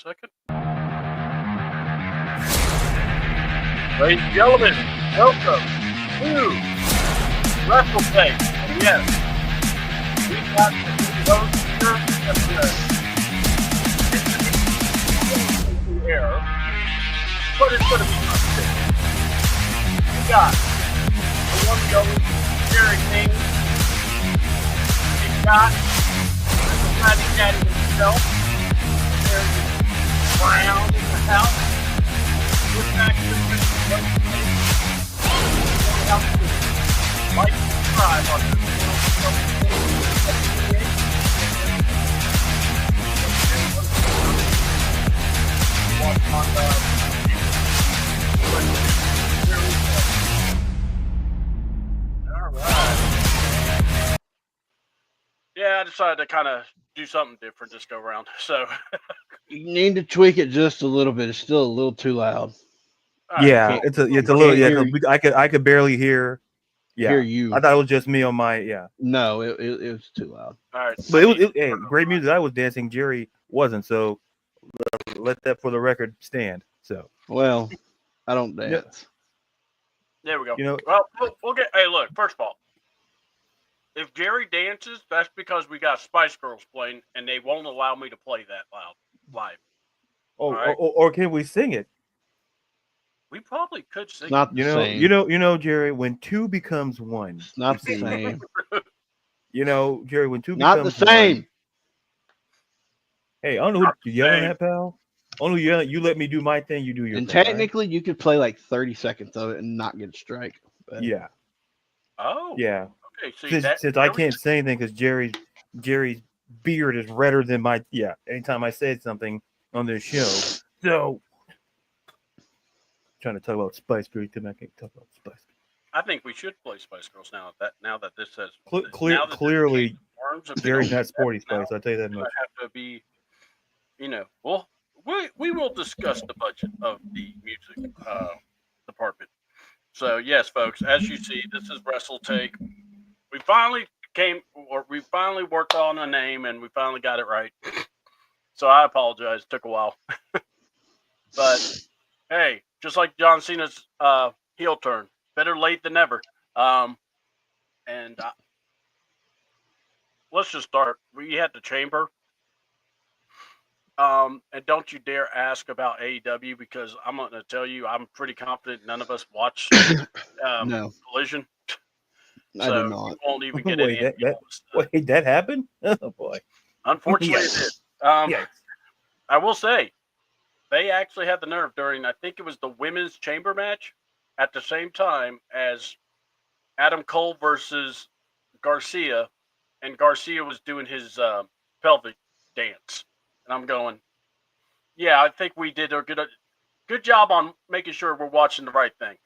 second. Ladies and gentlemen, welcome to Wrestle. Yes, we've got the host here at the air, but it's going to be fun. We got the one going Jerry King. We've got the Patty Caddy himself. There's Brown in the house. We're back to the like, subscribe on the Alright. Yeah, I decided to kind of do something different this go around. So you need to tweak it just a little bit. It's still a little too loud. Yeah, it's a little. Yeah, I could barely hear. Yeah, hear you. I thought it was just me on my. Yeah. No, it was too loud. All right, but it hey, great music. I was dancing. Jerry wasn't. So let that for the record stand. So well, I don't dance. Yeah. There we go. You know, well, we'll get. Hey, look. First of all, if Jerry dances, that's because we got Spice Girls playing, and they won't allow me to play that live. Oh, right? or can we sing it? We probably could sing. It's not the same. You know, Jerry. When two becomes one, it's not the same. You know, Jerry. When two not becomes the same. One, hey, I don't know who you're yelling at, pal. Only you let me do my thing. You do your and thing. Technically, right? You could play like 30 seconds of it and not get a strike. But... Yeah. Oh. Yeah. Okay. See, since I can't say anything because Jerry's beard is redder than my. Yeah. Anytime I said something on this show, so. Trying to talk about Spice Girls, I can't talk about Spice Girls. I think we should play Spice Girls now that this says clearly Jerry's not sporty Spice. I'll tell you that much. I have to be, well, we will discuss the budget of the music department. So yes, folks, as you see, this is Wrestle Take. We finally worked on a name and we finally got it right. So I apologize, it took a while, but hey. Just like John Cena's heel turn, better late than never. And let's just start. We had the chamber. And don't you dare ask about AEW because I'm going to tell you, I'm pretty confident none of us watched no. Collision. I so did not. You won't even get any. Wait, that happened? Oh boy! Unfortunately, it did. Yes. I will say. They actually had the nerve during, I think it was the women's chamber match, at the same time as Adam Cole versus Garcia, and Garcia was doing his pelvic dance. And I'm going, yeah, I think we did a good job on making sure we're watching the right thing.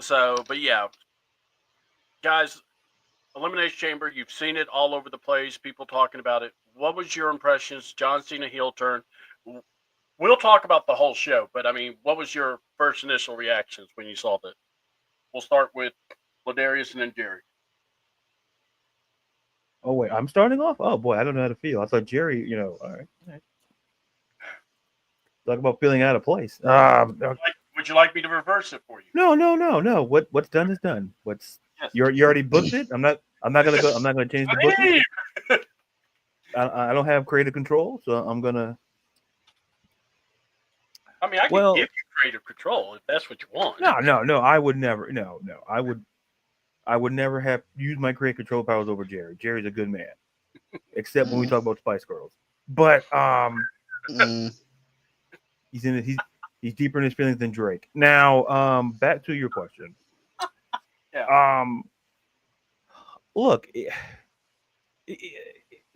So, but yeah, guys, Elimination Chamber, you've seen it all over the place, people talking about it. What was your impressions? John Cena heel turn. We'll talk about the whole show, but I mean, what was your first initial reactions when you saw that? We'll start with Ladarius and then Jerry. Oh wait, I'm starting off. Oh boy, I don't know how to feel. I thought Jerry, all right. Talk about feeling out of place. Would you like me to reverse it for you? No. What's done is done. You already booked it. I'm not gonna go. I'm not gonna change the booking. I don't have creative control, so I'm gonna. I mean, I can give you creative control if that's what you want. No. I would never. No. I would never have used my creative control powers over Jerry. Jerry's a good man, except when we talk about Spice Girls. But he's deeper in his feelings than Drake. Now, back to your question. Yeah. Look.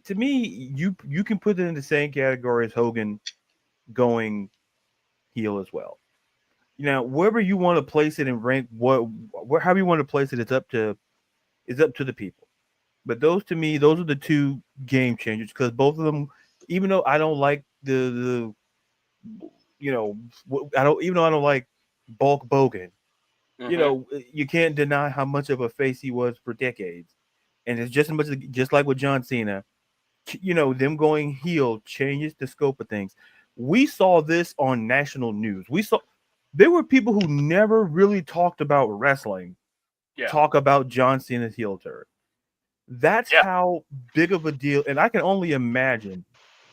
To me, you can put it in the same category as Hogan going heel as well. Wherever you want to place it and rank however you want to place it, it's up to the people. But those are the two game changers because both of them, even though I don't like I don't like Bulk Bogan, you can't deny how much of a face he was for decades. And it's just like with John Cena. them going heel changes the scope of things. We saw this on national news. There were people who never really talked about wrestling talk about John Cena's heel turn. That's how big of a deal, and I can only imagine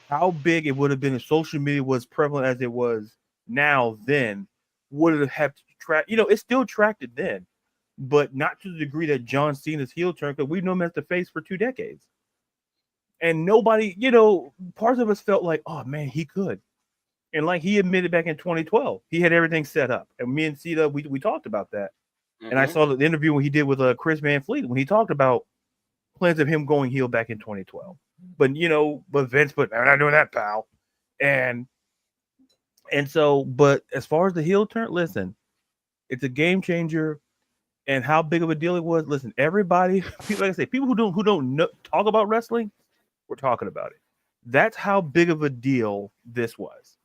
how big it would have been if social media was prevalent as it was now. Then would it have to track? It still tracked it then, but not to the degree that John Cena's heel turn, because we've known him as the face for 2 decades. And nobody, parts of us felt like, oh man, he could. And like he admitted back in 2012, he had everything set up. And me and Cena, we talked about that. Mm-hmm. And I saw the interview when he did with Chris Van Fleet when he talked about plans of him going heel back in 2012. But Vince, I'm not doing that, pal. And so, but as far as the heel turn, listen, it's a game changer. And how big of a deal it was, listen, everybody, like I say, people who don't talk about wrestling, we're talking about it. That's how big of a deal this was.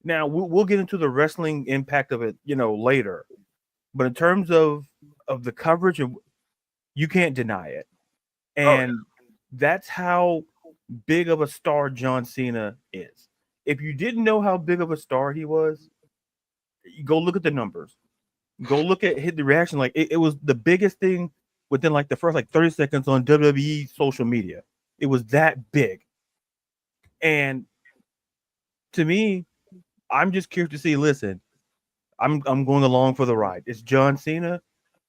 Now we'll get into the wrestling impact of it, later. But in terms of the coverage, you can't deny it, and that's how big of a star John Cena is. If you didn't know how big of a star he was, go look at the numbers. Go look at the reaction. Like it was the biggest thing within like the first 30 seconds on WWE social media. It was that big. And to me, I'm just curious to see, listen, I'm going along for the ride. It's John Cena,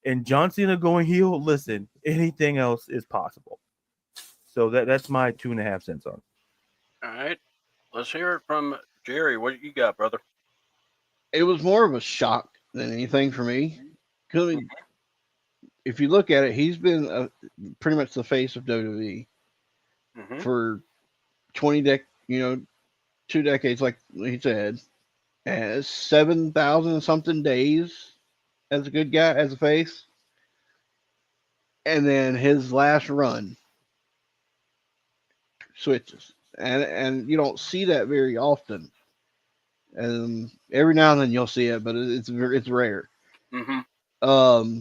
and John Cena going heel, listen, anything else is possible. So that's my 2.5 cents on it. All right. Let's hear it from Jerry. What you got, brother? It was more of a shock than anything for me. Because if you look at it, he's been pretty much the face of WWE for 2 decades, like he said, and 7,000 something days as a good guy, as a face. And then his last run switches. And you don't see that very often. And every now and then you'll see it, but it's rare. Mm-hmm.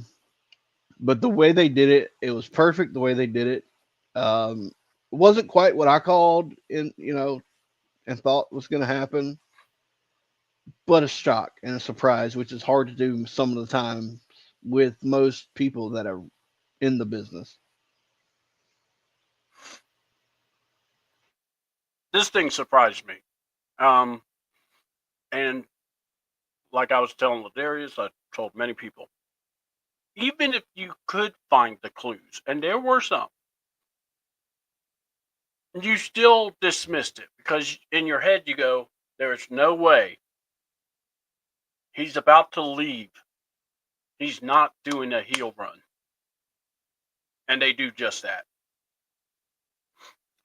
But the way they did it, it was perfect. The way they did it, it wasn't quite what I called and thought was going to happen, but a shock and a surprise, which is hard to do some of the time with most people that are in the business. This thing surprised me. And like I was telling Ladarius, I told many people, even if you could find the clues, and there were some, you still dismissed it because in your head you go, there's no way he's about to leave. He's not doing a heel run. And they do just that.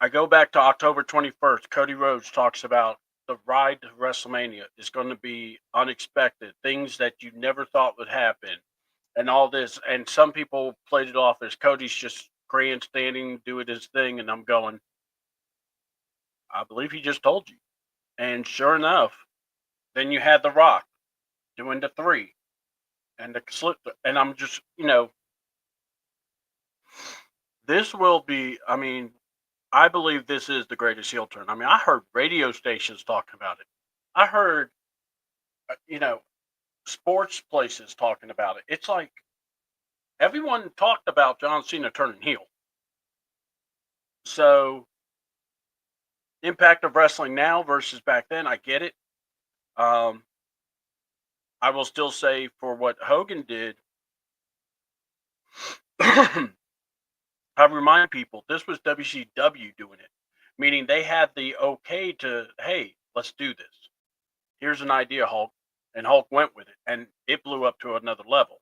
I go back to October 21st. Cody Rhodes talks about the ride to WrestleMania is going to be unexpected, things that you never thought would happen, and all this. And some people played it off as Cody's just grandstanding, doing his thing. And I'm going, I believe he just told you. And sure enough, then you had The Rock doing the 3 and the slip. And I'm just, this will be, I believe this is the greatest heel turn. I heard radio stations talking about it. I heard, sports places talking about it. It's like everyone talked about John Cena turning heel. So, impact of wrestling now versus back then, I get it. I will still say for what Hogan did, I remind people this was WCW doing it, meaning they had the okay to, hey, let's do this. Here's an idea, Hulk. And Hulk went with it, and it blew up to another level.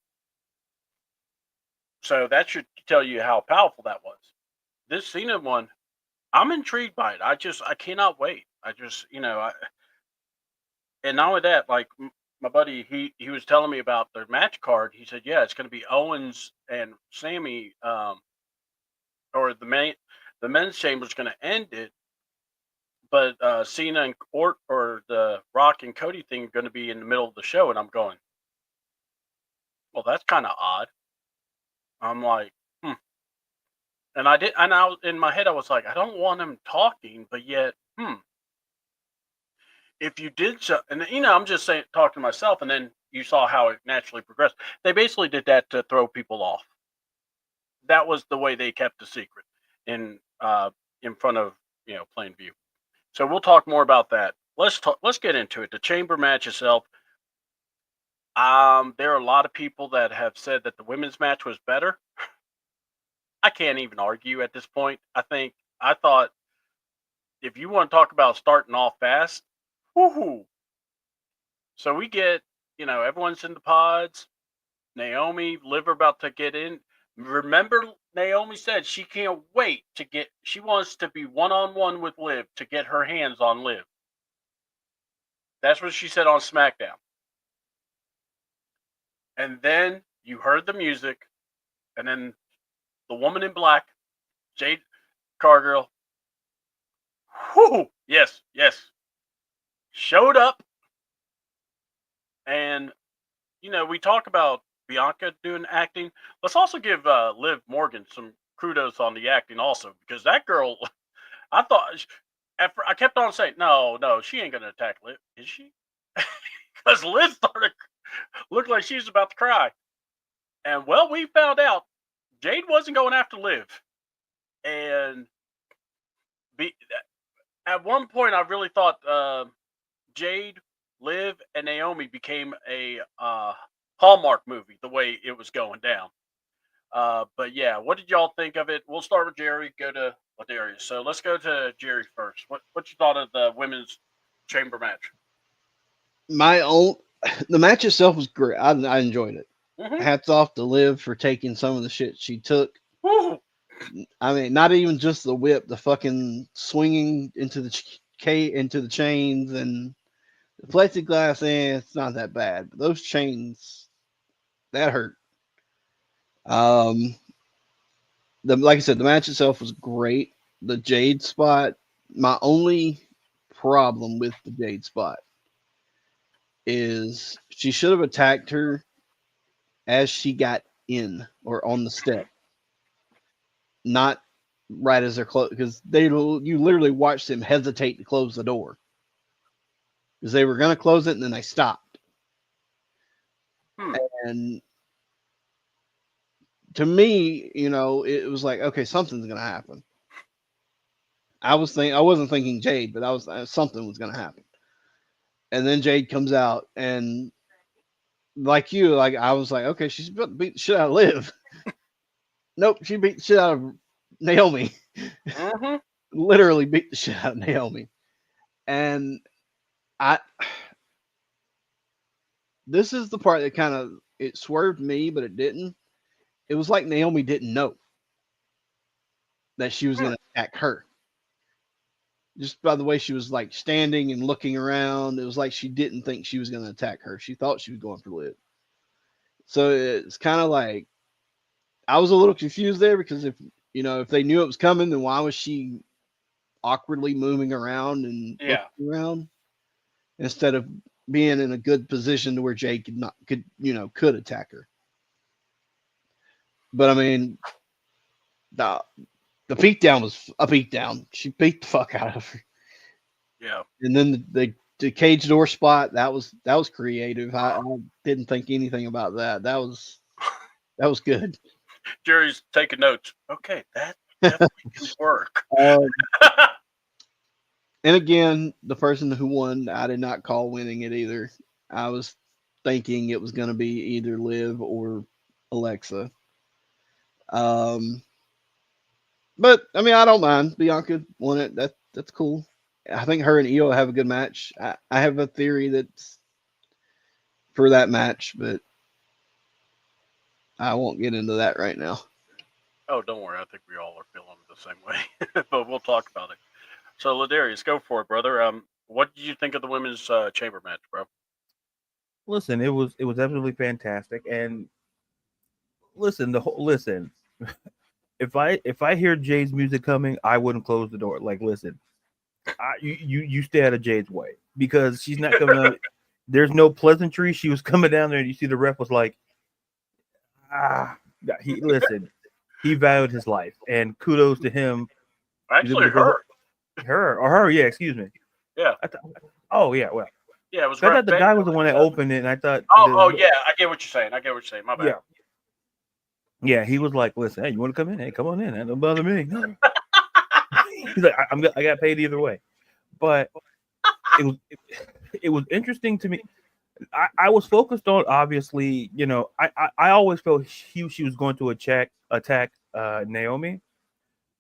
So that should tell you how powerful that was. This Cena one, I'm intrigued by it. I cannot wait. And not only that, like my buddy, he was telling me about their match card. He said, yeah, it's going to be Owens and Sammy, or the men's chamber is going to end it, but Cena and or the Rock and Cody thing are going to be in the middle of the show. And I'm going, well, that's kind of odd. I'm like, And I did, and I in my head I was like, I don't want him talking, but yet, if you did so, and I'm just saying, talking to myself, and then you saw how it naturally progressed. They basically did that to throw people off. That was the way they kept the secret in front of plain view. So we'll talk more about that. Let's get into it. The chamber match itself. There are a lot of people that have said that the women's match was better. I can't even argue at this point. I thought if you want to talk about starting off fast, woohoo. So we get, everyone's in the pods. Naomi, Liv are about to get in. Remember, Naomi said she can't wait she wants to be one-on-one with Liv to get her hands on Liv. That's what she said on SmackDown. And then you heard the music, and then the woman in black, Jade Cargill, yes, showed up. And, we talk about Bianca doing acting. Let's also give Liv Morgan some kudos on the acting also, because that girl, I thought, I kept on saying, no, she ain't going to attack Liv, is she? Because Liv looked like she was about to cry. And, well, we found out Jade wasn't going after Liv. And at one point, I really thought Jade, Liv, and Naomi became a Hallmark movie, the way it was going down. But yeah, what did y'all think of it? We'll start with Jerry, go to Ladarius. So let's go to Jerry first. What you thought of the women's chamber match? The match itself was great. I enjoyed it. Mm-hmm. Hats off to Liv for taking some of the shit she took. Woo! I mean, not even just the whip, the fucking swinging into the chains and the plexiglass. It's not that bad, but those chains, that hurt. Like I said, the match itself was great. The Jade spot, my only problem with the Jade spot is she should have attacked her as she got in or on the step, not right as they're close, because you literally watched them hesitate to close the door because they were going to close it and then they stopped. And to me, it was like, okay, something's going to happen. I wasn't thinking Jade, but something was going to happen. And then Jade comes out, and I was like, okay, she's about to beat the shit out of Liv. Nope, she beat the shit out of Naomi. Mm-hmm. Literally beat the shit out of Naomi. And this is the part that it swerved me, but it didn't. It was like Naomi didn't know that she was going to attack her. Just by the way she was like standing and looking around, it was like she didn't think she was going to attack her. She thought she was going for Liv. So it's kind of like, I was a little confused there, because if they knew it was coming, then why was she awkwardly moving around and looking around instead of being in a good position to where Jade could attack her? But I mean, the beatdown was a beatdown. She beat the fuck out of her. Yeah. And then the cage door spot, that was creative. I didn't think anything about that. That was good. Jerry's taking notes. Okay, that definitely can work. And again, the person who won, I did not call winning it either. I was thinking it was going to be either Liv or Alexa. But I mean, I don't mind. Bianca won it. That's cool. I think her and Io have a good match. I have a theory that's for that match, but I won't get into that right now. Oh, don't worry. I think we all are feeling the same way, but we'll talk about it. So, Ladarius, go for it, brother. What did you think of the women's chamber match, bro? Listen, it was absolutely fantastic, and listen. If I hear Jade's music coming, I wouldn't close the door. Like, listen, you stay out of Jade's way, because she's not coming out. There's no pleasantry. She was coming down there, and you see the ref was like, listen. he valued his life, and kudos to him. Actually, her, yeah, excuse me. Yeah. Oh yeah, well. Yeah, it was. I thought the guy was the one that opened it, and I thought. Oh yeah, I get what you're saying. My bad. Yeah. Yeah, he was like, "Listen, hey, you want to come in? Hey, come on in. That don't bother me." No. He's like, I got paid either way, but it was interesting to me. I was focused on, obviously, I always felt she was going to attack Naomi,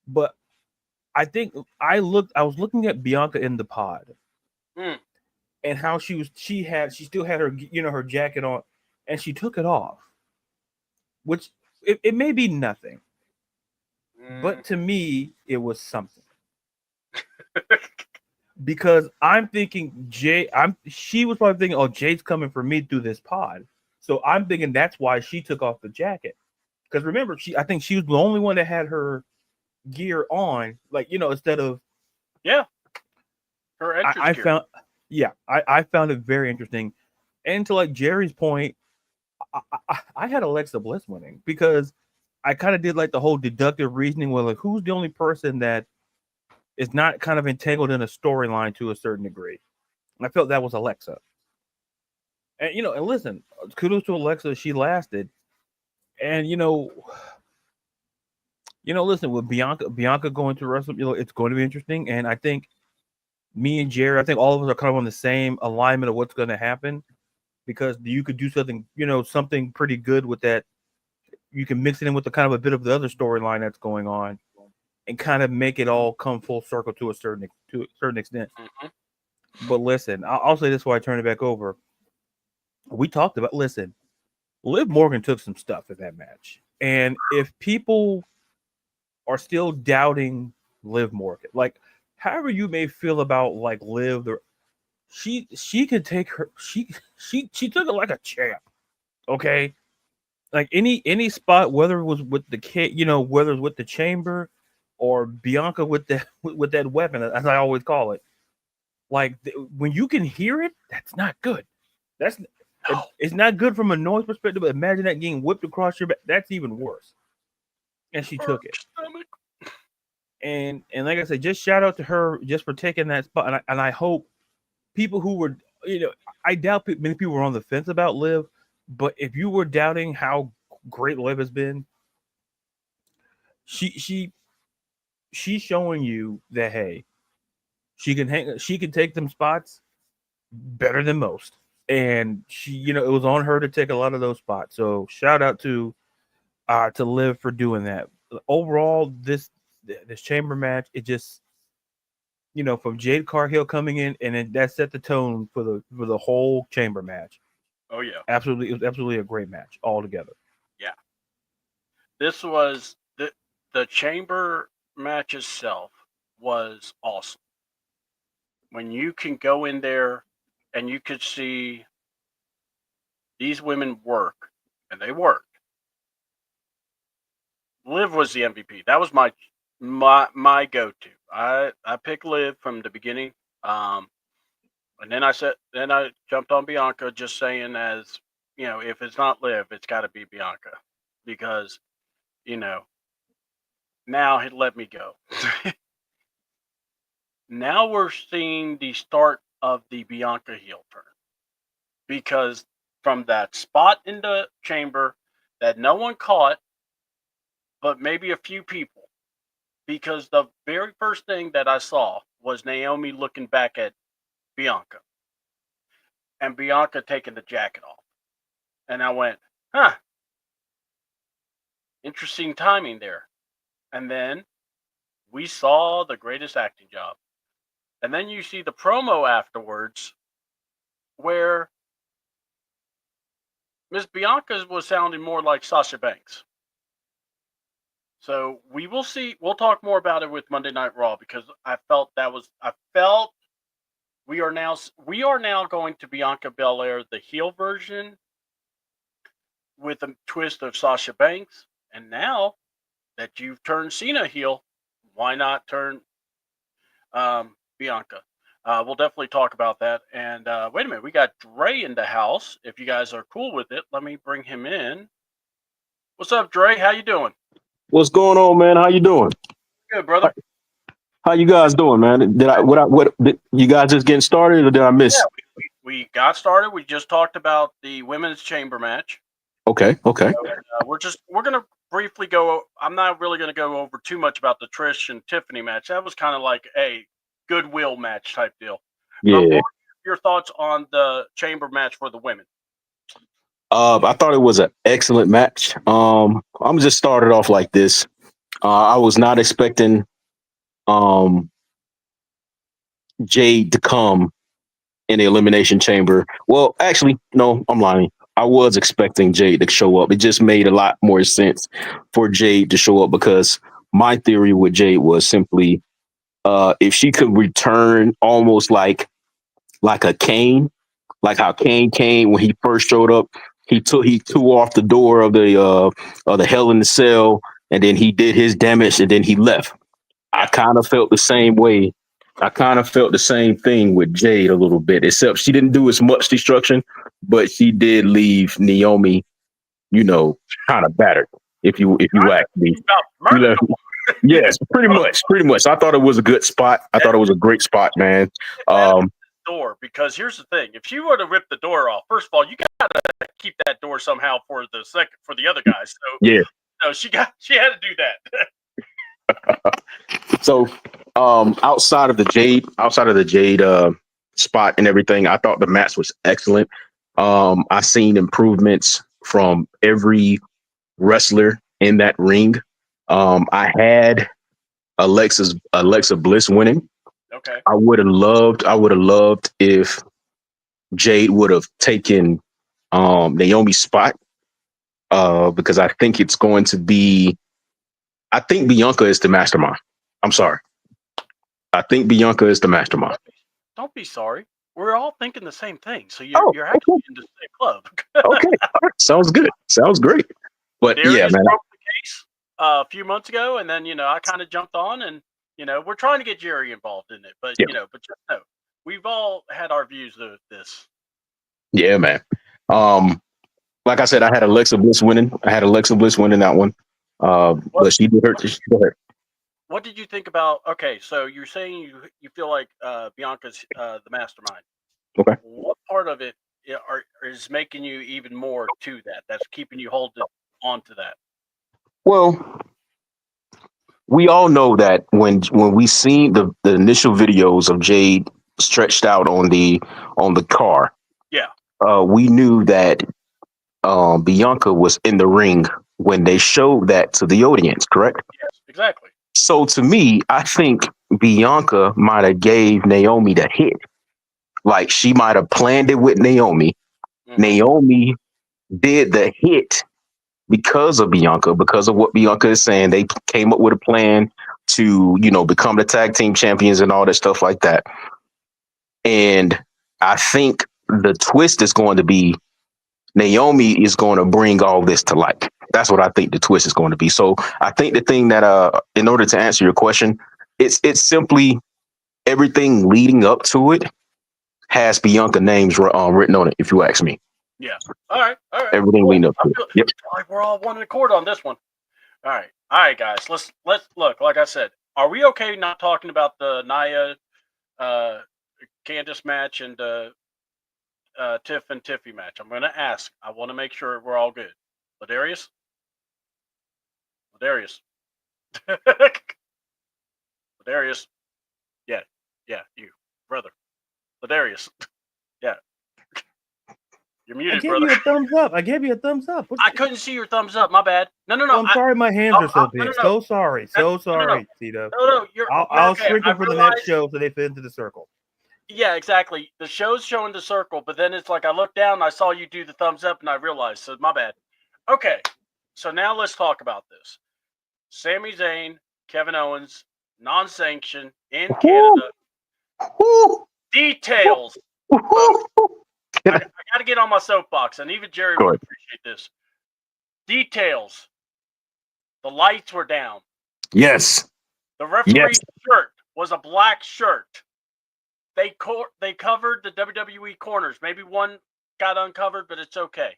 but I think I was looking at Bianca in the pod, and how she still had her her jacket on, and she took it off, which it may be nothing, but to me it was something. Because I'm thinking she was probably thinking, oh, Jade's coming for me through this pod. So I'm thinking that's why she took off the jacket. Because remember, I think she was the only one that had her gear on, instead of her entrance gear. I found it very interesting. And to like Jerry's point, I had Alexa Bliss winning because I kind of did like the whole deductive reasoning where like who's the only person that is not kind of entangled in a storyline to a certain degree. And I felt that was Alexa. And and listen, kudos to Alexa, she lasted. And listen, with Bianca going to wrestle, it's going to be interesting. And I think me and Jerry, I think all of us are kind of on the same alignment of what's going to happen, because you could do something, something pretty good with that. You can mix it in with the kind of a bit of the other storyline that's going on, and kind of make it all come full circle to a certain extent. But listen, I'll say this before I turn it back over. We talked about, listen, Liv Morgan took some stuff in that match. And if people are still doubting Liv Morgan, like however you may feel about like Liv, she can take her, she took it like a champ. Okay. Like any spot, whether it was with the whether it was with the chamber, or Bianca with that weapon, as I always call it, like when you can hear it, that's not good. It's not good from a noise perspective. But imagine that getting whipped across your back. That's even worse. And she took it. And like I said, just shout out to her just for taking that spot. And I hope people who were, I doubt many people were on the fence about Liv, but if you were doubting how great Liv has been, she's showing you that, hey, she can take them spots better than most. And she, it was on her to take a lot of those spots. So shout out to Liv for doing that. Overall, this chamber match, it just, from Jade Cargill coming in, and then that set the tone for the whole chamber match. Oh yeah, absolutely, it was absolutely a great match altogether. Yeah, this was the chamber match itself was awesome. When you can go in there and you could see these women work, and they worked. Liv was the MVP. That was my go-to. I picked Liv from the beginning. And then I jumped on Bianca, just saying, as if it's not Liv, it's got to be Bianca, because now he let me go. Now we're seeing the start of the Bianca heel turn, because from that spot in the chamber that no one caught, but maybe a few people, because the very first thing that I saw was Naomi looking back at Bianca, and Bianca taking the jacket off. And I went, huh, interesting timing there. And then we saw the greatest acting job. And then you see the promo afterwards where Miss Bianca was sounding more like Sasha Banks. So we will see. We'll talk more about it with Monday Night Raw, because I felt we are now going to Bianca Belair, the heel version, with a twist of Sasha Banks. And now that you've turned Cena heel, why not turn Bianca? We'll definitely talk about that. And wait a minute, we got Dre in the house. If you guys are cool with it, let me bring him in. What's up, Dre? How you doing? What's going on, man? How you doing? Good, brother. How you guys doing, man? Did you guys just getting started, or did I miss? Yeah, we got started. We just talked about the women's chamber match. Okay. We're gonna briefly go. I'm not really gonna go over too much about the Trish and Tiffany match. That was kind of like a goodwill match type deal. But Yeah. what are your thoughts on the chamber match for the women? I thought it was an excellent match. I'm just started off like this. I was not expecting Jade to come in the Elimination Chamber. Well, actually, no, I'm lying. I was expecting Jade to show up. It just made a lot more sense for Jade to show up because my theory with Jade was simply if she could return almost like a Kane, like how Kane came when he first showed up. He tore off the door of the Hell in the Cell, and then he did his damage, and then he left. I kind of felt the same way. I kind of felt the same thing with Jade a little bit, except she didn't do as much destruction, but she did leave Naomi, kind of battered. If you ask me, she left. Yes, pretty much. I thought it was a good spot. I thought it was a great spot, man. Door, because here's the thing: if you were to rip the door off, first of all, you gotta keep that door somehow for the other guys. So yeah, so she had to do that. So outside of the Jade spot and everything, I thought the match was excellent. I seen improvements from every wrestler in that ring. I had Alexa Bliss winning. Okay. I would have loved if Jade would have taken Naomi's spot because I think it's going to be. I think Bianca is the mastermind. I'm sorry. I think Bianca is the mastermind. Don't be sorry. We're all thinking the same thing. So you're actually in the same club. Okay. Sounds good. Sounds great. But Darius yeah, man. broke the case a few months ago, and then I kind of jumped on, and we're trying to get Jerry involved in it, but but just know we've all had our views of this. Yeah, man. Like I said, I had Alexa Bliss winning. That one. But she did her. What did you think about? Okay, so you're saying you feel like Bianca's the mastermind. Okay. What part of it is making you even more to that? That's keeping you holding on to that. Well, we all know that when we seen the initial videos of Jade stretched out on the car, we knew that Bianca was in the ring when they showed that to the audience. Correct? Yes, exactly. So to me, I think Bianca might have gave Naomi the hit. Like she might have planned it with Naomi. Mm-hmm. Naomi did the hit because of Bianca, because of what Bianca is saying. They came up with a plan to, become the tag team champions and all that stuff like that. And I think the twist is going to be Naomi is going to bring all this to light. That's what I think the twist is going to be. So I think the thing that, in order to answer your question, it's simply everything leading up to it has Bianca names written on it. If you ask me. Yeah. All right. Everything leading up to it. Yep. Like we're all one accord on this one. All right, guys. Let's look. Like I said, are we okay not talking about the Nia, Candice match and Tiff and Tiffy match? I'm going to ask. I want to make sure we're all good. Ladarius. Ladarius. Yeah, you, brother. Ladarius. Yeah. You're muted, brother. You a thumbs up. I gave you a thumbs up. I couldn't see your thumbs up. My bad. No. I'm sorry. My hands are so big. So sorry. Tito. No. I'll shrink them for the next show so they fit into the circle. Yeah, exactly. The show's showing the circle, but then it's like I looked down and I saw you do the thumbs up and I realized. So my bad. Okay. So now let's talk about this. Sami Zayn, Kevin Owens, non-sanctioned in Canada. Details. I got to get on my soapbox, and even Jerry would appreciate this. Details. The lights were down. Yes. The referee's shirt was a black shirt. They covered the WWE corners. Maybe one got uncovered, but it's okay.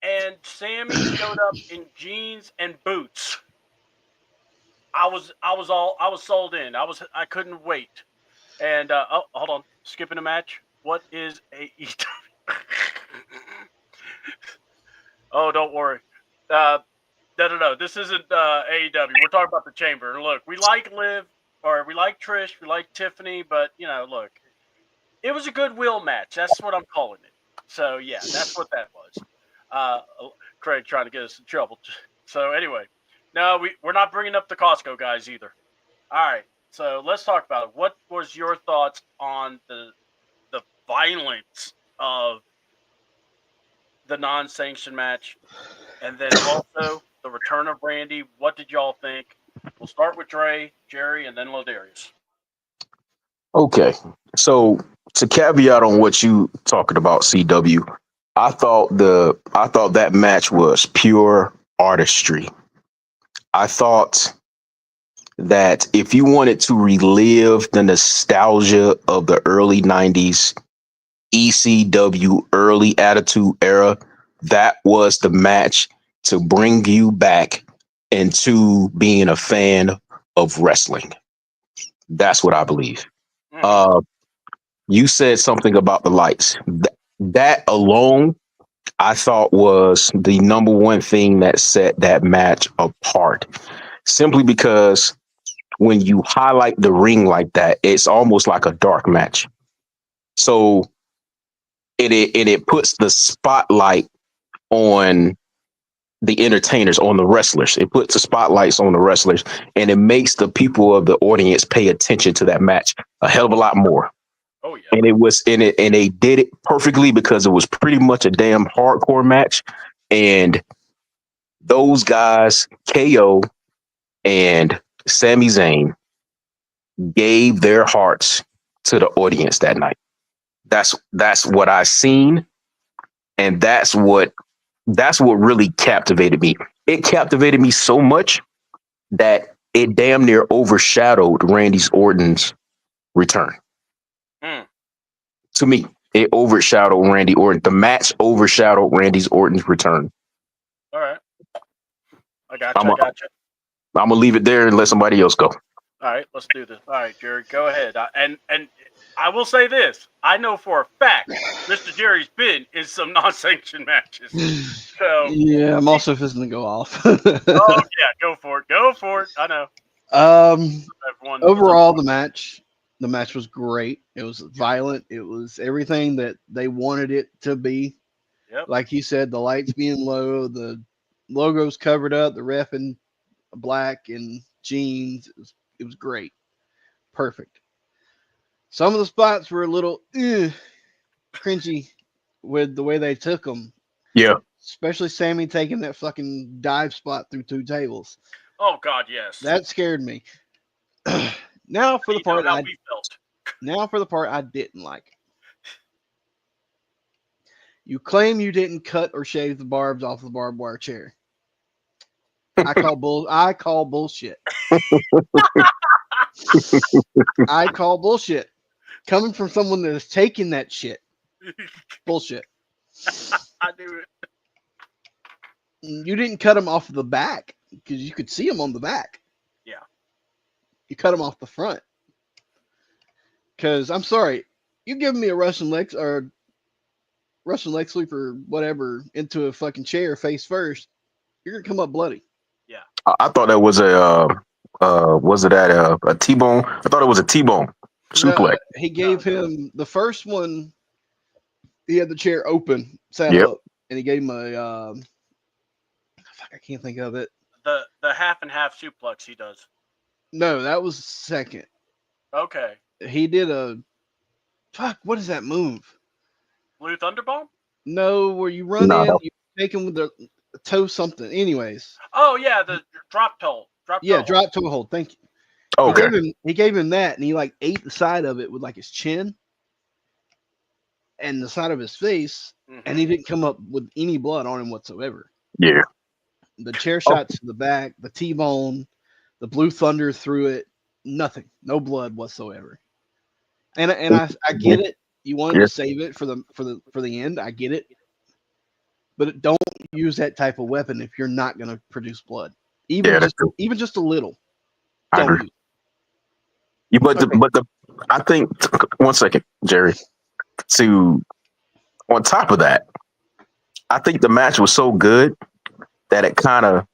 and Sammy showed up in jeans and boots. I was sold in. I couldn't wait. And hold on, skipping a match. What is AEW? Oh, don't worry. No. This isn't AEW. We're talking about the Chamber. And look, we like Liv, or we like Trish, we like Tiffany, but look, it was a goodwill match. That's what I'm calling it. So yeah, that's what that was. Craig trying to get us in trouble. So anyway, no, we're not bringing up the Costco guys either. All right, so let's talk about it. What was your thoughts on the violence of the non-sanctioned match, and then also the return of Randy? What did y'all think? We'll start with Dre, Jerry, and then Ladarius. Okay, so to caveat on what you talking about, CW, I thought that match was pure artistry. I thought that if you wanted to relive the nostalgia of the early 90s ECW early Attitude Era, that was the match to bring you back into being a fan of wrestling. That's what I believe. You said something about the lights. That alone, I thought, was the number one thing that set that match apart. Simply because when you highlight the ring like that, it's almost like a dark match. So it puts the spotlight on the entertainers, on the wrestlers. It puts the spotlights on the wrestlers, and it makes the people of the audience pay attention to that match a hell of a lot more. Oh yeah. And it was in it, and they did it perfectly because it was pretty much a damn hardcore match. And those guys, KO and Sami Zayn, gave their hearts to the audience that night. That's what I seen, and that's what really captivated me. It captivated me so much that it damn near overshadowed Randy Orton's return. To me, it overshadowed Randy Orton. The match overshadowed Randy Orton's return. All right. I got you. I'm gonna leave it there and let somebody else go. All right, let's do this. All right, Jerry, go ahead. And I will say this: I know for a fact Mr. Jerry's been in some non-sanctioned matches. So yeah, I'm also fixing to go off. Oh yeah, go for it. Go for it. I know. Overall, the match was great. It was violent. It was everything that they wanted it to be. Yep. Like you said, the lights being low, the logos covered up, the ref in black and jeans. It was great. Perfect. Some of the spots were a little cringy with the way they took them. Yeah. Especially Sammy taking that fucking dive spot through 2 tables. Oh God, yes. That scared me. Now for the part I didn't like. You claim you didn't cut or shave the barbs off the barbed wire chair. I call bullshit. I call bullshit. Coming from someone that is taking that shit. Bullshit. I knew it. You didn't cut them off the back because you could see them on the back. Yeah. You cut them off the front. Because I'm sorry, you giving me a Russian leg sweep or whatever into a fucking chair face first, you're gonna come up bloody. Yeah. I thought that was a T-bone? I thought it was a T-bone suplex. He gave him the first one. He had the chair open, sat up, and he gave him a I can't think of it. The half and half suplex he does. No, that was second. Okay. He did a what is that move? Blue Thunderbomb? No, where you run in, you take him with the toe something. Anyways. Oh yeah, the drop toe. Drop toe hold. Thank you. Okay. He gave him that, and he like ate the side of it with like his chin and the side of his face, and he didn't come up with any blood on him whatsoever. Yeah. The chair shots to the back, the T-bone, the Blue Thunder through it, nothing, no blood whatsoever. And I get it. You wanted to save it for the end. I get it. but don't use that type of weapon if you're not going to produce blood. Even just a little. I Don't agree. use. You, I think 1 second, Jerry. On top of that, I think the match was so good that it kind of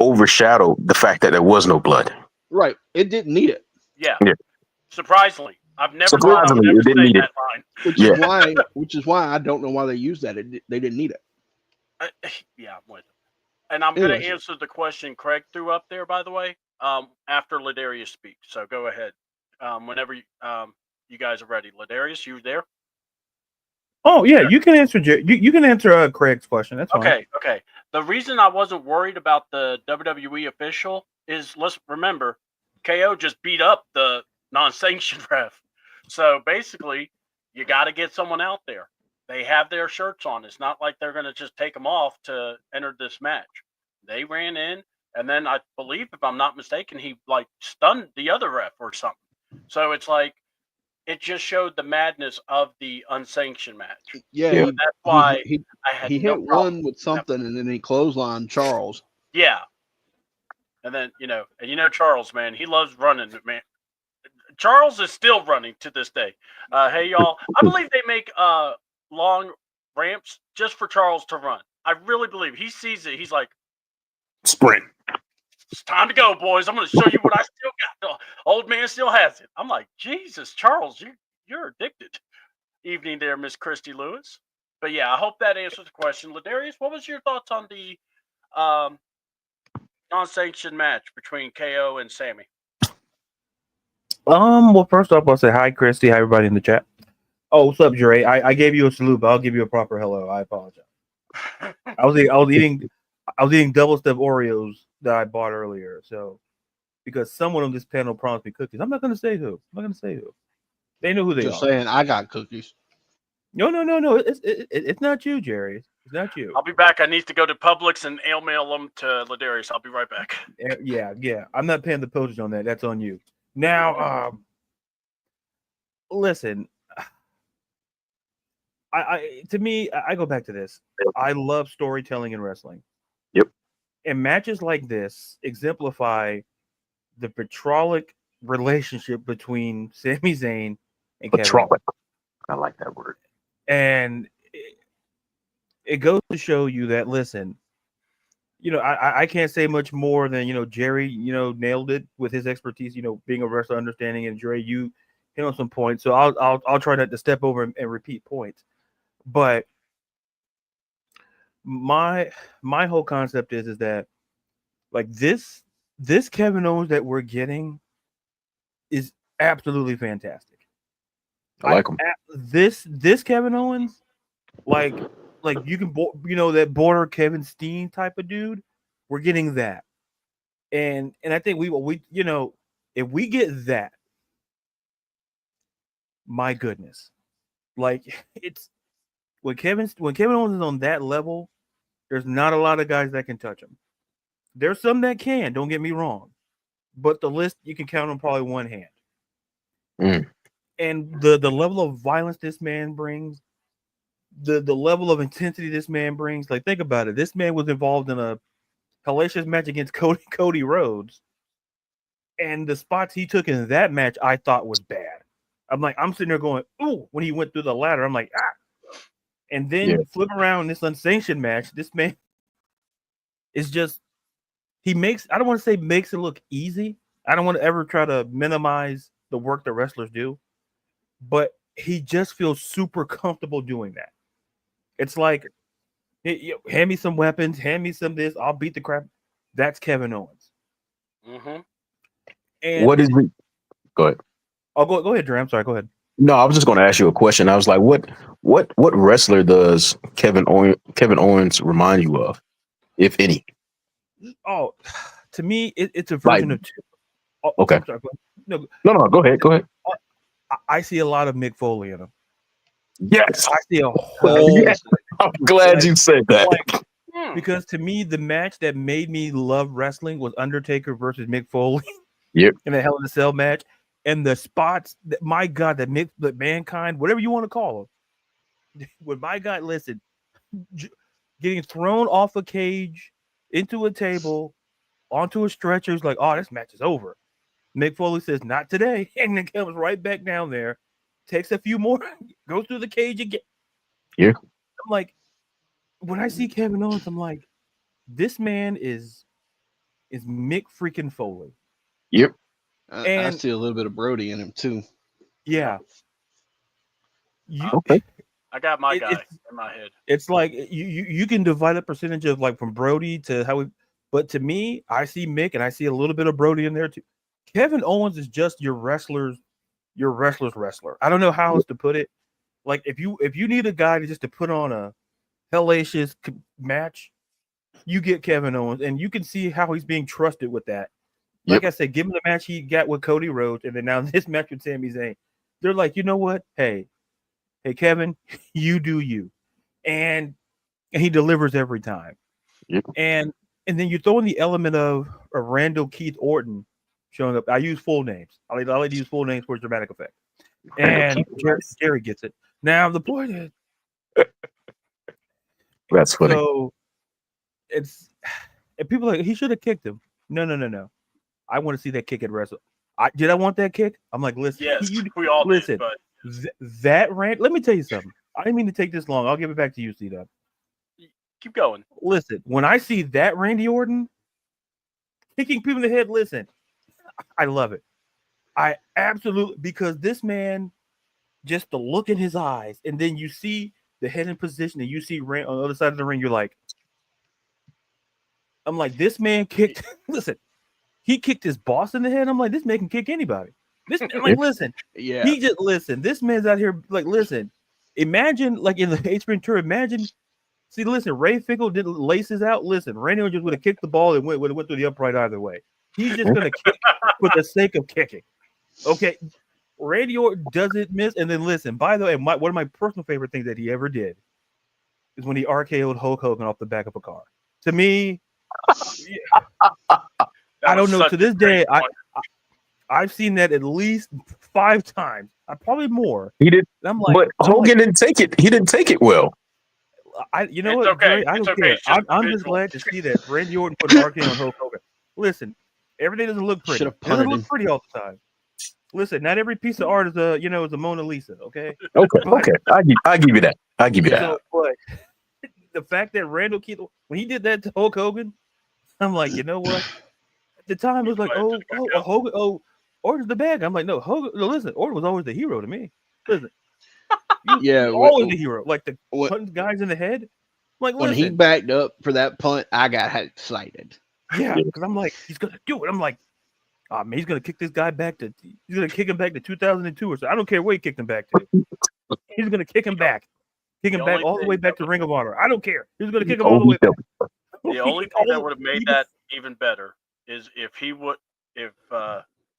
overshadowed the fact that there was no blood. Right. It didn't need it. Yeah. Yeah. Surprisingly, I've never Surprisingly, it didn't need that it. line. Which is why I don't know why they used that. They didn't need it. Yeah, I'm with it. And I'm going to answer the question Craig threw up there, by the way, after Ladarius speaks. So go ahead. Whenever you guys are ready. Ladarius, you there? Oh yeah, you can answer. You can answer Craig's question. That's fine. Okay. The reason I wasn't worried about the WWE official is, let's remember, KO just beat up the non-sanctioned ref. So basically, you got to get someone out there. They have their shirts on. It's not like they're going to just take them off to enter this match. They ran in, and then I believe, if I'm not mistaken, he like stunned the other ref or something. So it's like, it just showed the madness of the unsanctioned match. Yeah, so that's why I had hit one with something, and then he clotheslined Charles. Yeah, and then Charles, man, he loves running, man. Charles is still running to this day. Hey y'all, I believe they make long ramps just for Charles to run. I really believe he sees it. He's like, sprint. It's time to go, boys. I'm going to show you what I still got. The old man still has it. I'm like, Jesus, Charles, you're addicted. Evening there, Miss Christy Lewis. But yeah, I hope that answers the question. Ladarius, what was your thoughts on the non-sanctioned match between KO and Sammy? Well, first off, I'll say hi, Christy. Hi, everybody in the chat. Oh, what's up, Dre? I gave you a salute, but I'll give you a proper hello. I apologize. I was eating double stuffed Oreos that I bought earlier. So, because someone on this panel promised me cookies, I'm not going to say who. They know who they are. Just saying, I got cookies. No. It's not you, Jerry. It's not you. I'll be back. I need to go to Publix and mail them to Ladarius. I'll be right back. Yeah. I'm not paying the postage on that. That's on you. Now, listen. I go back to this. I love storytelling in wrestling. Yep. And matches like this exemplify the vitriolic relationship between Sami Zayn and Kevin. I like that word. And it goes to show you that, listen, I can't say much more than, Jerry, nailed it with his expertise, being a wrestler, understanding, and Dre, you hit on some points. So I'll try not to step over and repeat points. But my whole concept is that, like, this Kevin Owens that we're getting is absolutely fantastic. I like him. This Kevin Owens, like you can that border Kevin Steen type of dude. We're getting that, and I think we if we get that, my goodness, like it's when Kevin Owens is on that level, there's not a lot of guys that can touch him. There's some that can, don't get me wrong, but the list you can count on probably one hand. And the level of violence this man brings, the level of intensity this man brings, like, think about it. This man was involved in a hellacious match against Cody Rhodes, and the spots he took in that match I thought was bad. I'm sitting there going, ooh, when he went through the ladder, I'm like, ah. And then you flip around this unsanctioned match, this man is just, I don't want to say makes it look easy. I don't want to ever try to minimize the work that wrestlers do, but he just feels super comfortable doing that. It's like, hand me some weapons, hand me some this, I'll beat the crap. That's Kevin Owens. Mm-hmm. And what is it? Go ahead. Oh, go ahead, Dre. I'm sorry. Go ahead. No, I was just going to ask you a question. I was like, what wrestler does Kevin Owens remind you of, if any? Oh, to me, it's a version of two. Oh, okay. I'm sorry, no, go ahead. I see a lot of Mick Foley in him. Yes, I see a whole. Yes. I'm glad you said that. Because to me, the match that made me love wrestling was Undertaker versus Mick Foley. Yep. In the Hell in a Cell match, and the spots that, my God, that Mankind, whatever you want to call him, when my God, listen, getting thrown off a cage into a table onto a stretcher. He's like, oh, this match is over. Mick Foley says, not today. And then comes right back down there, takes a few more, goes through the cage again. Yeah. I'm like, when I see Kevin Owens, I'm like, this man is Mick freaking Foley. Yep. I see a little bit of Brody in him too. Yeah. Okay. I got my guy in my head. It's like you can divide a percentage of like from Brody to how we, but to me, I see Mick and I see a little bit of Brody in there too. Kevin Owens is just your wrestler's wrestler. I don't know how else to put it. Like if you need a guy to put on a hellacious match, you get Kevin Owens, and you can see how he's being trusted with that. Like I said, give him the match he got with Cody Rhodes, and then now this match with Sami Zayn. They're like, you know what? Hey, Kevin, you do you, and he delivers every time. Yep. And then you throw in the element of Randall Keith Orton showing up. I use full names. I like to use full names for dramatic effect. And Jerry gets it. Now the point is, that's funny. So it's and people are like he should have kicked him. No. I want to see that kick at Wrestle. Did I want that kick? I'm like, listen, yes, we all listen. Did, but that rant. Let me tell you something. I didn't mean to take this long. I'll give it back to you, C-Dub. Keep going. Listen, when I see that Randy Orton kicking people in the head, listen, I love it. I absolutely, because this man, just the look in his eyes, and then you see the head in position, and you see Rand on the other side of the ring. You're like, I'm like, this man kicked. Listen, he kicked his boss in the head. I'm like, this man can kick anybody. This man, like, listen, Yeah. he just listen. This man's out here, like, listen. Imagine, like in the Ace Ventura. Imagine, see, listen. Ray Fickle did laces out. Listen, Randy Orton just would have kicked the ball and went through the upright either way. He's just gonna kick for the sake of kicking. Okay, Randy Orton doesn't miss. And then listen. By the way, one of my personal favorite things that he ever did is when he RKO'd Hulk Hogan off the back of a car. To me, I don't know. To this day, I've seen that at least 5 times. Probably more. He did, I'm like, but Hogan didn't take it. He didn't take it well. You know what, okay. Jerry, I don't care. I'm just glad to see that Randy Orton put an RKO on Hulk Hogan. Listen, everything doesn't look pretty. It doesn't look pretty all the time. Listen, not every piece of art is a Mona Lisa. Okay. Okay. I give you that. I give you that. But the fact that Randall Keith, when he did that to Hulk Hogan, I'm like, you know what? At the time, it was like, Hogan, Orton's the bad guy. I'm like, no, Hogan. No, listen, Orton was always the hero to me. Listen, always the hero. Like the punting guys in the head. Like, when he backed up for that punt, I got excited. Yeah, because I'm like, he's gonna do it. I'm like, oh man, he's gonna kick this guy back to. He's gonna kick him back to 2002 or so. I don't care where he kicked him back to. He's gonna kick him back. Kick him back all the way back to Ring of Honor. I don't care. He's gonna kick him all the way back. The only thing that would have made that even better is if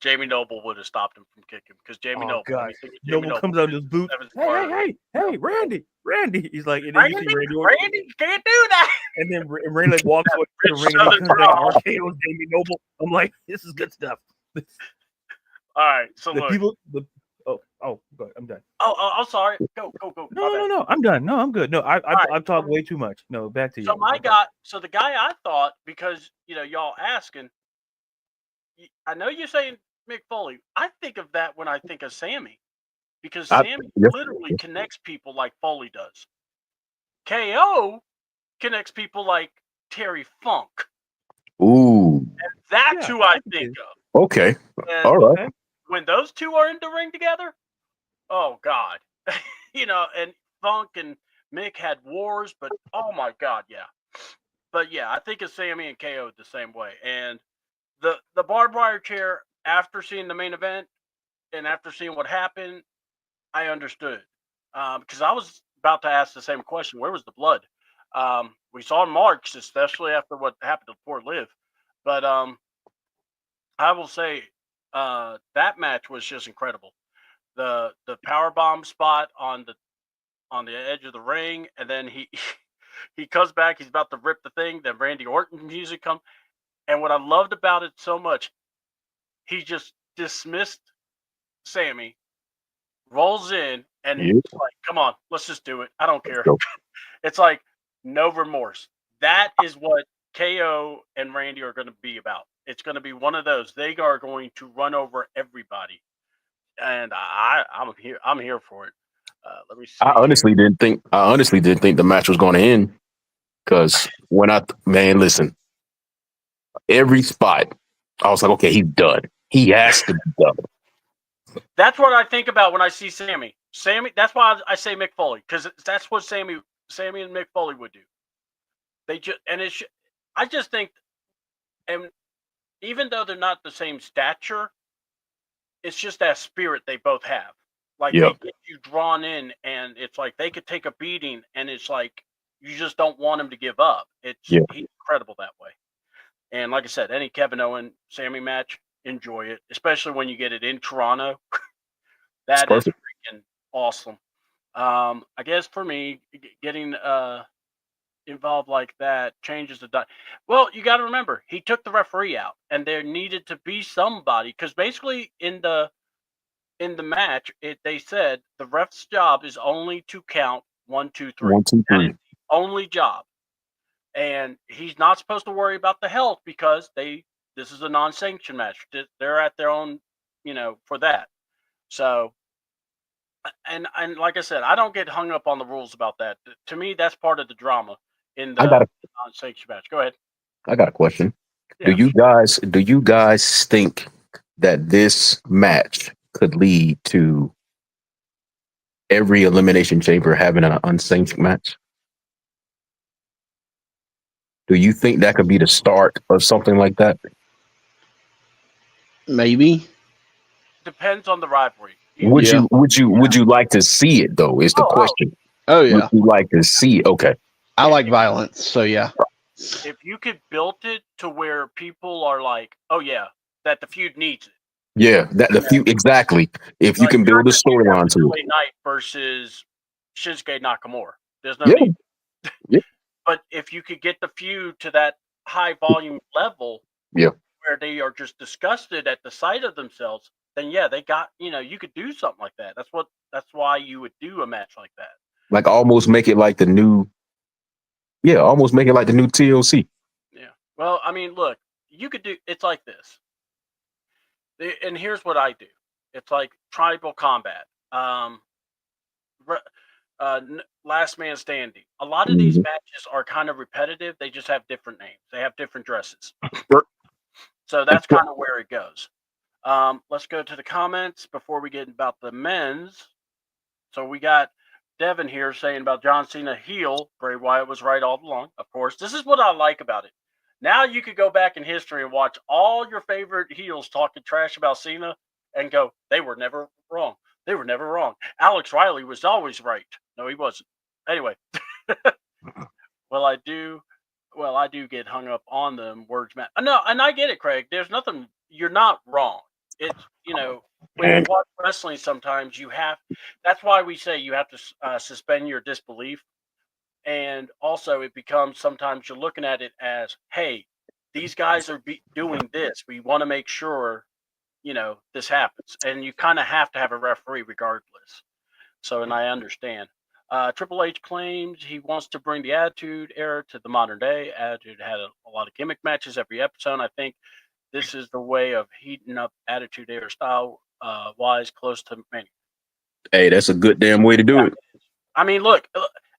Jamie Noble would have stopped him from kicking, because Jamie Noble. God. Noble comes out in his boots. Hey, Randy. He's like, and then you see Randy Orton. Randy, you can't do that. And then Randy like walks away to the ring and he comes back RKO's Jamie Noble. I'm like, this is good stuff. All right, so go ahead. I'm done. Oh, I'm sorry. Go. No, I'm done. No, I'm good. No, I've talked way too much. No, back to you. So the guy I thought, because y'all asking, I know you're saying Mick Foley. I think of that when I think of Sammy, because Sammy literally connects people like Foley does. KO connects people like Terry Funk. Ooh. And that's who I think of. Okay. And all right. When those two are in the ring together, oh God. And Funk and Mick had wars, but oh my God, yeah. But yeah, I think of Sammy and KO the same way. And the barbed wire chair, after seeing the main event and after seeing what happened, I understood. Because I was about to ask the same question. Where was the blood? We saw marks, especially after what happened to poor Liv. But I will say that match was just incredible. The power bomb spot on the edge of the ring, and then he comes back. He's about to rip the thing. Then Randy Orton music comes. And what I loved about it so much, he just dismissed Sammy, rolls in, and he's like, come on, let's just do it. I don't care. It's like, no remorse. That is what KO and Randy are going to be about. It's going to be one of those. They are going to run over everybody, and I'm here. I'm here for it. Let me see. I honestly didn't think the match was going to end because listen, every spot I was like, okay, he's done. He has to be done. That's what I think about when I see Sammy. That's why I say Mick Foley, because that's what Sammy and Mick Foley would do. They just I just think, and even though they're not the same stature, it's just that spirit they both have. Like Yep. they get you drawn in, and it's like they could take a beating, and it's like you just don't want him to give up. He's incredible that way. And like I said, any Kevin Owen Sammy match, enjoy it, especially when you get it in Toronto. That is freaking awesome. I guess for me, getting involved like that changes the well, you got to remember he took the referee out, and there needed to be somebody, because basically in the match they said the ref's job is only to count 1, 2, 3. 1, 2, 3. That is the only job, and he's not supposed to worry about the health because this is a non-sanctioned match. They're at their own, for that. So, and like I said, I don't get hung up on the rules about that. To me, that's part of the drama in the non-sanctioned match. Go ahead. I got a question. Yeah. Do you guys think that this match could lead to every Elimination Chamber having an unsanctioned match? Do you think that could be the start of something like that? Maybe. Depends on the rivalry. Would you like to see it though? Is the question. Oh yeah. Would you like to see it? Okay. I like violence, so yeah. If you could build it to where people are like, oh yeah, that the feud needs it. Yeah, that the feud exactly. If you can build a storyline to it. Knight versus Shinsuke Nakamura. There's no need. Yeah. But if you could get the feud to that high volume level, where they are just disgusted at the sight of themselves, then yeah, they got, you could do something like that. That's why you would do a match like that. Like almost make it like the new TLC. Yeah. Well, I mean, look, you could do it's like this. And here's what I do. It's like tribal combat. Last man standing. A lot of these matches are kind of repetitive. They just have different names. They have different dresses. So that's kind of where it goes. Let's go to the comments before we get about the men's. So we got Devin here saying about John Cena heel. Bray Wyatt was right all along. Of course, this is what I like about it. Now you could go back in history and watch all your favorite heels talking trash about Cena and go, they were never wrong. They were never wrong. Alex Riley was always right. No, he wasn't. Anyway. Well, I do get hung up on them words, man. No, and I get it, Craig. There's nothing. You're not wrong. It's when you watch wrestling, sometimes that's why we say you have to suspend your disbelief, and also it becomes sometimes you're looking at it as, hey, these guys are doing this. We want to make sure this happens, and you kind of have to have a referee regardless. So, and I understand. Triple H claims he wants to bring the Attitude Era to the modern day. Attitude had a lot of gimmick matches every episode. I think this is the way of heating up Attitude Era style wise close to Mania. Hey, that's a good damn way to do it. I mean, look,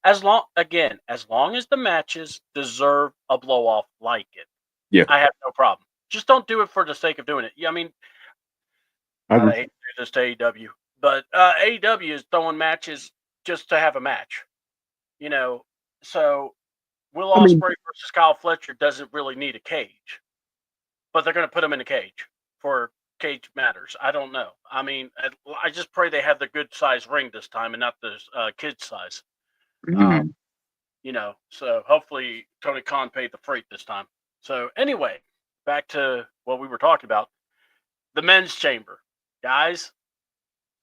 as long as the matches deserve a blow off like it, I have no problem. Just don't do it for the sake of doing it. Yeah, I mean, I hate to do this to AEW, but AEW is throwing matches just to have a match, so Will Ospreay versus Kyle Fletcher doesn't really need a cage, but they're going to put him in a cage for cage matters. I don't know. I mean, I just pray they have the good size ring this time and not the kid size. So hopefully Tony Khan paid the freight this time. So anyway, back to what we were talking about, the men's chamber, guys.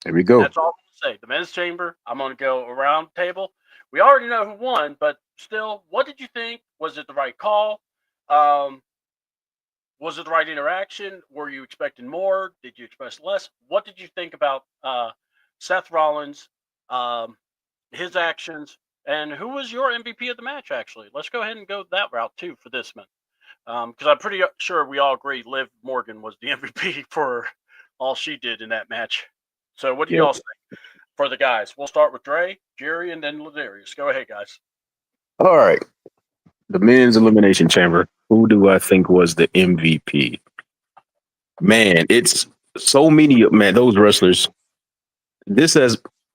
There we go. That's all I'm going to say. The men's chamber. I'm going to go around the table. We already know who won, but still, what did you think? Was it the right call? Was it the right interaction? Were you expecting more? Did you expect less? What did you think about Seth Rollins, his actions, And who was your MVP of the match? Actually, let's go ahead and go that route too for this one, because I'm pretty sure we all agree Liv Morgan was the MVP for all she did in that match. So, what do y'all think for the guys? We'll start with Dre, Jerry, and then Ladarius. Go ahead, guys. All right. The men's elimination chamber. Who do I think was the MVP? Man, it's so many. Man, those wrestlers.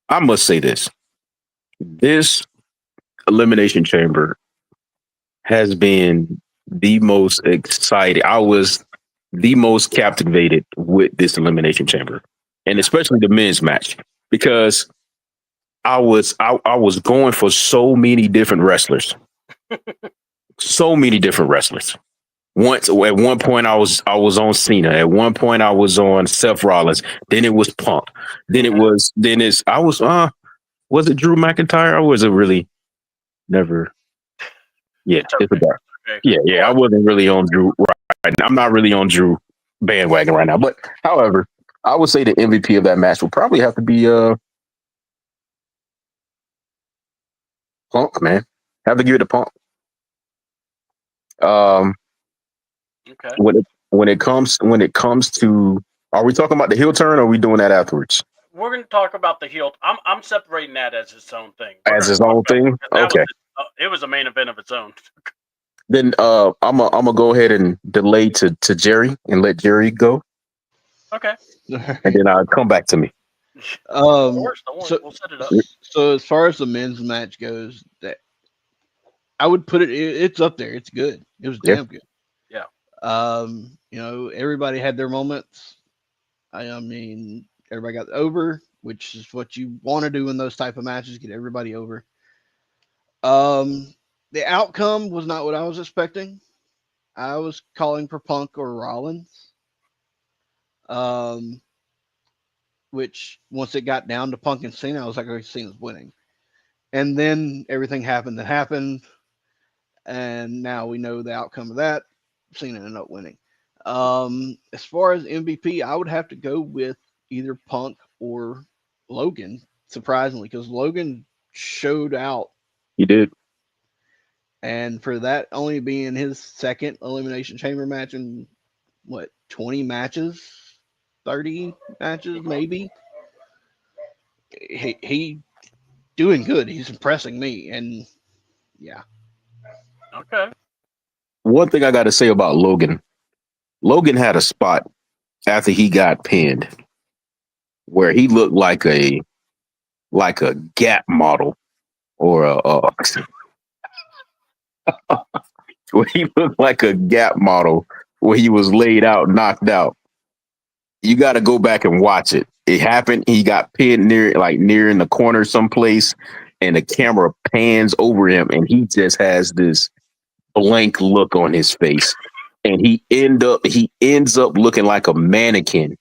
I must say this. This elimination chamber has been the most exciting. I was the most captivated with this elimination chamber, and especially the men's match, because I was going for so many different wrestlers. So many different wrestlers. At one point I was on Cena. At one point I was on Seth Rollins. Then it was Punk. Was it Drew McIntyre? I wasn't really never. Yeah, it's about. Yeah. I wasn't really on Drew. Right, I'm not really on Drew bandwagon right now. But however, I would say the MVP of that match will probably have to be Punk. Man, have to give it to Punk. Okay. When it comes to, are we talking about the heel turn or are we doing that afterwards? We're going to talk about the heel. I'm separating that as its own thing. As its own thing? Okay. It was a main event of its own. Then I'm gonna go ahead and delay to Jerry and let Jerry go. Okay. And then I'll come back to me. We'll set it up. So as far as the men's match goes, that I would put it's up there. It's good. It was damn good. Yeah. Everybody had their moments. I mean, everybody got over, which is what you want to do in those type of matches, get everybody over. The outcome was not what I was expecting. I was calling for Punk or Rollins. Which once it got down to Punk and Cena, I was like, okay, Cena's winning. And then everything happened that happened. And now we know the outcome of that. Cena ended up winning. As far as MVP, I would have to go with either Punk or Logan, surprisingly, because Logan showed out. He did. And for that only being his second Elimination Chamber match in 20 matches, 30 matches, maybe. He doing good. He's impressing me, and yeah. Okay. One thing I got to say about Logan. Logan had a spot after he got pinned where he looked like a Gap model or where he looked like a Gap model where he was laid out, knocked out. You got to go back and watch it. It happened. He got pinned near in the corner someplace, and the camera pans over him, and he just has this blank look on his face, and he ends up looking like a mannequin,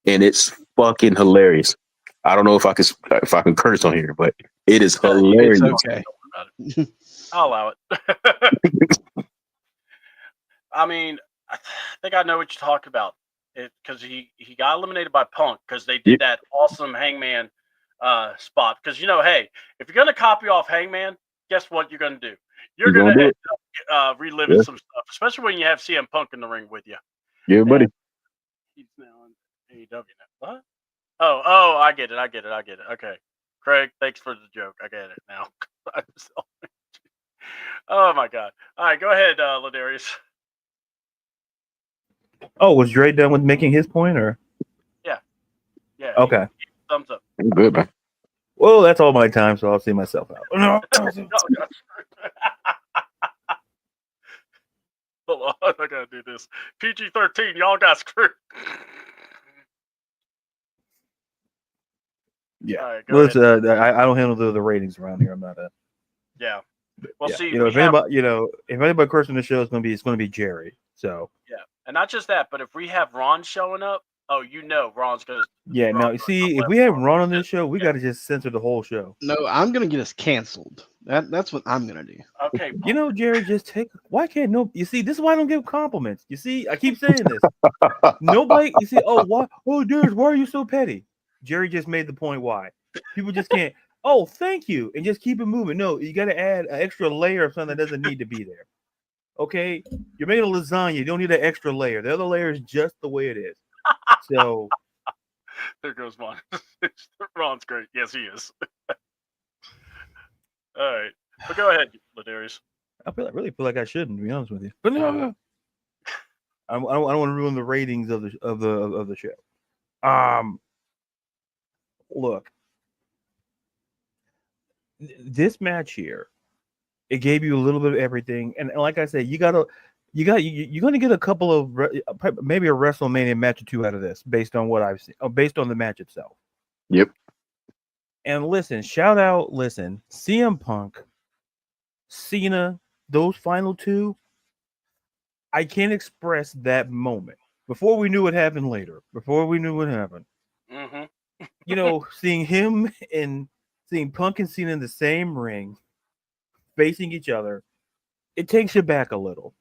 and it's fucking hilarious. I don't know if I can curse on here, but it is hilarious. It's okay. I'll allow it. I mean, I think I know what you're talking about. Because he got eliminated by Punk because they did that awesome Hangman spot. Because, hey, if you're going to copy off Hangman, guess what you're going to do? You're going to end up reliving some stuff, especially when you have CM Punk in the ring with you. Yeah, buddy. He's now in AEW now. What? Oh, I get it. Okay. Craig, thanks for the joke. I get it now. Oh, my God. All right, go ahead, Ladarius. Oh, was Dre done with making his point, or? Yeah. Okay. Thumbs up. I'm good, man. Well, that's all my time, so I'll see myself out. No. Hold on, I gotta do this. PG-13, y'all got screwed. Yeah. All right, well, I don't handle the ratings around here. I'm not a. Yeah. Well, yeah. see, if anybody cursing the show, it's gonna be Jerry. So. Yeah, and not just that, but if we have Ron showing up, Ron's gonna. Yeah. Now, you see, if we have Ron on this show, we got to just censor the whole show. No, I'm gonna get us canceled. That's what I'm gonna do. Okay. Jerry, just take. Why can't no? You see, this is why I don't give compliments. You see, I keep saying this. Nobody. You see, why? Oh, dude, why are you so petty? Jerry just made the point. Why? People just can't. Oh, thank you, and just keep it moving. No, you got to add an extra layer of something that doesn't need to be there. Okay, you're making a lasagna. You don't need an extra layer. The other layer is just the way it is. So there goes Ron. Ron's great. Yes, he is. All right, but go ahead, Ladarius. I really feel like I shouldn't, to be honest with you. But no, I don't want to ruin the ratings of the show. Look, this match here, it gave you a little bit of everything, and like I said, you're going to get a couple of maybe a WrestleMania match or two out of this, based on what I've seen, based on the match itself. Yep. And listen, CM Punk, Cena, those final two, I can't express that moment. Before we knew what happened later, seeing him and seeing Punk and Cena in the same ring, facing each other, it takes you back a little.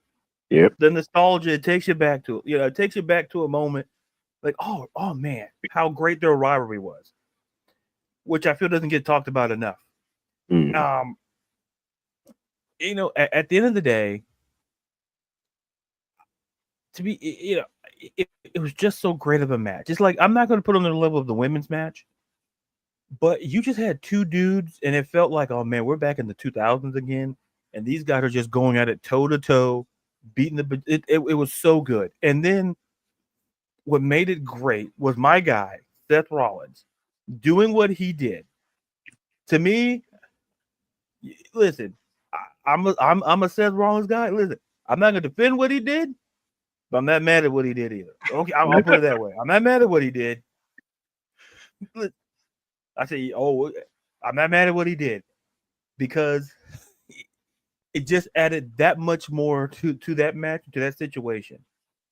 Yep. The nostalgia, it takes you back to, it takes you back to a moment like, oh man, how great their rivalry was, which I feel doesn't get talked about enough. At the end of the day, to be, it was just so great of a match. It's like, I'm not going to put on the level of the women's match, but you just had two dudes, and it felt like, oh man, we're back in the 2000s again, and these guys are just going at it toe to toe, beating it was so good. And then what made it great was my guy Seth Rollins doing what he did. To me, listen, I'm a Seth Rollins guy. Listen, I'm not gonna defend what he did, but I'm not mad at what he did either. Okay, I'll put it that way. I'm not mad at what he did. I say, I'm not mad at what he did, because it just added that much more to that match, to that situation.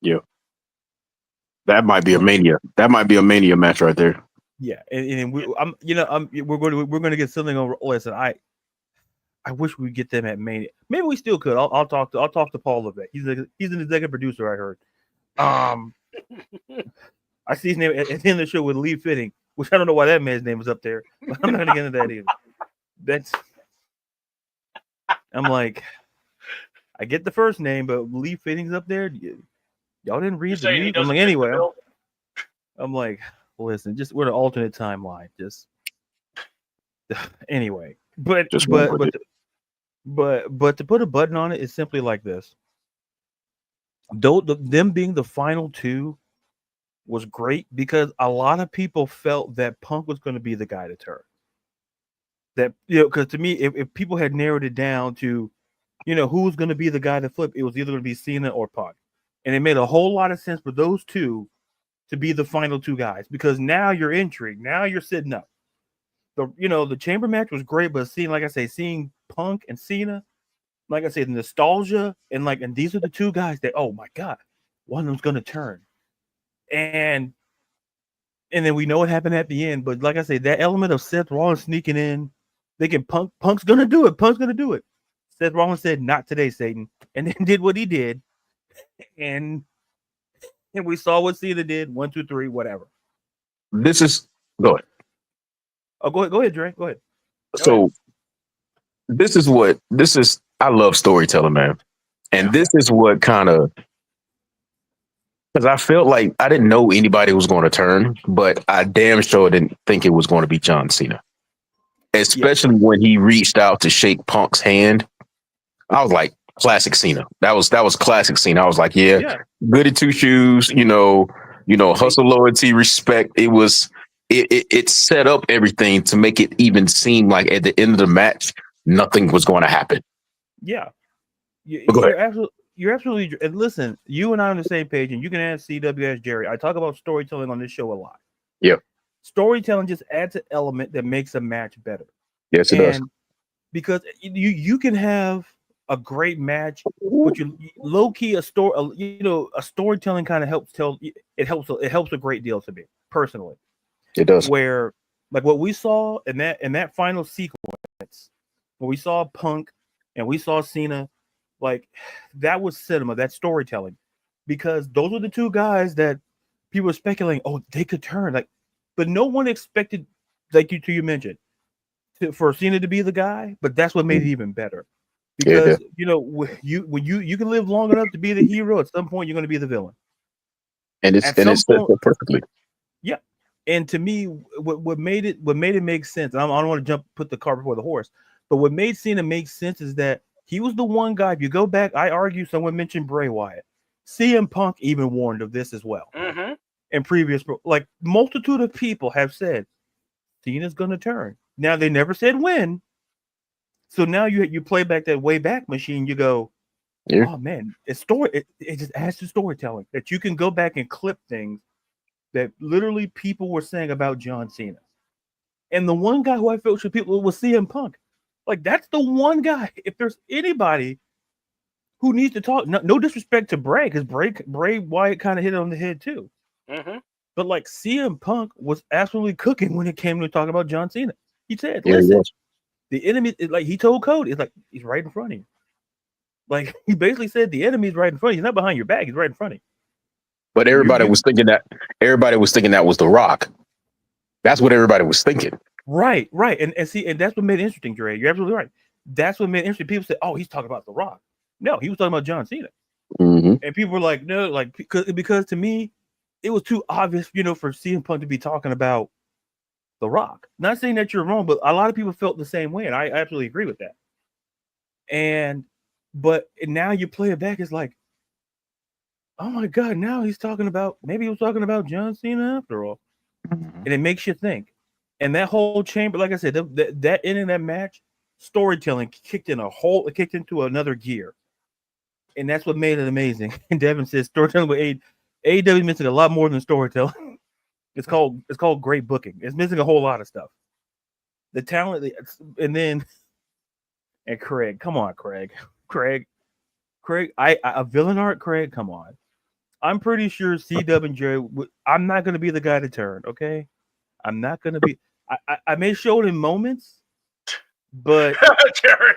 Yeah, that might be a Mania. That might be a Mania match right there. Yeah, and we're going to get something over. Listen, I wish we'd get them at Mania. Maybe we still could. I'll talk to Paul Levesque. He's an executive producer, I heard. I see his name at the end of the show with Lee Fitting, which I don't know why that man's name was up there, but I'm not going to get into that either. I'm like, I get the first name, but Lee Fitting's up there. Y'all didn't read the news. I'm like, anyway. I'm like, listen, we're an alternate timeline. Just anyway, but to put a button on it is simply like this. Them being the final two was great, because a lot of people felt that Punk was going to be the guy to turn. That, because to me, if people had narrowed it down to, who's going to be the guy to flip, it was either going to be Cena or Punk, and it made a whole lot of sense for those two to be the final two guys, because now you're intrigued. Now you're sitting up. The chamber match was great, but seeing Punk and Cena, like I said, the nostalgia and these are the two guys that, oh my God, one of them's gonna turn, and then we know what happened at the end. But like I said, that element of Seth Rollins sneaking in, thinking Punk's gonna do it. Punk's gonna do it. Seth Rollins said, "Not today, Satan," and then did what he did, and we saw what Cena did. 1, 2, 3, whatever. Go ahead. Oh, go ahead, Dre. Go ahead. This is. I love storytelling, man, and this is what kind of, because I felt like I didn't know anybody was going to turn, but I damn sure didn't think it was going to be John Cena, especially when he reached out to shake Punk's hand. I was like, classic Cena. That was classic Cena. I was like, yeah. Good at two shoes, hustle, loyalty, respect. It set up everything to make it even seem like at the end of the match, nothing was going to happen. Yeah. You're absolutely. And listen, you and I are on the same page, and you can ask CWS Jerry. I talk about storytelling on this show a lot. Yeah. Storytelling just adds an element that makes a match better. Yes, it does. Because you can have a great match, but you low key a storytelling kind of helps tell. It helps a great deal to me personally. It does. Where, like what we saw in that final sequence, when we saw Punk and we saw Cena, like that was cinema, that storytelling, because those were the two guys that people were speculating, oh, they could turn, but no one expected, like you mentioned, for Cena to be the guy, but that's what made it even better. Yeah, Because when you can live long enough to be the hero, at some point you're going to be the villain. and it's At and some it's set point, up perfectly. yeah. And to me, what made it make sense. I don't want to put the cart before the horse, but what made Cena make sense is that he was the one guy. If you go back, I argue someone mentioned Bray Wyatt. CM Punk even warned of this as well. Mm-hmm. In previous, like multitude of people have said, Cena's going to turn. Now they never said when. So now you play back that way back machine. You go, Yeah. oh man, it's story. It just adds to storytelling that you can go back and clip things that literally people were saying about John Cena. And the one guy who I felt should people was CM Punk. Like that's the one guy. If there's anybody who needs to talk, no disrespect to Bray, because Bray Wyatt kind of hit it on the head too. Mm-hmm. But like CM Punk was absolutely cooking when it came to talking about John Cena. He said, Yeah, "Listen, he was. the enemy is like he told Cody, it's like he's right in front of you. Like he basically said, the enemy's right in front of you. He's not behind your back. He's right in front of you." But everybody was thinking that was The Rock. That's what everybody was thinking. Right. And see, and that's what made it interesting, Dre. You're absolutely right. That's what made it interesting. People said, "Oh, he's talking about The Rock." No, he was talking about John Cena. Mm-hmm. And people were like, "No," like because to me, it was too obvious, for CM Punk to be talking about The Rock. Not saying that you're wrong, but a lot of people felt the same way, and I absolutely agree with that. But now you play it back, it's like, oh my God, now maybe he was talking about John Cena after all. And it makes you think. And that whole chamber, like I said, that ending that match, storytelling kicked into another gear. And that's what made it amazing. And Devin says storytelling with AEW missing a lot more than storytelling. It's called great booking. It's missing a whole lot of stuff. The talent, and Craig, come on, Craig, a villain art, Craig, come on. I'm pretty sure C-Dub and Jerry. I'm not going to be the guy to turn. Okay, I'm not going to be. I may show it in moments, but Jerry.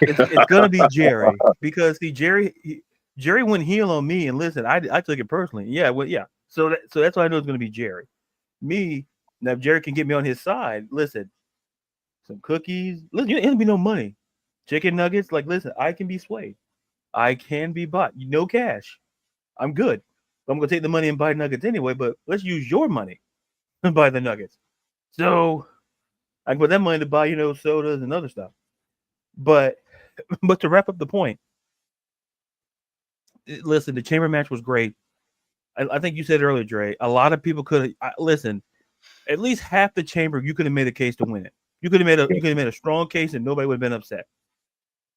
it's going to be Jerry because see, Jerry went heel on me, and listen, I took it personally. Yeah, well, yeah. So that's why I know it's going to be Jerry. Me now, if Jerry can get me on his side, listen, some cookies. Listen, it'll be no money, chicken nuggets. Like, listen, I can be swayed. I can be bought. No cash. I'm good. I'm gonna take the money and buy nuggets anyway. But let's use your money and buy the nuggets. So I can put that money to buy, sodas and other stuff. But to wrap up the point, listen, the chamber match was great. I think you said earlier, Dre. A lot of people could listen. At least half the chamber, you could have made a case to win it. You could have made a strong case, and nobody would have been upset.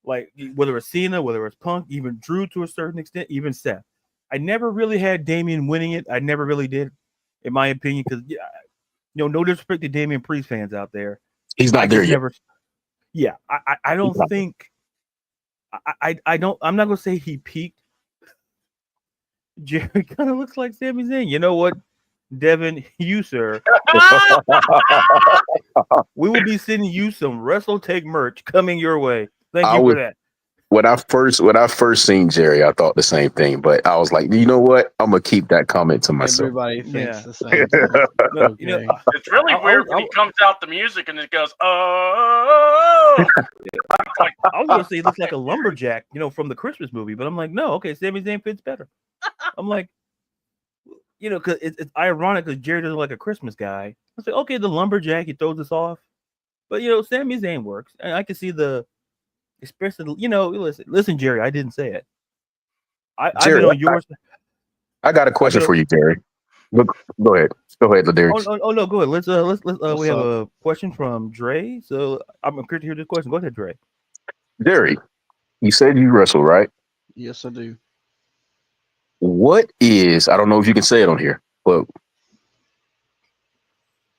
Like whether it's Cena, whether it's Punk, even Drew to a certain extent, even Seth. I never really had Damian winning it. I never really did, in my opinion, because no disrespect to Damian Priest fans out there. He's not there yet. Yeah, I don't think. I don't. I'm not gonna say he peaked. Jerry kind of looks like Sami Zayn. You know what, Devin? You sir, we will be sending you some Wrestle Take merch coming your way. Thank you for that. When I first seen Jerry, I thought the same thing, but I was like, you know what? I'm gonna keep that comment to myself. Everybody thinks the same thing. Okay. It's really weird when he comes out the music and it goes, oh. I was gonna say he looks like a lumberjack, from the Christmas movie, but I'm like, no, okay, Sami Zayn fits better. I'm like, because it's ironic because Jerry doesn't like a Christmas guy. I was like, okay, the lumberjack, he throws us off, but Sami Zayn works, and I can see especially, listen, Jerry, I didn't say it. I've been on yours. I got a question for you, Jerry. Go ahead, Ladarius. Oh no, go ahead. Let's we have a question from Dre. So I'm curious to hear this question. Go ahead, Dre. Jerry, you said you wrestle, right? Yes, I do. What is, I don't know if you can say it on here, but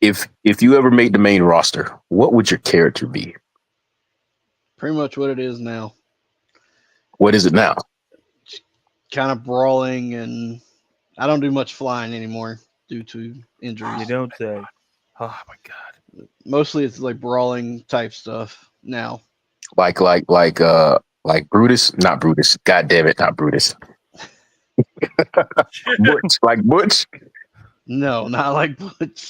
if you ever made the main roster, what would your character be? Pretty much what it is now. What is it now? Kind of brawling, and I don't do much flying anymore due to injuries. You don't say. Oh my God. Mostly it's like brawling type stuff now. Like Brutus? Not Brutus. God damn it, not Brutus. Butch. Like Butch? No, not like Butch.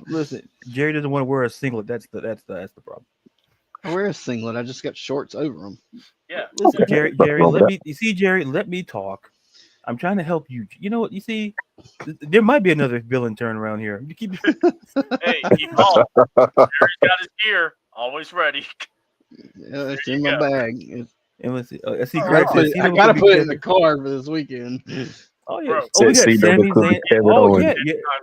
Listen, Jerry doesn't want to wear a singlet. That's the problem. I wear a singlet. I just got shorts over them. Yeah. Listen, Okay. Jerry, Wrong with let me. You see, Jerry, let me talk. I'm trying to help you. You know what? You see, there might be another villain turn around here. You keep. Hey, evolve. Jerry's got his gear always ready. Yeah, it's There in you my go. bag. And let's see. See, I Greg gotta put says it, I Cena gotta could be put it in the Kevin. car for this weekend. Oh yeah. Bro. Oh, we got Said Cena Sami could be Zayn. Kevin Oh Owens.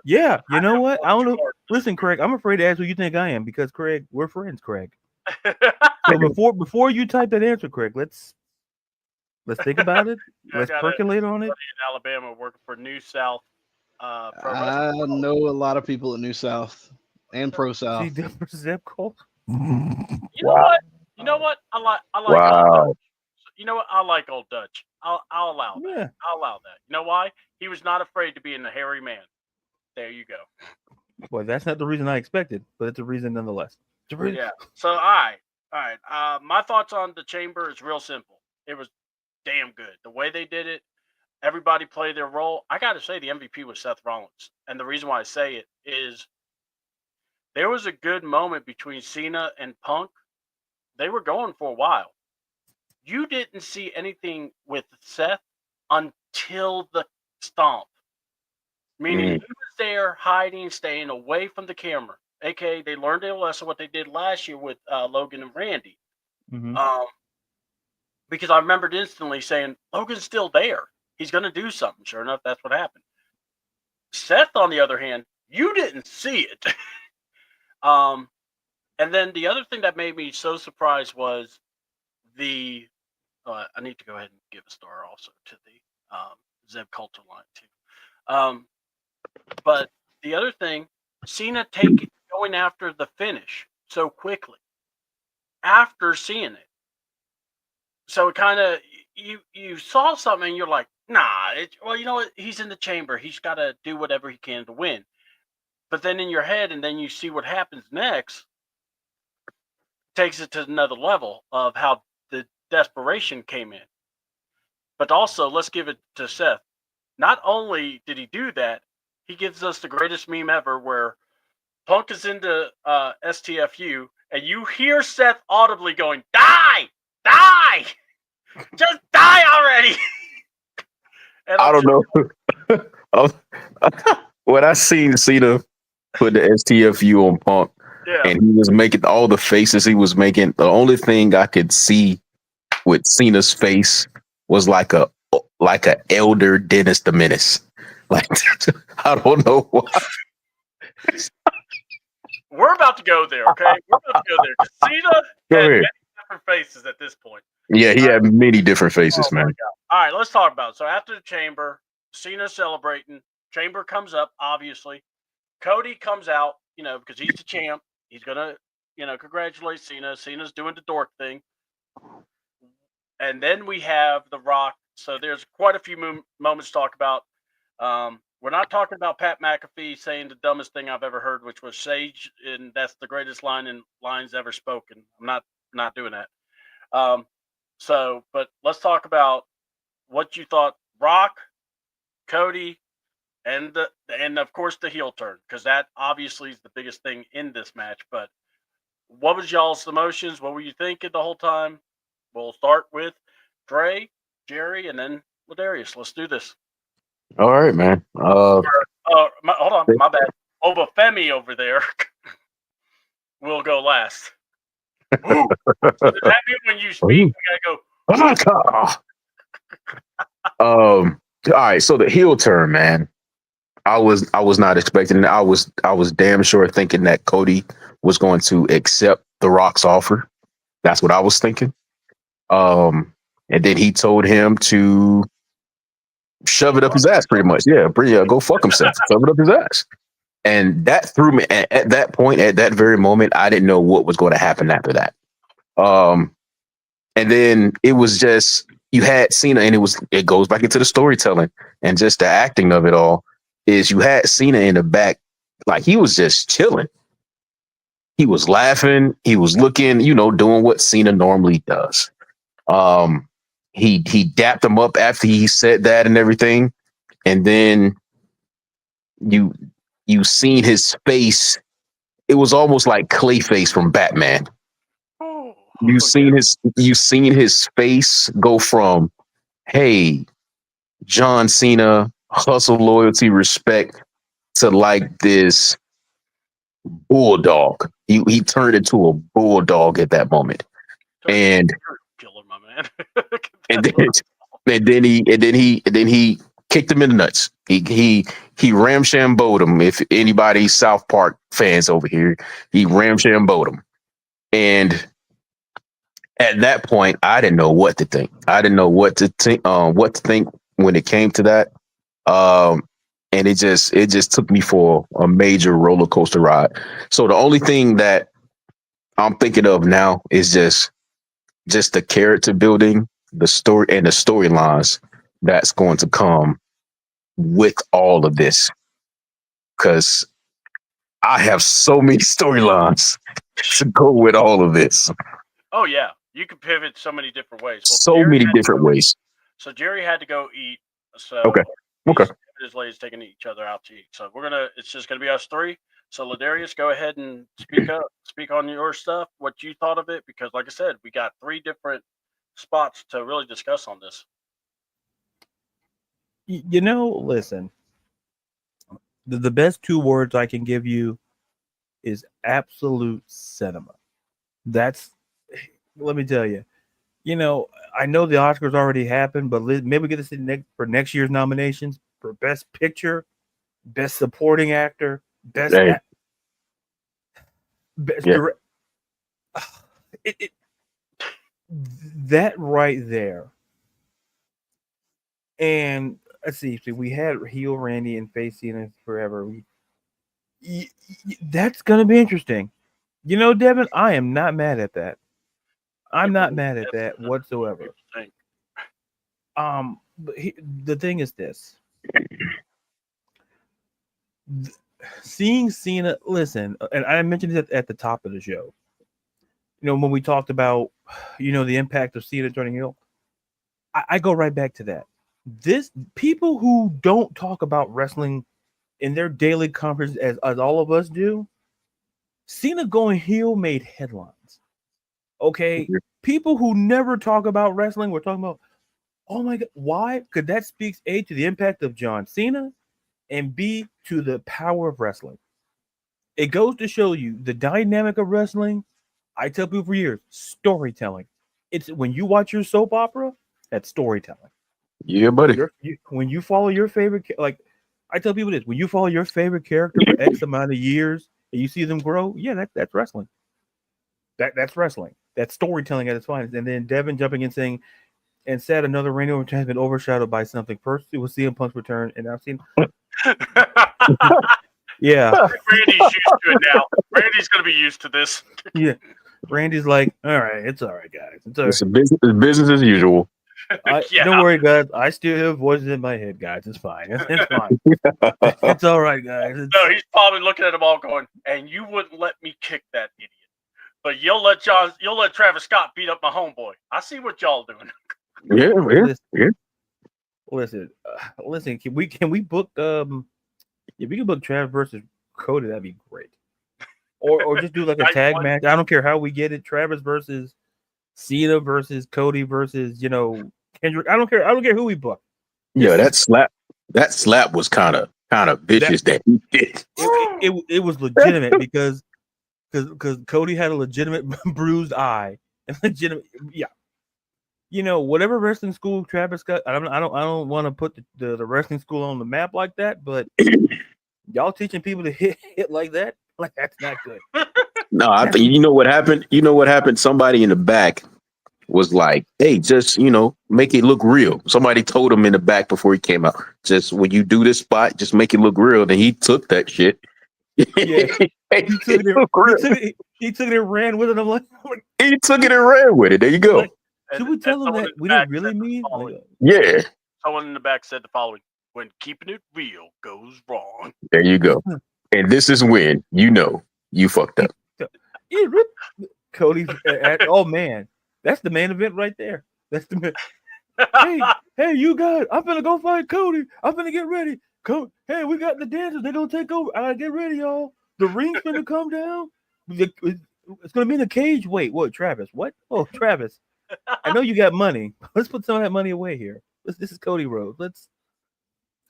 yeah. You know what? I don't know. George. Listen, Craig, I'm afraid to ask who you think I am because Craig, we're friends, Craig. Yeah, So before you type that answer, Craig, let's think about it. I Let's got a percolate on it. buddy in Alabama working for New South Pro I Wrestling. know a lot of people at New South and Pro See, South. Zeb Cole. You know Wow. what? You know what? I like old Wow. Dutch. You know what? I like old Dutch. I'll allow that. Yeah. I'll allow that. You know why? He was not afraid to be in a hairy man. There you go. Well, that's not the reason I expected, but it's a reason nonetheless. It's a reason. Yeah. So all right. My thoughts on the chamber is real simple. It was damn good. The way they did it, everybody played their role. I got to say the MVP was Seth Rollins, and the reason why I say it is there was a good moment between Cena and Punk. They were going for a while. You didn't see anything with Seth until the stomp. Meaning he was there hiding, staying away from the camera. AKA, they learned their lesson what they did last year with Logan and Randy. Mhm. Because I remembered instantly saying, Logan's still there. He's going to do something. Sure enough, that's what happened. Seth, on the other hand, you didn't see it. And then the other thing that made me so surprised was the. I need to go ahead and give a star also to the Zeb Coulter line too. But the other thing, Cena going after the finish so quickly after seeing it. So it kind of you saw something and you're like, nah. Well, you know what? He's in the chamber. He's got to do whatever he can to win. But then in your head, and then you see what happens next, takes it to another level of how the desperation came in. But also, let's give it to Seth. Not only did he do that, he gives us the greatest meme ever where Punk is into STFU, and you hear Seth audibly going, die! Die! Just die already! And I don't know. When I seen Cena put the STFU on Punk, and he was making all the faces he was making, the only thing I could see with Cena's face was like a elder Dennis the Menace. Like I don't know why. We're about to go there, okay? We're about to go there. Cena had many different faces at this point. Yeah, he had many different faces, man. All right, let's talk about it. So after the chamber, Cena celebrating. Chamber comes up, obviously. Cody comes out, because he's the champ. He's going to, congratulate Cena. Cena's doing the dork thing. And then we have The Rock. So there's quite a few moments to talk about. We're not talking about Pat McAfee saying the dumbest thing I've ever heard, which was Sage, and that's the greatest line in lines ever spoken. I'm not doing that. But let's talk about what you thought Rock, Cody, and of course the heel turn, because that obviously is the biggest thing in this match. But what was y'all's emotions? What were you thinking the whole time? We'll start with Dre, Jerry, and then Ladarius. Let's do this. All right, man. Hold on, my bad. Obafemi over there will go last. Ooh. So does that mean when you speak, we gotta go? All right, so the heel turn, man. I was not expecting it. I was damn sure thinking that Cody was going to accept The Rock's offer. That's what I was thinking. And then he told him to shove it up his ass, pretty much. Yeah, go fuck himself. Shove it up his ass. And that threw me at that point, at that very moment. I didn't know what was going to happen after that. And then it was just, you had Cena, and it goes back into the storytelling and just the acting of it all. Is you had Cena in the back, like he was just chilling. He was laughing. He was looking, doing what Cena normally does. He dapped him up after he said that and everything. And then you seen his face. It was almost like Clayface from Batman. Oh, You yeah. seen his face go from, hey, John Cena, hustle, loyalty, respect, to like this bulldog. He turned into a bulldog at that moment. Turned into And a serial killer, my man. and then and then he kicked him in the nuts. He ramshamboed him. If anybody South Park fans over here, he ramshamboed him. And at that point, I didn't know what to think. I didn't know what to think. What to think when it came to that. And it just took me for a major roller coaster ride. So the only thing that I'm thinking of now is just the character building, the story, and the storylines that's going to come with all of this. Because I have so many storylines to go with all of this. Oh yeah, you can pivot so many different ways. Well, So Jerry many had to different go- ways. So Jerry had to go eat. So Okay. Okay. him and his lady's taking each other out to eat. So it's just gonna be us three. So Ladarius, go ahead and speak on your stuff, what you thought of it, because like I said, we got 3 different spots to really discuss on this. Listen, the best 2 words I can give you is absolute cinema. Let me tell you. I know the Oscars already happened, but maybe we get to see for next year's nominations for Best Picture, Best Supporting Actor, Best Hey. Best Yeah. Direct. That right there. And let's see. So we had heel Randy and face Cena forever. That's gonna be interesting. Devin, I am not mad at that. I'm not mad at that whatsoever. But the thing is this: seeing Cena. Listen, and I mentioned it at the top of the show. When we talked about, the impact of Cena turning heel, I go right back to that. People who don't talk about wrestling in their daily conference as all of us do, Cena going heel made headlines. Okay, people who never talk about wrestling were talking about, oh my God, why? Because that speaks A, to the impact of John Cena, and B, to the power of wrestling. It goes to show you the dynamic of wrestling. I tell people for years, storytelling. It's when you watch your soap opera, that's storytelling. Yeah, buddy. When you follow your favorite, like I tell people this, when you follow your favorite character for X amount of years and you see them grow, yeah, that's wrestling. That's wrestling. That's storytelling at its finest. And then Devin jumping in saying, and said another Randy Orton has been overshadowed by something. First, it was CM Punk's return, and I've seen. Yeah, Randy's used to it now. Randy's gonna be used to this. Yeah, Randy's like, all right, it's all right, guys. It's all right. It's business as usual. Yeah. Don't worry, guys. I still have voices in my head, guys. It's fine. It's fine. It's all right, guys. No, he's probably looking at them all going, and you wouldn't let me kick that idiot. But you'll let Travis Scott beat up my homeboy. I see what y'all doing. Yeah. Listen. Can we book if we can book Travis versus Cody, that'd be great. Or just do like a tag match. I don't care how we get it. Travis versus Cena versus Cody versus Kendrick. I don't care who we book. Yeah, that slap was kind of vicious that he did. It was legitimate because Cody had a legitimate bruised eye and legitimate whatever wrestling school Travis got. I don't want to put the wrestling school on the map like that, but y'all teaching people to hit like that, like that's not good. No, I think you know what happened. You know what happened? Somebody in the back was like, "Hey, just make it look real." Somebody told him in the back before he came out, "Just when you do this spot, just make it look real." Then he took that shit. Yeah, he took it and ran with it. I'm like, he took it and ran with it. There you go. Like, should we tell him that we didn't really mean? Yeah. Someone in the back said the following: "When keeping it real goes wrong." There you go. And this is when you fucked up. Cody, oh man, that's the main event right there. That's the hey, you guys, I'm gonna go find Cody. I'm gonna get ready. Hey, we got the dancers. They're gonna take over. Get ready, y'all. The ring's gonna come down. It's gonna be in the cage. Wait, what? Travis? What? Oh, Travis. I know you got money. Let's put some of that money away here. This is Cody Rhodes.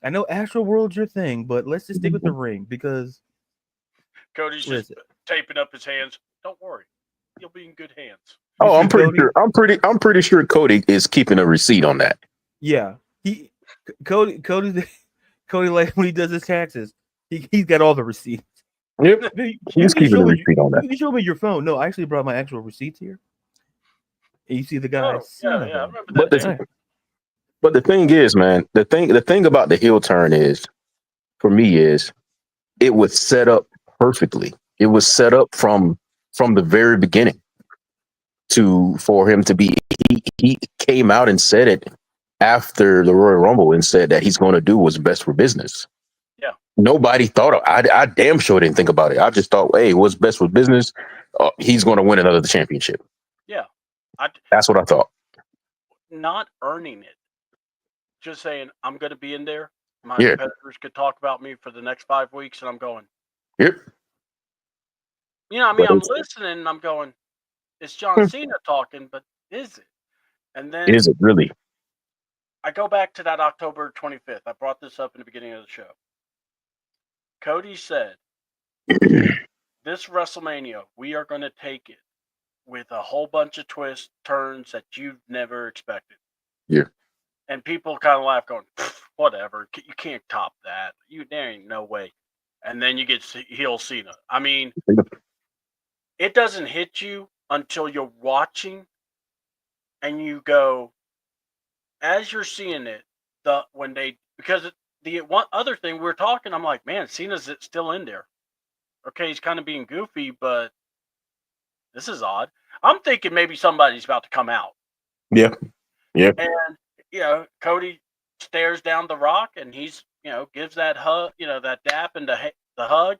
I know Astral World's your thing, but let's just stick with the ring because Cody's just taping up his hands. Don't worry, you'll be in good hands. Oh, I'm pretty sure. I'm pretty sure Cody is keeping a receipt on that. Yeah, Cody like when he does his taxes, he's got all the receipts. Yep, he's keeping a receipt on that. You can show me your phone. No, I actually brought my actual receipts here. And you see the guy. Yeah, I remember that. But the thing is, man, the thing about the heel turn is, for me, is it was set up perfectly. It was set up from the very beginning for him to be. He came out and said it after the Royal Rumble and said that he's going to do what's best for business. Yeah. Nobody thought of. I damn sure didn't think about it. I just thought, hey, what's best for business? He's going to win another championship. Yeah. That's what I thought. Not earning it. Just saying, I'm going to be in there. My competitors could talk about me for the next 5 weeks, and I'm going. Yep. I'm listening, and I'm going, it's John Cena talking, but is it? And then is it really? I go back to that October 25th. I brought this up in the beginning of the show. Cody said, this WrestleMania, we are going to take it with a whole bunch of twists, turns that you've never expected. Yeah. And people kind of laugh, going, whatever. You can't top that. There ain't no way. And then you get heel Cena. I mean, it doesn't hit you until you're watching and you go, as you're seeing it, because the one other thing we're talking, I'm like, man, Cena's still in there. Okay, he's kind of being goofy, but this is odd. I'm thinking maybe somebody's about to come out. Yeah. Yeah. And Cody stares down the Rock and he's, gives that hug, that dap and the hug.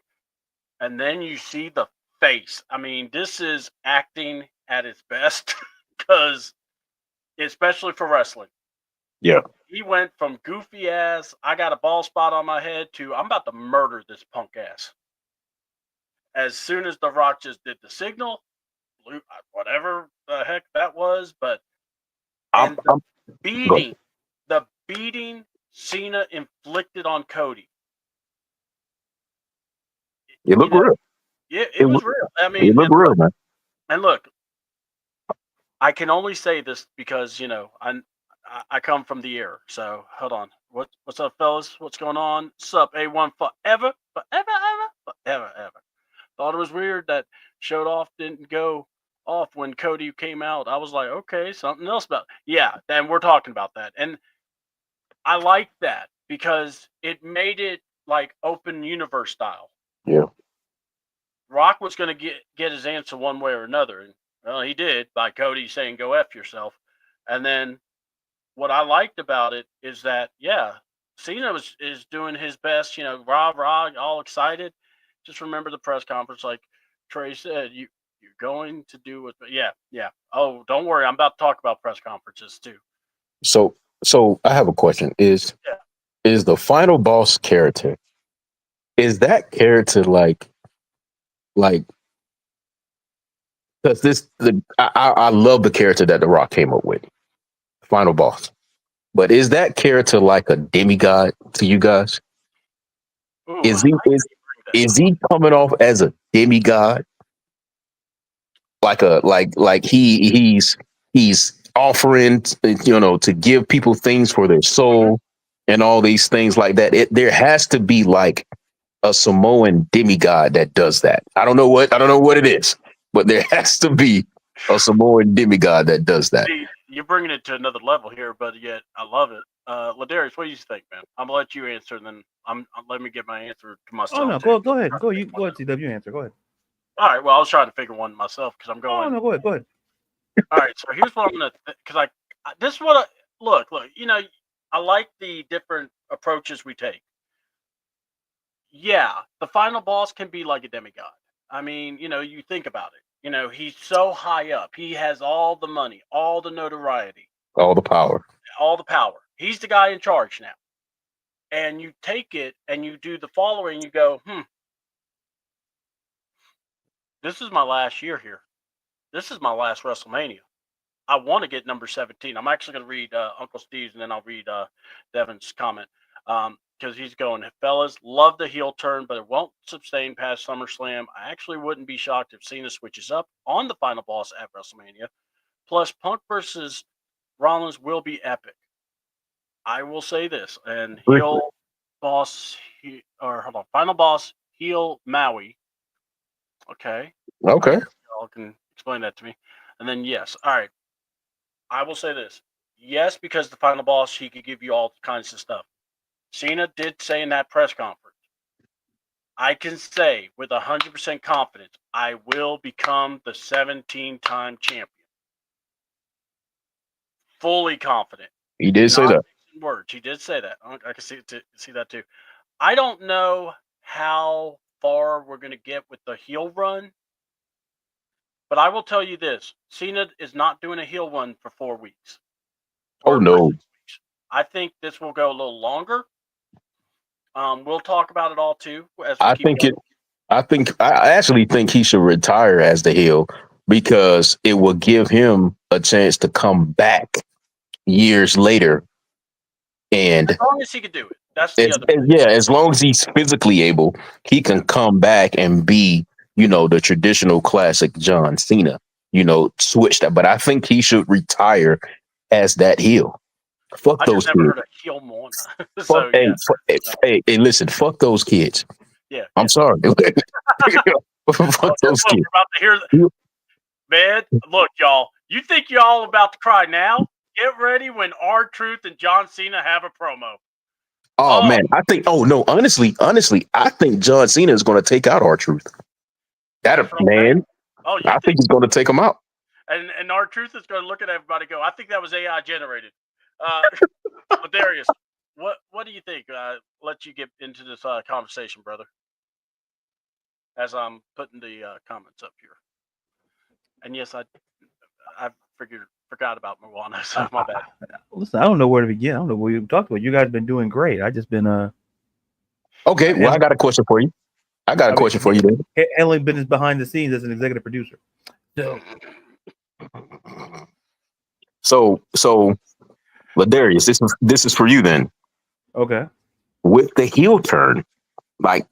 And then you see the face. I mean, this is acting at its best because, especially for wrestling. Yeah. He went from goofy ass, I got a ball spot on my head, to I'm about to murder this punk ass. As soon as the Rock just did the signal, whatever the heck that was, but the beating Cena inflicted on Cody. It looked real. Yeah, it was real. I mean, it looked real, man. And look, I can only say this because I come from the era. So hold on. What's up, fellas? What's going on? Sup, A1 forever. Thought it was weird that Showed Off didn't go off when Cody came out. I was like, okay, something else about it. Yeah, then we're talking about that. And I like that because it made it like open universe style. Yeah. Rock was going to get his answer one way or another. And well, he did by Cody saying, go F yourself. And then what I liked about it is that, Cena is doing his best, rah, all excited. Just remember the press conference, like Trey said, you're going to do it. Yeah. Oh, don't worry. I'm about to talk about press conferences too. So I have a question. Is the final boss character, is that character like because I love the character that The Rock came up with, final boss. But is that character like a demigod to you guys? Ooh, is he coming off as a demigod? Like he's offering to give people things for their soul and all these things like that. There has to be like a Samoan demigod that does that. I don't know what it is, but there has to be a Samoan demigod that does that. See, you're bringing it to another level here, but yet I love it. Ladarius, what do you think, man? I'm gonna let you answer, and then let me get my answer to myself. Oh no, go ahead. Go ahead, CW, answer. Go ahead. All right. Well, I was trying to figure one myself because I'm going. Oh no, go ahead. All right. So here's what I'm gonna because this is what I look. I like the different approaches we take. Yeah, the final boss can be like a demigod. I mean, you think about it. He's so high up. He has all the money, all the notoriety, all the power. He's the guy in charge now. and you take it and you do the following, you go, this is my last year here. This is my last WrestleMania. I want to get number 17. I'm actually going to read Uncle Steve's, and then I'll read Devin's comment. Because he's going, fellas, love the heel turn, but it won't sustain past SummerSlam. I actually wouldn't be shocked if Cena switches up on the final boss at WrestleMania. Plus, Punk versus Rollins will be epic. I will say this, and heel boss, final boss, heel Maui. Okay. Okay. Y'all can explain that to me. And then, yes. All right. I will say this. Yes, because the final boss, he could give you all kinds of stuff. Cena did say in that press conference, I can say with 100% confidence, I will become the 17-time champion. Fully confident. He did say that. Words. He did say that. I can see that too. I don't know how far we're going to get with the heel run, but I will tell you this. Cena is not doing a heel run for 4 weeks. Oh, no. I think this will go a little longer. We'll talk about it all too. I actually think he should retire as the heel because it will give him a chance to come back years later. And as long as he could do it, that's the other thing. Yeah, as long as he's physically able, he can come back and be, the traditional classic John Cena, switch that. But I think he should retire as that heel. Fuck those kids. Heard of heel Mona. So, hey, listen, fuck those kids. Yeah. I'm sorry. Fuck those kids. We're about to hear man, look, y'all. You think y'all about to cry now? Get ready when R-Truth and John Cena have a promo. Oh man, I think. Oh no, honestly, I think John Cena is going to take out R-Truth. Man. Oh, I think he's going to take him out. And R-Truth is going to look at everybody and go, I think that was AI generated. But Darius, what do you think? Let you get into this conversation, brother. As I'm putting the comments up here. And yes, I forgot about Moana, so my bad. Listen, I don't know where to begin. I don't know what you talked about. You guys have been doing great. I just been Okay, well, I got a question for you. Handling business behind the scenes as an executive producer. So, Ladarius, this is for you then. Okay. With the heel turn,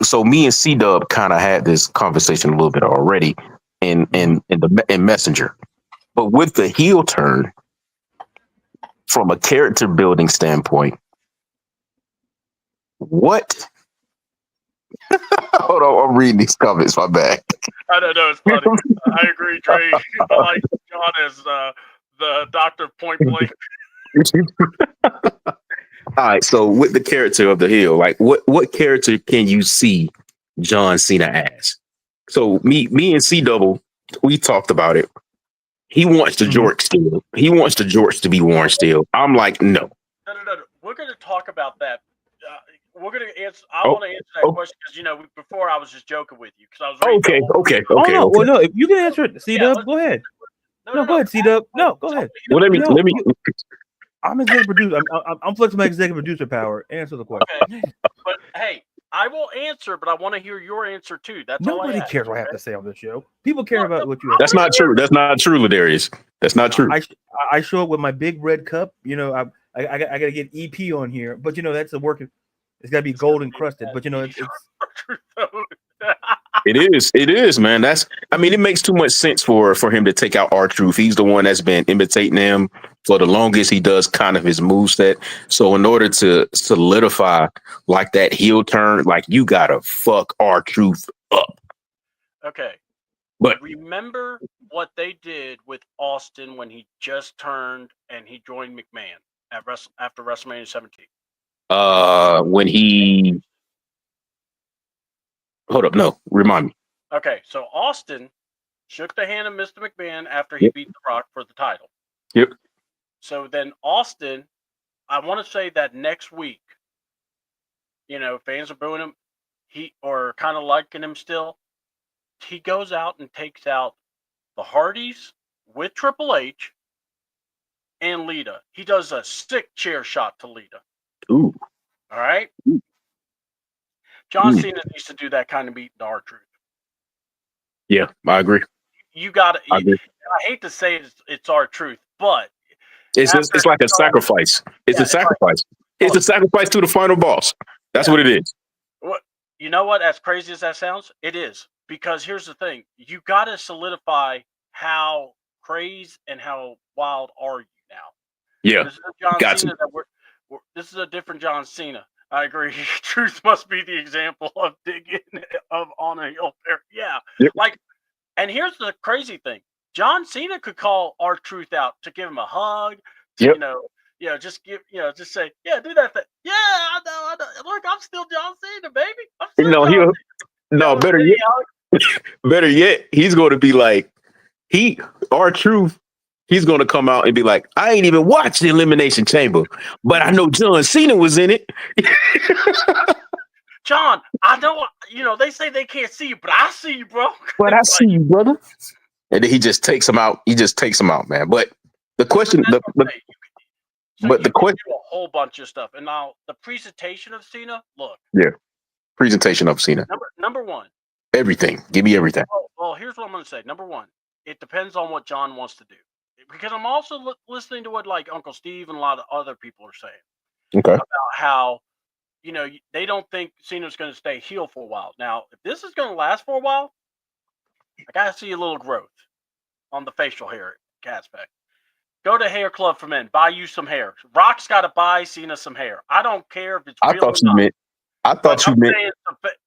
so me and C-Dub kind of had this conversation a little bit already in Messenger. But with the heel turn, from a character building standpoint, what? Hold on, I'm reading these comments. My bad. I don't know. It's funny. I agree, Trey. I like John as the Dr. Point Blank. All right. So with the character of the heel, what character can you see John Cena as? So me and C-Double, we talked about it. He wants the Jork still. He wants the Jorks to be worn still. I'm like, no. No. We're going to talk about that. We're going to answer. I want to answer that question because before I was just joking with you because I was okay. Oh no, well no, if you can answer it, C-Dub, go ahead. No, go ahead, C-Dub. No, go ahead. Well, let me. I'm executive producer. I'm flexing my executive producer power. Answer the question. Okay. But hey, I will answer, but I want to hear your answer too. That's nobody all cares what I have to say on this show. People care about what you have. That's not true. That's not true, Ladarius. That's not true. I show up with my big red cup. I got to get EP on here, but that's a working. It's got to be gold encrusted, but it's It is, man. It makes too much sense for him to take out R-Truth. He's the one that's been imitating him for the longest. He does kind of his moveset. So in order to solidify that heel turn, you gotta fuck R-Truth up. Okay. But remember what they did with Austin when he just turned and he joined McMahon after WrestleMania 17. When he hold up, no, remind me. Okay, so Austin shook the hand of Mr. McMahon after he beat The Rock for the title. Yep. So then Austin, I want to say that next week, fans are booing him, or kind of liking him still. He goes out and takes out the Hardys with Triple H and Lita. He does a sick chair shot to Lita. Ooh. All right. John Cena needs to do that kind of meet in R-Truth. Yeah, I agree. You got to. I agree. I hate to say it's R-Truth, but It's like a sacrifice. It's a sacrifice. It's a sacrifice to the final boss. That's what it is. You know what? As crazy as that sounds, it is. Because here's the thing. You got to solidify how crazy and how wild are you now. Yeah. This is a John Cena that this is a different John Cena. I agree. Truth must be the example of digging on a hill there. Yeah. Yep. Like, and here's the crazy thing. John Cena could call R-Truth out to give him a hug, to, just say, yeah, do that thing. Yeah, I know. Look, I'm still John Cena, baby. I'm still better yet, he's going to be like, R-Truth, he's going to come out and be like, I ain't even watched the Elimination Chamber, but I know John Cena was in it. John, I know, they say they can't see you, but I see you, bro. But I see you, brother. And then he just takes him out. He just takes him out, man. But the question, the question, a whole bunch of stuff. And now the presentation of Cena, look. Yeah, presentation of Cena. Number one. Everything. Give me everything. Well, here's what I'm going to say. Number one, it depends on what John wants to do. Because I'm also listening to what like Uncle Steve and a lot of other people are saying. Okay. About how, they don't think Cena's going to stay heel for a while. Now, if this is going to last for a while, I got to see a little growth on the facial hair aspect. Go to Hair Club for Men. Buy you some hair. Rock's got to buy Cena some hair. I don't care if it's real or not. I thought you meant.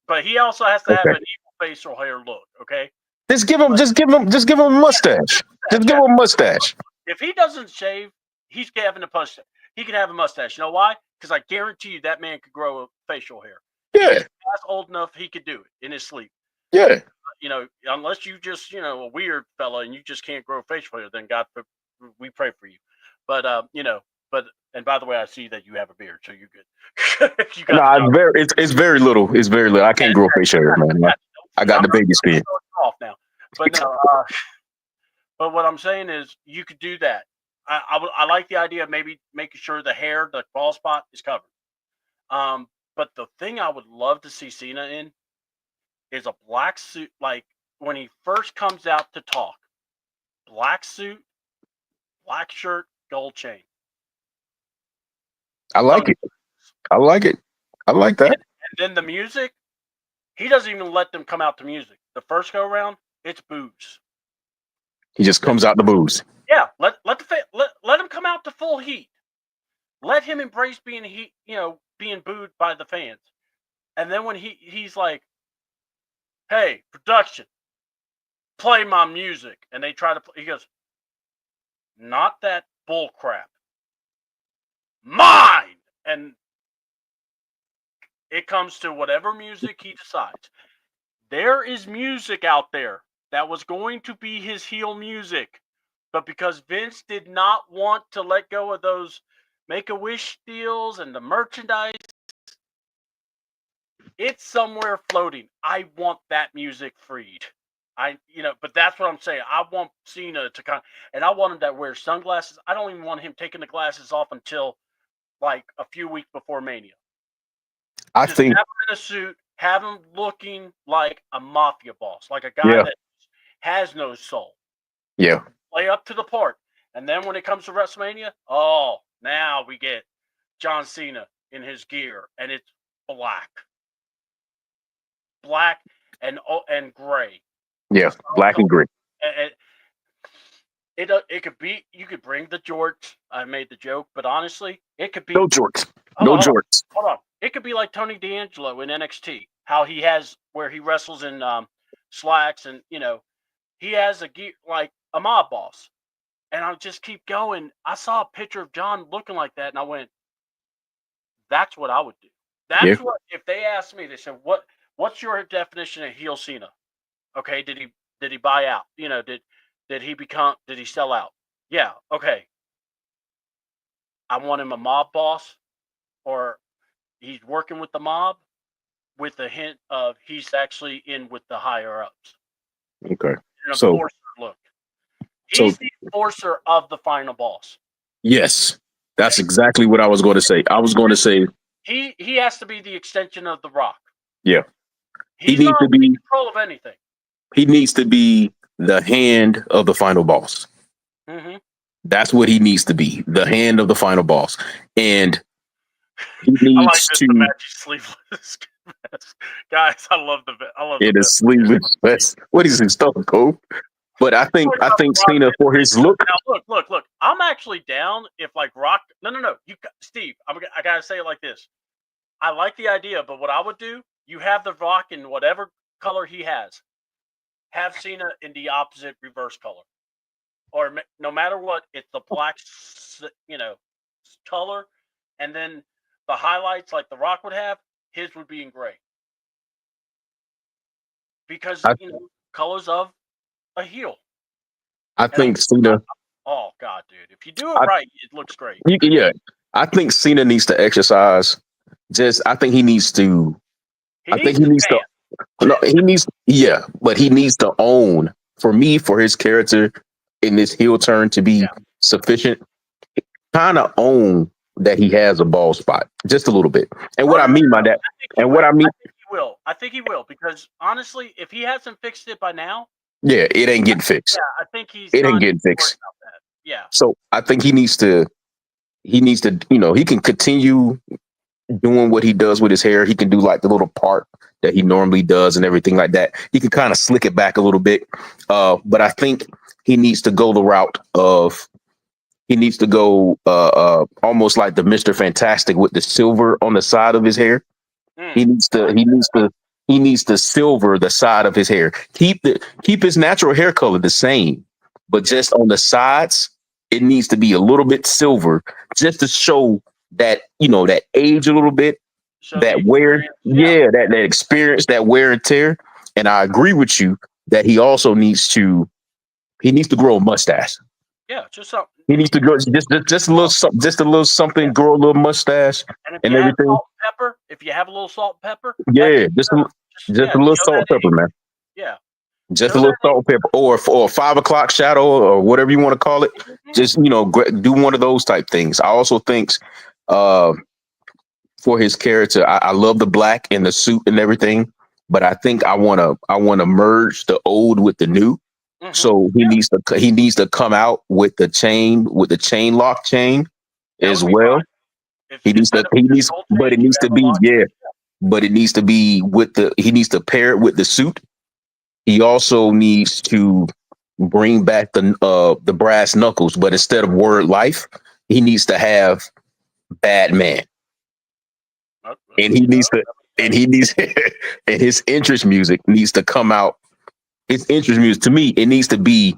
But he also has to have an evil facial hair look. Okay. Just give him a mustache. Just give him a mustache. If he doesn't shave, he's having a mustache. He can have a mustache. You know why? Because I guarantee you that man could grow a facial hair. Yeah. That's old enough. He could do it in his sleep. Yeah. Unless you just, a weird fella and you just can't grow facial hair, then God, we pray for you. But, and by the way, I see that you have a beard, so you're good. It's very little. It's very little. I can't grow facial hair, man. I got the baby skin. Off now. But no, but what I'm saying is you could do that. I like the idea of maybe making sure the hair, the bald spot is covered. But the thing I would love to see Cena in is a black suit, like when he first comes out to talk. Black suit, black shirt, gold chain. I like it. I like it. I like that. And then the music, he doesn't even let them come out to music. The first go around, it's booze. He just comes out the booze. Yeah, let him come out to full heat. Let him embrace being being booed by the fans. And then when he's like, hey, production, play my music. And they try to play. He goes, not that bull crap. Mine. And it comes to whatever music he decides. There is music out there that was going to be his heel music. But because Vince did not want to let go of those Make-A-Wish deals and the merchandise, it's somewhere floating. I want that music freed. But that's what I'm saying. I want Cena to and I want him to wear sunglasses. I don't even want him taking the glasses off until like a few weeks before Mania. I think have him in a suit, have him looking like a mafia boss, like a guy that has no soul. Yeah. Play up to the part. And then when it comes to WrestleMania, now we get John Cena in his gear, and it's black and gray. Yeah, black and gray. It could be, you could bring the jorts. I made the joke, but honestly, it could be no jorts. No jorts. Hold on. It could be like Tony D'Angelo in NXT, how he has where he wrestles in slacks, and he has a gear like a mob boss. And I'll just keep going. I saw a picture of John looking like that, and I went, that's what I would do. That's what, if they asked me, they said, what's your definition of heel Cena? Okay, did he buy out? Did he sell out? Yeah, okay. I want him a mob boss, or he's working with the mob with a hint of he's actually in with the higher ups. Okay. So look. He's the enforcer of the final boss. Yes, that's exactly what I was going to say. I was going to say He has to be the extension of The Rock. Yeah. He's needs not to be in control of anything. He needs to be the hand of the final boss. Mm-hmm. That's what he needs to be, the hand of the final boss. And he I like needs this, to the matchy sleeveless guys. I love the get a sleeveless vest. What is his Stone Cold? But I think Cena, for his look. Now look. I'm actually down if like Rock. No. Steve, I gotta say it like this. I like the idea, but what I would do, you have the Rock in whatever color he has. Have Cena in the opposite reverse color, or no matter what, it's the black, color, and then the highlights like the Rock would have. His would be in gray because colors of a heel. I think Cena. Oh God, dude! If you do it right, it looks great. I think Cena needs to exercise. I think he needs to. No, he needs. Yeah, but he needs to own. For me, for his character in this heel turn to be sufficient, kind of own that he has a bald spot just a little bit. And what I mean by that, I think he will because honestly, if he hasn't fixed it by now, it ain't getting fixed. Yeah, I think it ain't getting fixed. About that. Yeah. So I think he needs to. He can continue doing what he does with his hair. He can do like the little part that he normally does and everything like that. He can kind of slick it back a little bit. But I think he needs to go the route of almost like the Mr. Fantastic with the silver on the side of his hair. He needs to silver the side of his hair. Keep his natural hair color the same, but just on the sides, it needs to be a little bit silver just to show that, that age a little bit, that wear, that experience, that wear and tear. And I agree with you that he also needs to grow a mustache. Yeah, just something. He needs to grow just a little something, grow a little mustache and everything. Salt and pepper, if you have a little salt and pepper, just a little salt and pepper, man. Yeah. Just a little salt and pepper, or 5 o'clock shadow, or whatever you want to call it. Mm-hmm. Just do one of those type things. I also think, for his character, I love the black and the suit and everything, but I think I want to merge the old with the new. Mm-hmm. So he needs to come out with the chain lock chain as well. But it needs to pair it with the suit. He also needs to bring back the brass knuckles, but instead of word life, he needs to have bad man. And he needs and his interest music needs to come out. His interest music, to me, it needs to be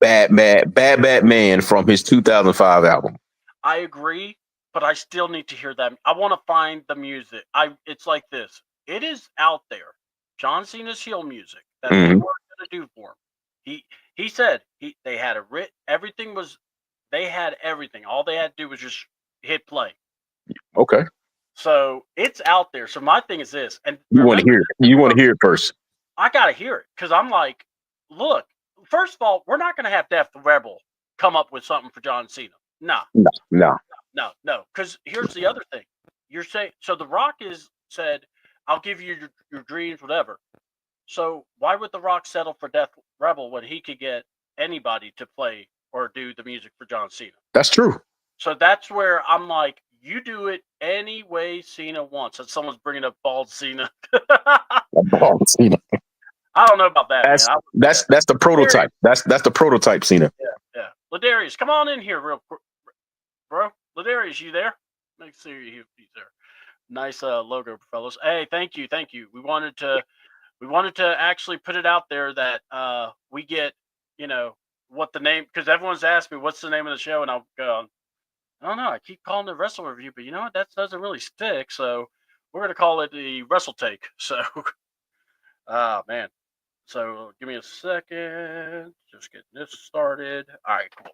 bad man from his 2005 album. I agree, but I still need to hear that. I want to find the music. It's like this. It is out there. John Cena's heel music that they were going to do for him. He said they had everything. All they had to do was just hit play. Okay. So it's out there. So my thing is this, and you want to hear it. You want to hear it first. I got to hear it because I'm like, look. First of all, we're not going to have Def the Rebel come up with something for John Cena. No. Because here's the other thing. You're saying so. The Rock said, "I'll give you your dreams, whatever." So why would The Rock settle for Def Rebel when he could get anybody to play or do the music for John Cena? That's true. So that's where I'm like, you do it any way Cena wants. And someone's bringing up Bald Cena. Bald Cena. I don't know about that. That's the prototype. That's the prototype Cena. Yeah. Ladarius, come on in here real quick, bro. Ladarius, you there? Make sure he's there. Nice logo, fellas. Hey, thank you. We wanted to actually put it out there that we get, what the name, because everyone's asked me what's the name of the show, and I'll go, I don't know. I keep calling it Wrestle Review, but you know what? That doesn't really stick. So we're gonna call it the Wrestle Take. So, man. So give me a second. Just getting this started. All right, cool.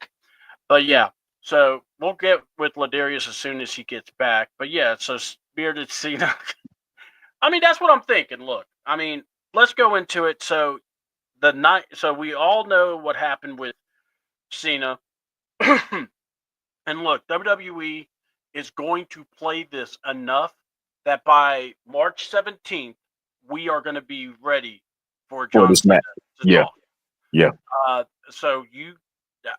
But yeah, so we'll get with Ladarius as soon as he gets back. But yeah, so Bearded Cena. I mean, that's what I'm thinking. Look, I mean, let's go into it. So so we all know what happened with Cena. And look, WWE is going to play this enough that by March 17th, we are going to be ready for For John this Cena match. to Yeah. talk. Yeah. So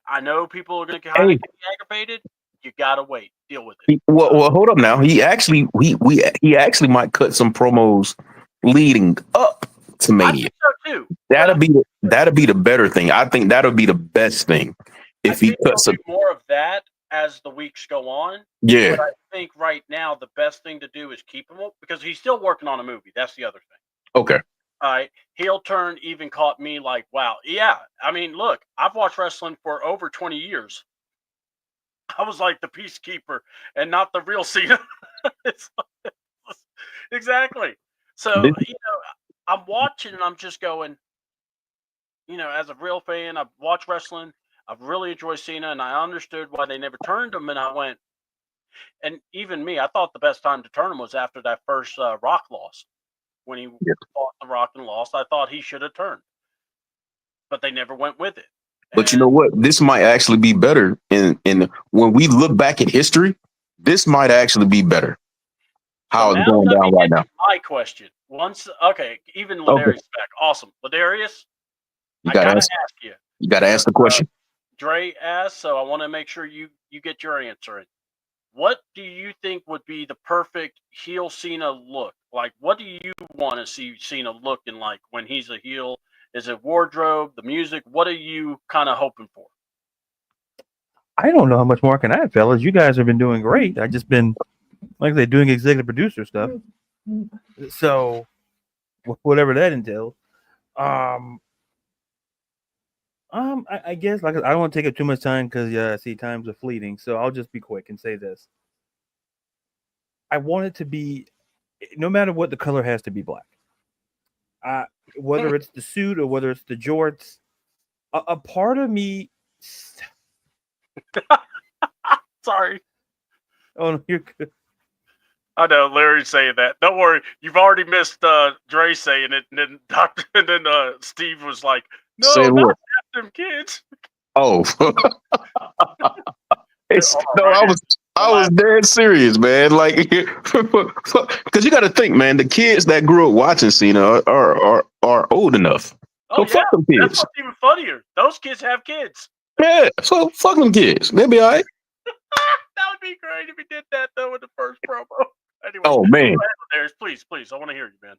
I know people are going to kind Hey. of get aggravated. You got to wait. Deal with it. Well, hold up now. He actually might cut some promos leading up to I Mania. think so too. That'll be the better thing. I think that'll be the best thing if he cuts he'll do more of that as the weeks go on. Yeah. But I think right now the best thing to do is keep him because he's still working on a movie. That's the other thing. Okay. All right. Heel turn even caught me like, wow. Yeah. I mean, look, I've watched wrestling for over 20 years. I was like the peacekeeper and not the real Cena. Exactly. So, I'm watching and I'm just going, as a real fan, I've watched wrestling. I've really enjoyed Cena and I understood why they never turned him. And I went, and even me, I thought the best time to turn him was after that first Rock loss. When he fought the Rock and lost, I thought he should have turned. But they never went with it. But you know what? This might actually be better. In when we look back at history, this might actually be better. How it's going down right now. My question. Even Ladarius back. Awesome. Ladarius, I gotta ask you. You gotta ask the question. Dre asked, so I want to make sure you get your answer in. What do you think would be the perfect heel Cena look? Like, what do you want to see Cena looking like when he's a heel? Is it wardrobe, the music? What are you kind of hoping for? I don't know how much more I can add, fellas. You guys have been doing great. I just been, like I said, doing executive producer stuff. So, whatever that entails. I guess I don't want to take up too much time because I see times are fleeting. So I'll just be quick and say this. I want it to be, no matter what, the color has to be black. Whether it's the suit or whether it's the jorts, a part of me. Sorry. Oh no, you're good. I know Larry's saying that. Don't worry, you've already missed Dre saying it, and then Steve was like, "No, say not what? them kids." Oh, I was dead serious, man. Like, because you got to think, man. The kids that grew up watching Cena are old enough. Oh, so fuck them kids. That's what's even funnier. Those kids have kids. Yeah, so fuck them kids. They'll be all right. That would be great if he did that though in the first promo. Anyway, oh man, please, I want to hear you, man.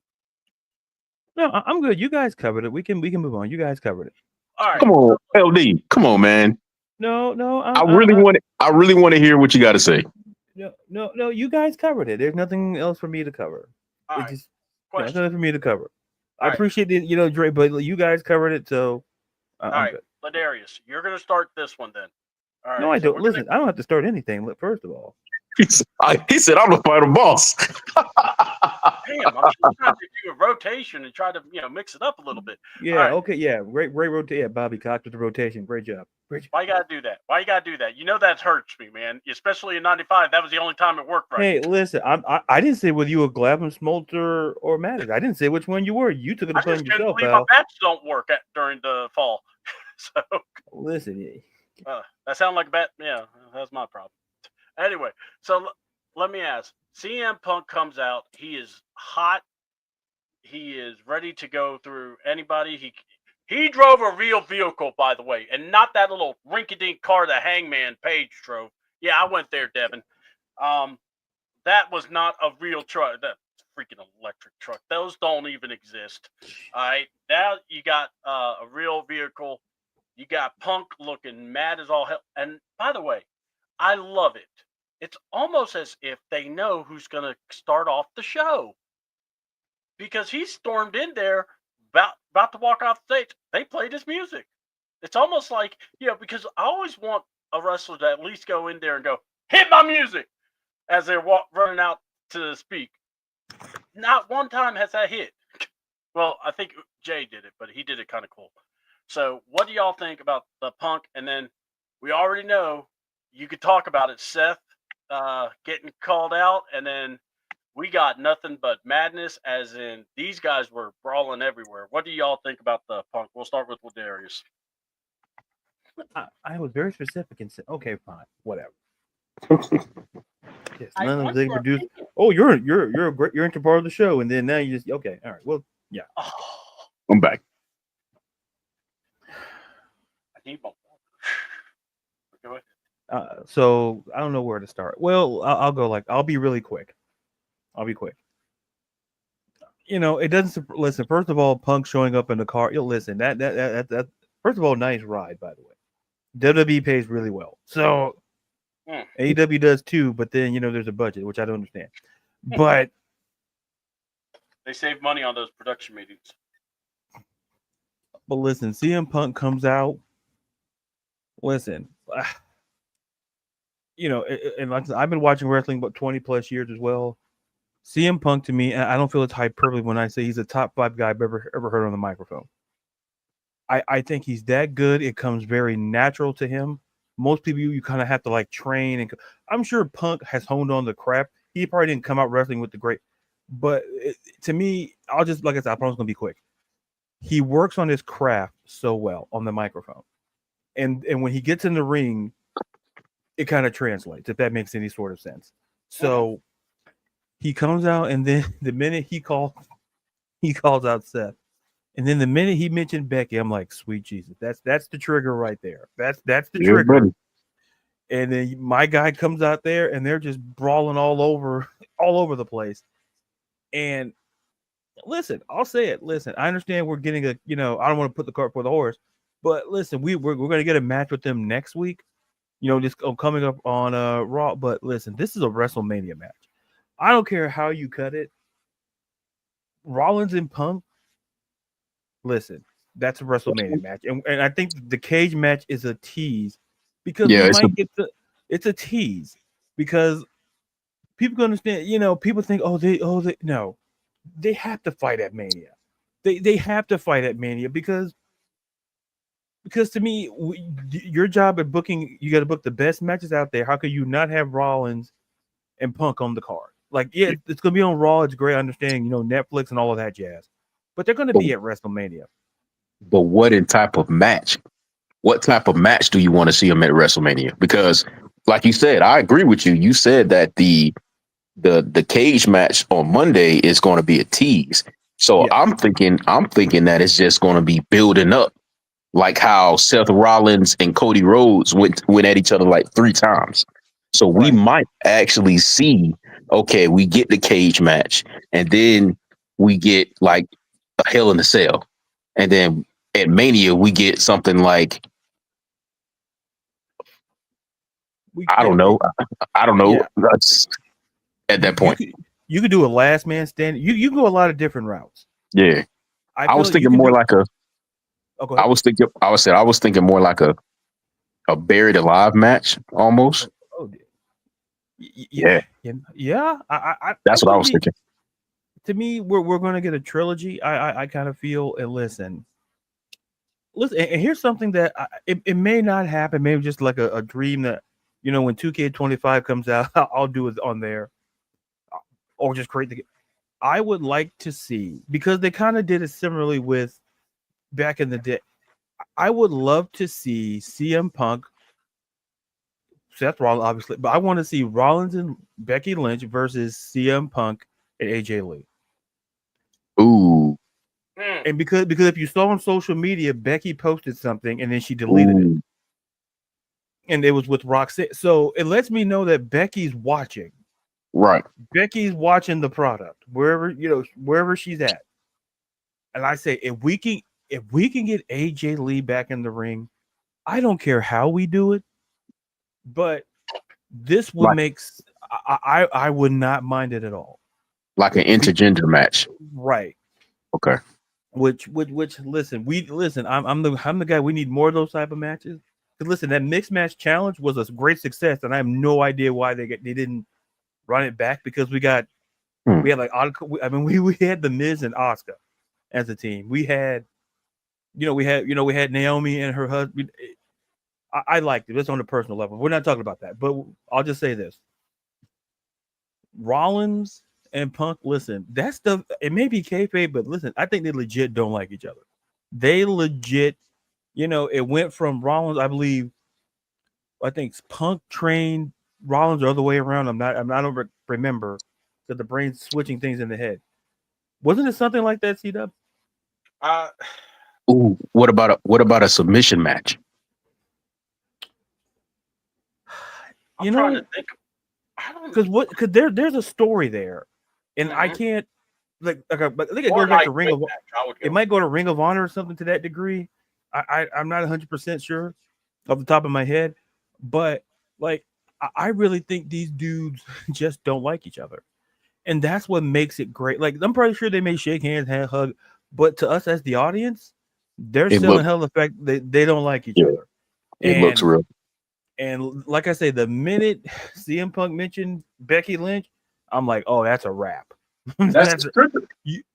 No, I'm good. You guys covered it. We can move on. You guys covered it. All right. Come on, LD. Come on, man. No. I really want to hear what you got to say. No. You guys covered it. There's nothing else for me to cover. All right. There's nothing for me to cover. All I appreciate it, Dre, but you guys covered it, so I'm good. Ladarius, you're gonna start this one then. All right. No, I don't. Listen, I don't have to start anything. First of all, he said, "I'm the final boss." Damn, I'm just trying to do a rotation and try to mix it up a little bit. Yeah. Right. Okay. Yeah. Great rotation. Yeah, Bobby Cox with the rotation. Great job. Why you gotta do that? That hurts me, man. Especially in '95. That was the only time it worked right. Hey, listen, I didn't say whether you were Glavin, Smolter, or Maddox. I didn't say which one you were. You took it upon yourself, pal. My bats don't work during the fall. So listen. That sounded like a bat. Yeah, that's my problem. Anyway, so let me ask. CM Punk comes out. He is hot. He is ready to go through anybody. He drove a real vehicle, by the way, and not that little rinky-dink car that Hangman Page drove. Yeah, I went there, Devin. That was not a real truck. That freaking electric truck. Those don't even exist. All right. Now you got a real vehicle. You got Punk looking mad as all hell. And by the way, I love it. It's almost as if they know who's going to start off the show. Because he stormed in there about to walk off the stage. They played his music. It's almost like, because I always want a wrestler to at least go in there and go, hit my music, as they're running out to speak. Not one time has that hit. Well, I think Jay did it, but he did it kind of cool. So what do y'all think about the Punk? And then we already know you could talk about it, Seth getting called out, and then we got nothing but madness, as in these guys were brawling everywhere. What do y'all think about the Punk? We'll start with Ladarius. I was very specific and said, okay, fine, whatever. Yes, none of the producers. oh, you're a great, you're into part of the show, and then now you just okay, all right, well, yeah. Oh, I'm back. I need my water. Go ahead. So I don't know where to start. Well, I'll go like I'll be really quick. I'll be quick. It doesn't listen. First of all, Punk showing up in the car. Listen, that. First of all, nice ride, by the way. WWE pays really well, so AEW does too. But then there's a budget, which I don't understand. But they save money on those production meetings. But listen, CM Punk comes out. Listen, and like I said, I've been watching wrestling about 20 plus years as well. CM Punk to me, I don't feel it's hyperbole when I say he's a top 5 guy I've ever heard on the microphone. I think he's that good. It comes very natural to him. Most people you kind of have to like train, and I'm sure Punk has honed on the craft. He probably didn't come out wrestling with the great, but to me, I'll just like I said, I promise it's gonna be quick. He works on his craft so well on the microphone, and when he gets in the ring, it kind of translates, if that makes any sort of sense. So he comes out, and then the minute he calls out Seth, and then the minute he mentioned Becky, I'm like, sweet Jesus, that's the trigger right there. That's the trigger. Buddy. And then my guy comes out there, and they're just brawling all over the place. And listen, I'll say it. Listen, I understand we're getting I don't want to put the cart before the horse, but listen, we're going to get a match with them next week. Just coming up on Raw. But listen, this is a WrestleMania match. I don't care how you cut it. Rollins and Punk. Listen, that's a WrestleMania match, and I think the cage match is a tease because it's a tease because people can understand. People think, they have to fight at Mania. They have to fight at Mania because to me, your job at booking, you got to book the best matches out there. How could you not have Rollins and Punk on the card? Like, yeah, it's going to be on Raw. It's great. I understand, Netflix and all of that jazz. But they're going to be at WrestleMania. But what type of match? What type of match do you want to see them at WrestleMania? Because, like you said, I agree with you. You said that the cage match on Monday is going to be a tease. So yeah. I'm thinking that it's just going to be building up, like how Seth Rollins and Cody Rhodes went at each other like 3 times. So we might actually see, okay, we get the cage match, and then we get like a Hell in a Cell, and then at Mania we get something like I don't know. Yeah. That's at that point. You could do a last man stand. You can go a lot of different routes. Yeah, I was thinking more like a. Oh, I was thinking more like a buried alive match almost. Yeah. That's what I was thinking. To me, we're going to get a trilogy. I kind of feel. And listen, and here's something that it may not happen. Maybe just like a dream that when 2K25 comes out, I'll do it on there, or just create the. I would like to see, because they kind of did it similarly with back in the day. I would love to see CM Punk, Seth Rollins, obviously, but I want to see Rollins and Becky Lynch versus CM Punk and AJ Lee. Ooh. And because if you saw on social media, Becky posted something and then she deleted it. And it was with Roxanne. So it lets me know that Becky's watching. Right. Becky's watching the product wherever she's at. And I say, if we can get AJ Lee back in the ring, I don't care how we do it, but this will I would not mind it at all. Like an intergender match. Right. Okay. Which listen, I'm the guy. We need more of those type of matches. Because listen, that mixed match challenge was a great success, and I have no idea why they didn't run it back, because we had like we had the Miz and Asuka as a team. We had Naomi and her husband. I liked it. It's on a personal level. We're not talking about that, but I'll just say this: Rollins and Punk. Listen, that stuff. It may be kayfabe, but listen, I think they legit don't like each other. They legit, it went from Rollins. I think Punk trained Rollins the other way around. I don't remember. because the brain's switching things in the head. Wasn't it something like that, C-Dub? Ooh, what about a submission match? I'm trying to think. I don't know. Because there's a story there, and I can't but I think it goes back to Ring of. It might go to Ring of Honor or something to that degree. I'm not 100% sure off the top of my head, but like I really think these dudes just don't like each other, and that's what makes it great. Like I'm pretty sure they may shake hands, hug, but to us as the audience, they're selling hell of the fact that they don't like each other. It looks real. And like I say, the minute CM Punk mentioned Becky Lynch, I'm like, oh, that's a wrap. That's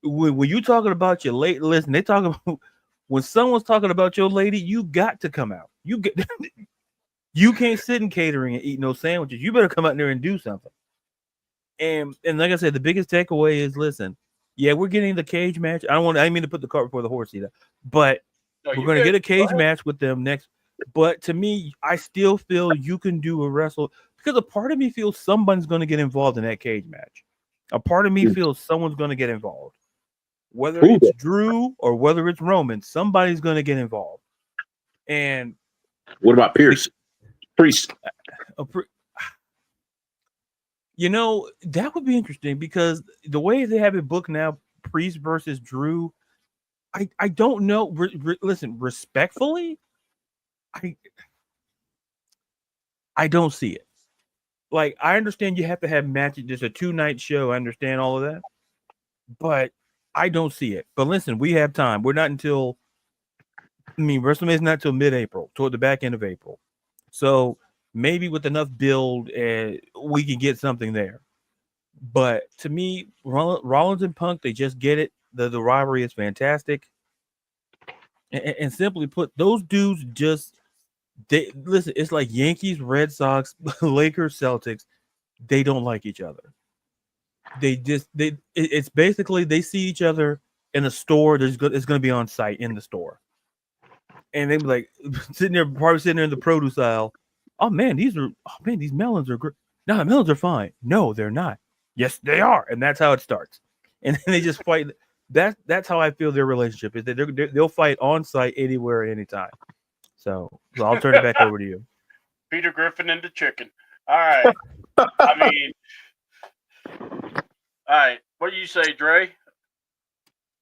when you talking about your late, listen, they talking about when someone's talking about your lady, you got to come out. You can't sit in catering and eat no sandwiches. You better come out there and do something. And like I said, the biggest takeaway is, listen, yeah, we're getting the cage match. I didn't mean to put the cart before the horse either, but we're going to get a cage match with them next. But to me, I still feel you can do a wrestle because a part of me feels somebody's going to get involved in that cage match. A part of me feels someone's going to get involved. Whether it's Drew or whether it's Roman, somebody's going to get involved. And what about Priest? You know, that would be interesting because the way they have it booked now, Priest versus Drew, I don't know. Listen, respectfully, I don't see it. Like, I understand you have to have matches. There's a 2-night show. I understand all of that. But I don't see it. But listen, we have time. We're not until, WrestleMania's not until mid-April, toward the back end of April. So maybe with enough build, we can get something there. But to me, Rollins and Punk, they just get it. The rivalry is fantastic. And simply put, those dudes listen, it's like Yankees, Red Sox, Lakers, Celtics. They don't like each other. It's basically they see each other in a store. It's going to be on site in the store. And they be like probably sitting there in the produce aisle. Oh man, these melons are great. No, the melons are fine. No, they're not. Yes, they are. And that's how it starts. And then they just fight. That's how I feel their relationship is that they'll fight on site anywhere, anytime. So I'll turn it back over to you. Peter Griffin and the chicken. All right. All right. What do you say, Dre?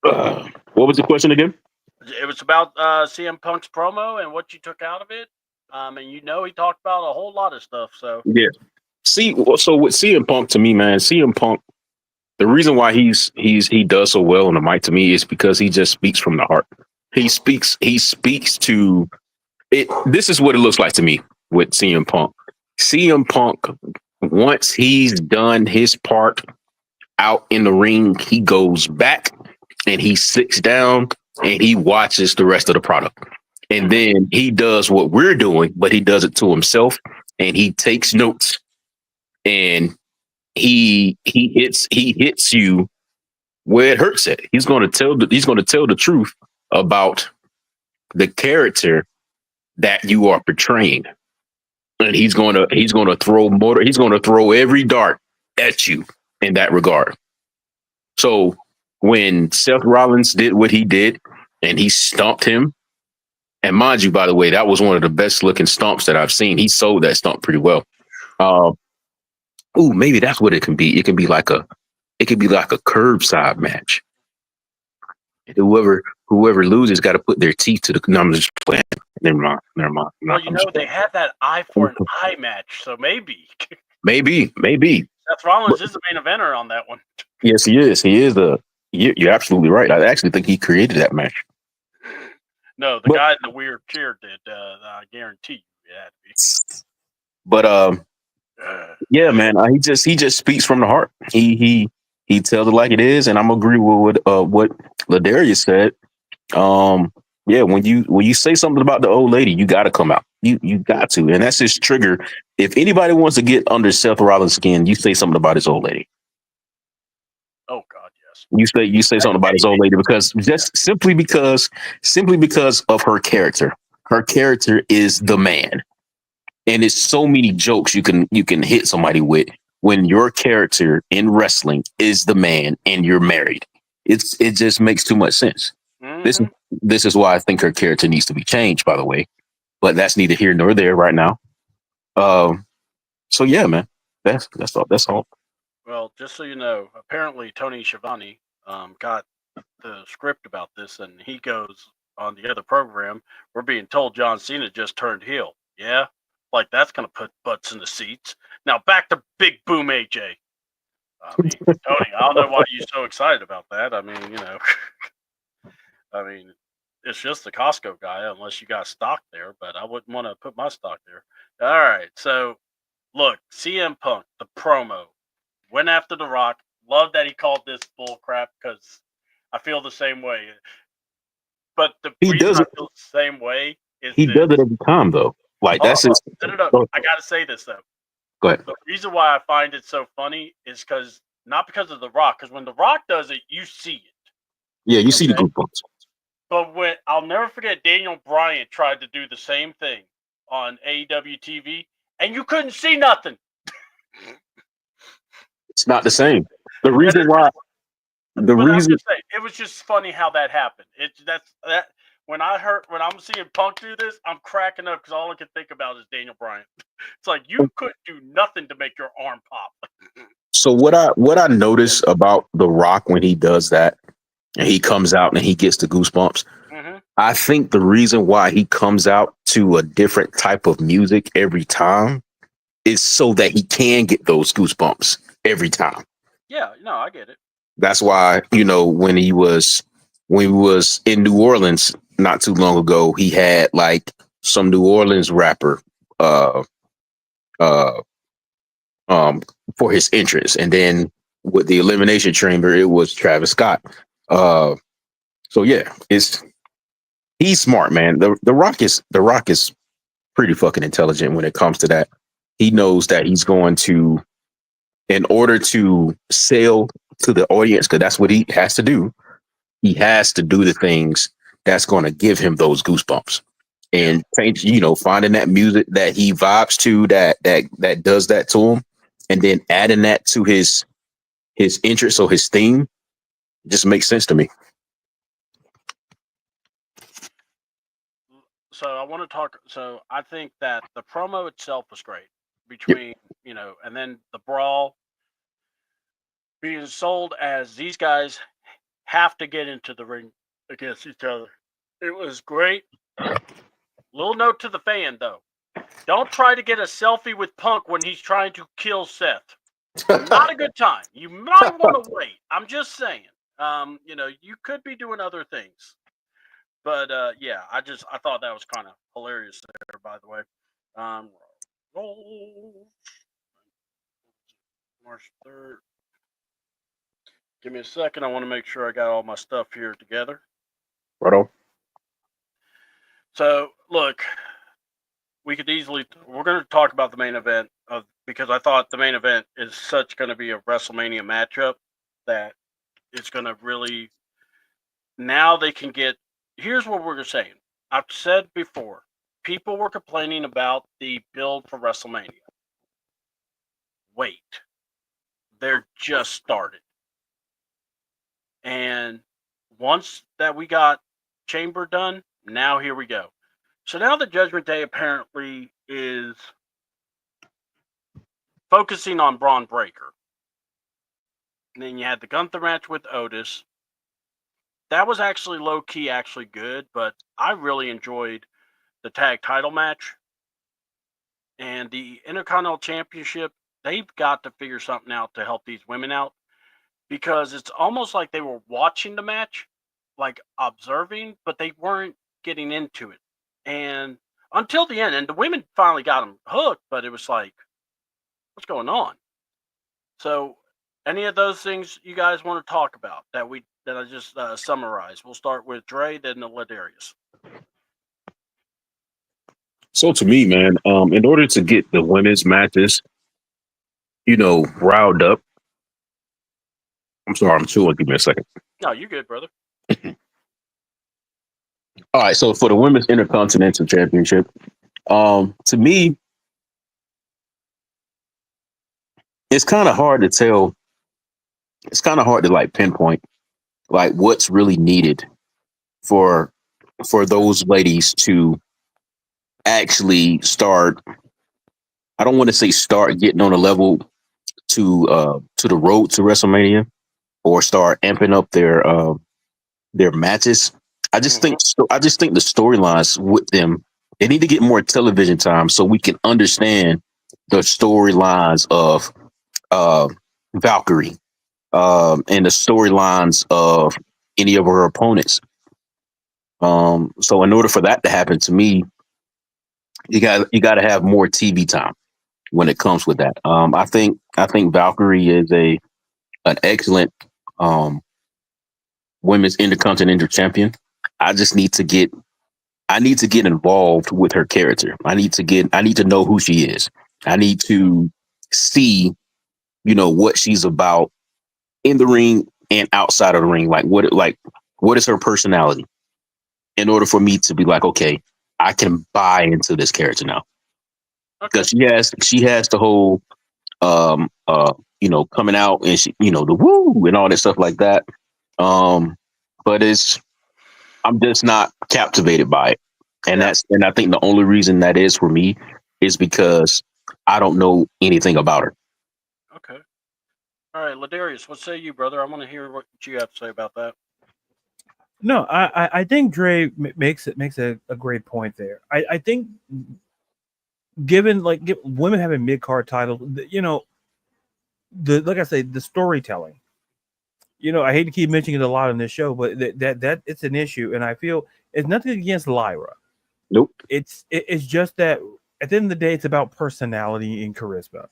What was the question again? It was about CM Punk's promo and what you took out of it. And he talked about a whole lot of stuff. So yeah. So with CM Punk, to me, man, CM Punk, the reason why he does so well on the mic to me is because he just speaks from the heart. He speaks to it. This is what it looks like to me with CM Punk. CM Punk, once he's done his part out in the ring, he goes back and he sits down and he watches the rest of the product. And then he does what we're doing, but he does it to himself and he takes notes and he hits you where it hurts at. He's going to tell the truth about the character that you are portraying. And he's going to throw every dart at you in that regard. So when Seth Rollins did what he did and he stomped him, and mind you, by the way, that was one of the best looking stomps that I've seen. He sold that stomp pretty well. Maybe that's what it can be. It can be like a curbside match. Whoever loses got to put their teeth to the. No, I'm just playing. Never mind. Well, they had that eye for an eye match, so maybe. Maybe. Seth Rollins is the main eventer on that one. Yes, he is. He is you're absolutely right. I actually think he created that match. No, the guy in the weird chair did. I guarantee you it had to be. But yeah, man, he just speaks from the heart. He tells it like it is, and I'm agree with what Ladarius said. Yeah, when you say something about the old lady, you got to come out. You got to, and that's his trigger. If anybody wants to get under Seth Rollins' skin, you say something about his old lady. Oh God, yes. You say something about his old lady because simply because of her character. Her character is the man, and it's so many jokes you can hit somebody with when your character in wrestling is the man and you're married. It just makes too much sense. This Mhm. this is why I think her character needs to be changed, by the way. But that's neither here nor there right now. So yeah, man. That's all. That's all. Well, just so you know, apparently Tony Schiavone got the script about this, and he goes on the other program. We're being told John Cena just turned heel. Yeah, like that's gonna put butts in the seats. Now back to Big Boom AJ. I mean, Tony, I don't know why you're so excited about that. I mean, I mean, it's just the Costco guy, unless you got stock there. But I wouldn't want to put my stock there. All right, so look, CM Punk, the promo went after The Rock. Love that he called this bull crap because I feel the same way. But the He reason does I it. feel the same way is He this. does it every time, though. Like Hold that's on, his. no. Go I got to say this, though. ahead. The reason why I find it so funny is because not because of The Rock, because when The Rock does it, you see it. Yeah, you see the Okay? goosebumps. But when I'll never forget, Daniel Bryan tried to do the same thing on AEW TV, and you couldn't see nothing. It's not the same. The And reason why. The But I'm reason. just saying, it was just funny how that happened. That's that when I'm seeing Punk do this, I'm cracking up because all I can think about is Daniel Bryan. It's like you couldn't do nothing to make your arm pop. So what I notice about The Rock when he does that and he comes out and he gets the goosebumps, Mm-hmm. I think the reason why he comes out to a different type of music every time is so that he can get those goosebumps every time. Yeah, no, I get it. That's why, when he was in New Orleans not too long ago, he had like some New Orleans rapper uh uh um for his entrance. And then with the Elimination Chamber, it was Travis Scott. Uh so yeah, he's smart, man. The Rock is pretty fucking intelligent when it comes to that. He knows that he's going to, in order to sell to the audience, because that's what he has to do. He has to do the things that's going to give him those goosebumps, and finding that music that he vibes to, that does that to him, and then adding that to his interest or his theme just makes sense to me. So I want to talk. So I think that the promo itself was great Yep. between and then the brawl being sold as these guys have to get into the ring against each other. It was great. Little note to the fan though. Don't try to get a selfie with Punk when he's trying to kill Seth. Not a good time. You might want to wait. I'm just saying. You could be doing other things. But yeah, I thought that was kind of hilarious there, by the way. Um, March 3rd. Give me a second. I want to make sure I got all my stuff here together. Right on. So, look, we're going to talk about the main event because I thought the main event is such going to be a WrestleMania matchup that it's going to really, now they can get, here's what we're saying. I've said before, people were complaining about the build for WrestleMania. Wait, they're just started. And once that we got Chamber done, now here we go. So now the Judgment Day apparently is focusing on Braun Breaker. And then you had the Gunther match with Otis. That was actually low key, actually good, but I really enjoyed the tag title match. And the Intercontinental Championship, they've got to figure something out to help these women out because it's almost like they were watching the match, like observing, but they weren't getting into it. And until the end, and the women finally got them hooked, but it was like, what's going on? So, any of those things you guys want to talk about that I just summarized? We'll start with Dre, then the Ladarius. So to me, man, in order to get the women's matches, riled up. I'm sorry, I'm chewing. Give me a second. No, you good, brother. All right, so for the women's intercontinental championship, to me, it's kind of hard to tell. It's kind of hard to like pinpoint like what's really needed for those ladies to actually start. I don't want to say start getting on a level to the road to WrestleMania or start amping up their matches. I just think the storylines with them, they need to get more television time so we can understand the storylines of uh, Valkyrie and the storylines of any of her opponents. So in order for that to happen, to me, you got to have more TV time when it comes with that. I think Valkyrie is a an excellent um, women's intercontinental champion. I just need to get I need to get involved with her character. I need to know who she is. I need to see, what she's about in the ring and outside of the ring. What is her personality in order for me to be like, okay, I can buy into this character now. Okay. Because she has the whole coming out and she, the woo and all that stuff like that. But I'm just not captivated by it. And I think the only reason that is for me is because I don't know anything about her. Okay. All right, Ladarius, what say you, brother? I want to hear what you have to say about that. No, I think Dre makes a great point there. I think given women having mid card titles, like I say, the storytelling. I hate to keep mentioning it a lot on this show, but that it's an issue, and I feel it's nothing against Lyra. Nope. It's just that at the end of the day, it's about personality and charisma,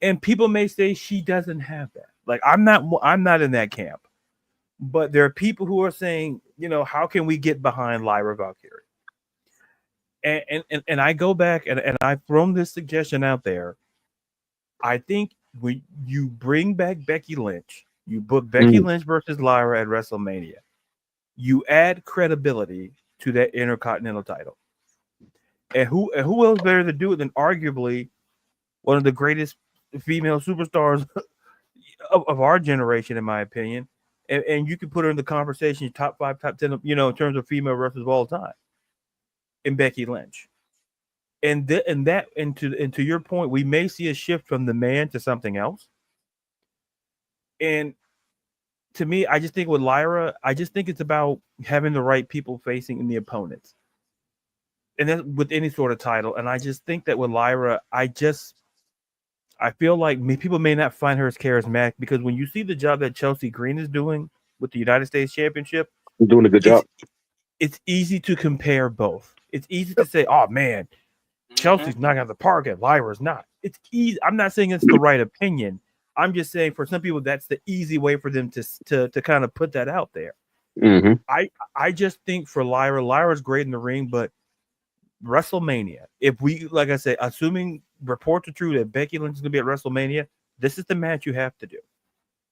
and people may say she doesn't have that. Like I'm not in that camp, but there are people who are saying, how can we get behind Lyra Valkyrie? And I go back and I've thrown this suggestion out there. I think when you bring back Becky Lynch, you book Becky Lynch versus Lyra at WrestleMania, you add credibility to that Intercontinental title. And who else better to do it than arguably one of the greatest female superstars of our generation, in my opinion. And you can put her in the conversation, top 5, top 10, in terms of female wrestlers of all time, in Becky Lynch. And to your point, we may see a shift from the man to something else. And to me, I just think with Lyra, I just think it's about having the right people facing the opponents. And then with any sort of title. And I just think that with Lyra, I feel like people may not find her as charismatic because when you see the job that Chelsea Green is doing with the United States Championship, You're doing a good job. It's easy to compare both. It's easy to say, oh man, Chelsea's knocking out the park and Lyra's not. It's easy. I'm not saying it's the right opinion. I'm just saying for some people that's the easy way for them to kind of put that out there. Mm-hmm. I just think for Lyra's great in the ring, but WrestleMania, if we, like I say, assuming reports are true that Becky Lynch is going to be at WrestleMania, this is the match you have to do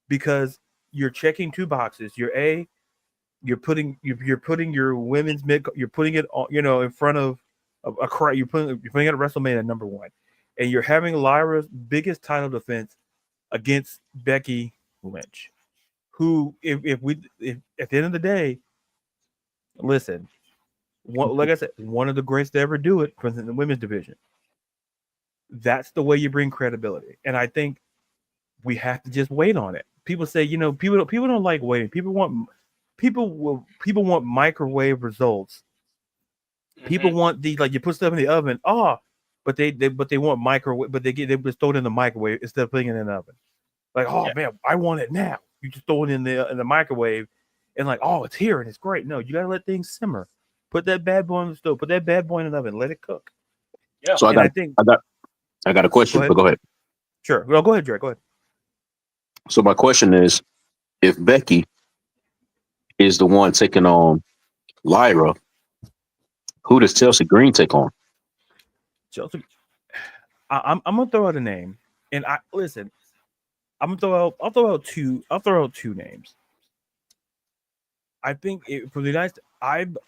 because you're checking two boxes. You're putting your women's mid, you're putting it on, in front of a crowd. You're putting it at WrestleMania number 1, and you're having Lyra's biggest title defense against Becky Lynch, who, if at the end of the day, listen, like I said, one of the greats to ever do it for the women's division. That's the way you bring credibility, and I think we have to just wait on it. People say, people don't like waiting. People want microwave results. People want these, like you put stuff in the oven. But they want microwave, but they just throw it in the microwave instead of putting it in the oven. Like, man, I want it now. You just throw it in the microwave, and like, it's here and it's great. No, you gotta let things simmer. Put that bad boy on the stove. Put that bad boy in the oven. Let it cook. Yeah. So I got a question. But go ahead. Sure. Well, go ahead, Dre. Go ahead. So my question is, if Becky is the one taking on Lyra, who does Chelsea Green take on? Chelsea. I'm gonna throw out a name, and listen. I'll throw out two names. I think for the United States,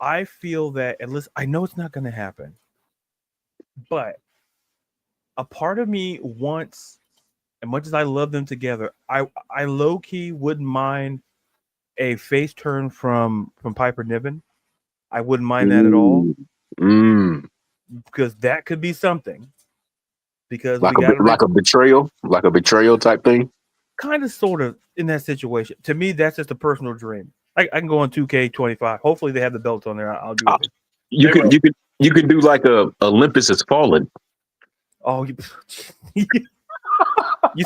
I feel that, and listen, I know it's not going to happen, but a part of me wants as much as I love them together, I low key wouldn't mind a face turn from Piper Niven. I wouldn't mind that at all because that could be something. Because like we got like a betrayal type thing. Kind of, sort of in that situation. To me, that's just a personal dream. I can go on 2K25. Hopefully, they have the belts on there. I'll do it. You could do like a Olympus Has Fallen. Oh, you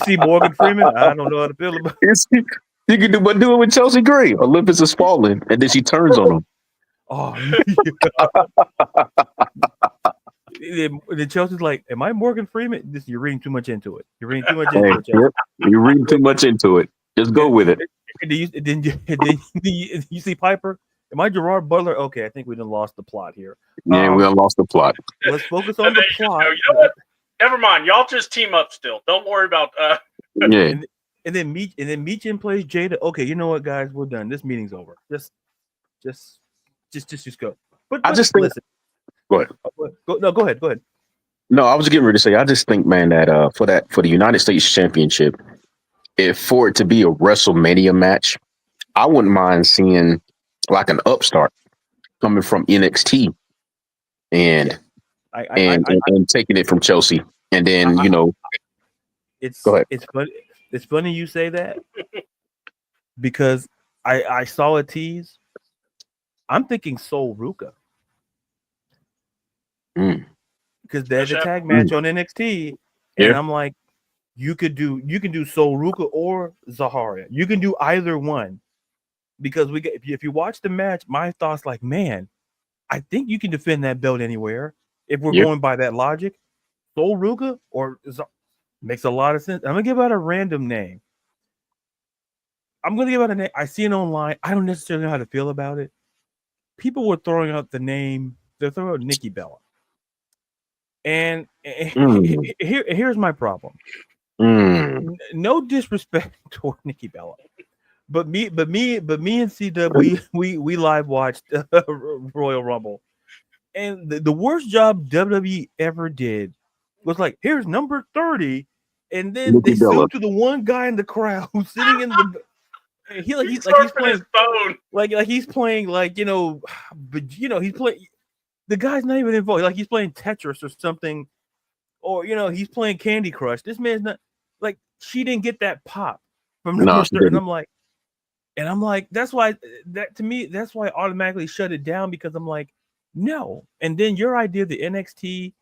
see Morgan Freeman? I don't know how to feel about it. You can do it with Chelsea Gray. Olympus Has Fallen, and then she turns on him. Oh, the Chelsea's like, am I Morgan Freeman? You're reading too much into it. You're reading too much into it. Yep. You're reading too much into it. Just go with it. Then you see Piper. Am I Gerard Butler? Okay, I think we done lost the plot here. Yeah, we done lost the plot. Let's focus on the plot. You know what? Never mind. Y'all just team up still. Don't worry about. Yeah. And then Meechin plays Jada. Okay, you know what, guys? We're done. This meeting's over. Just go. But I just think. Listen. Go ahead. Go ahead. No, I was getting ready to say. I just think, man, that for the United States Championship, for it to be a WrestleMania match, I wouldn't mind seeing like an upstart coming from NXT and taking it from Chelsea, and then go ahead. It's funny you say that because I saw a tease. I'm thinking Sol Ruka. Because there's a tag match on NXT, and I'm like, you can do Sol Ruka or Zaharia. You can do either one, because if you watch the match, my thoughts like, man, I think you can defend that belt anywhere if we're going by that logic. Sol Ruka or makes a lot of sense. I'm gonna give out a random name. I'm gonna give out a name. I see it online. I don't necessarily know how to feel about it. People were throwing out the name. They're throwing out Nikki Bella. And here's my problem. No disrespect toward Nikki Bella, but me and CW we live watched Royal Rumble, and the worst job WWE ever did was like, here's number 30, and then Nikki they Bella. zoom to the one guy in the crowd who's sitting in the. He's playing phone. like he's playing but he's playing. The guy's not even involved. Like he's playing Tetris or something, or he's playing Candy Crush. This man's not like, she didn't get that pop from number 30. And I'm like, that's why I automatically shut it down, because I'm like, no. And then your idea of the NXT,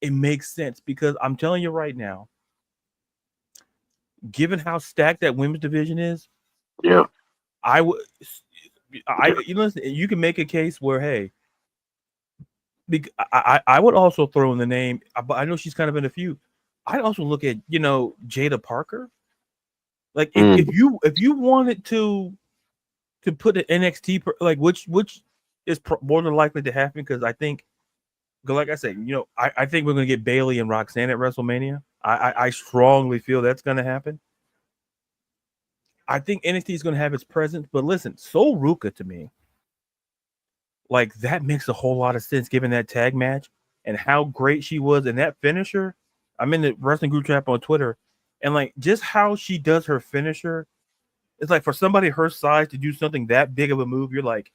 it makes sense, because I'm telling you right now, given how stacked that women's division is, listen, you can make a case where, hey, I would also throw in the name, but I know she's kind of in a few. I'd also look at Jada Parker. Like if you wanted to put an NXT which is more than likely to happen, because I think, like I said, I think we're gonna get Bayley and Roxanne at WrestleMania. I strongly feel that's gonna happen. I think NXT is gonna have its presence, but listen, Sol Ruka to me, like, that makes a whole lot of sense given that tag match and how great she was in that finisher. I'm in the wrestling group chat on Twitter, and like just how she does her finisher. It's like, for somebody her size to do something that big of a move, you're like,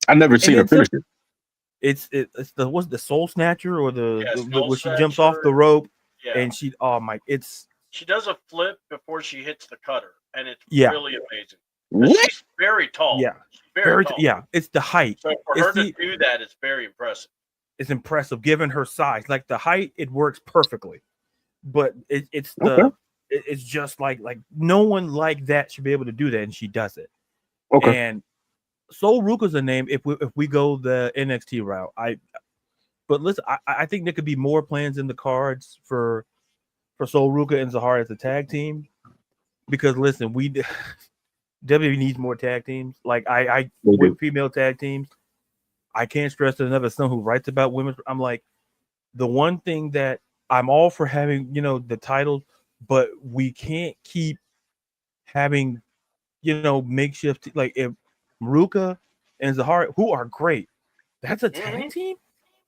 I've never seen her finish it. It's the Soul Snatcher or where she jumps off the rope and she does a flip before she hits the cutter, and it's really amazing. She's very tall. Yeah. Very tall. Yeah, it's the height. So for her to do that, it's very impressive. It's impressive given her size. Like the height, it works perfectly. But it's just like no one like that should be able to do that, and she does it. Okay. And Sol Ruka's a name if we go the NXT route. But listen, I think there could be more plans in the cards for Sol Ruka and Zahara as a tag team, because listen, WWE needs more tag teams. Like with female tag teams. I can't stress it enough, as someone who writes about women. I'm like, the one thing that I'm all for having, the titles, but we can't keep having, makeshift, like if Ruka and Zahara, who are great, that's a tag team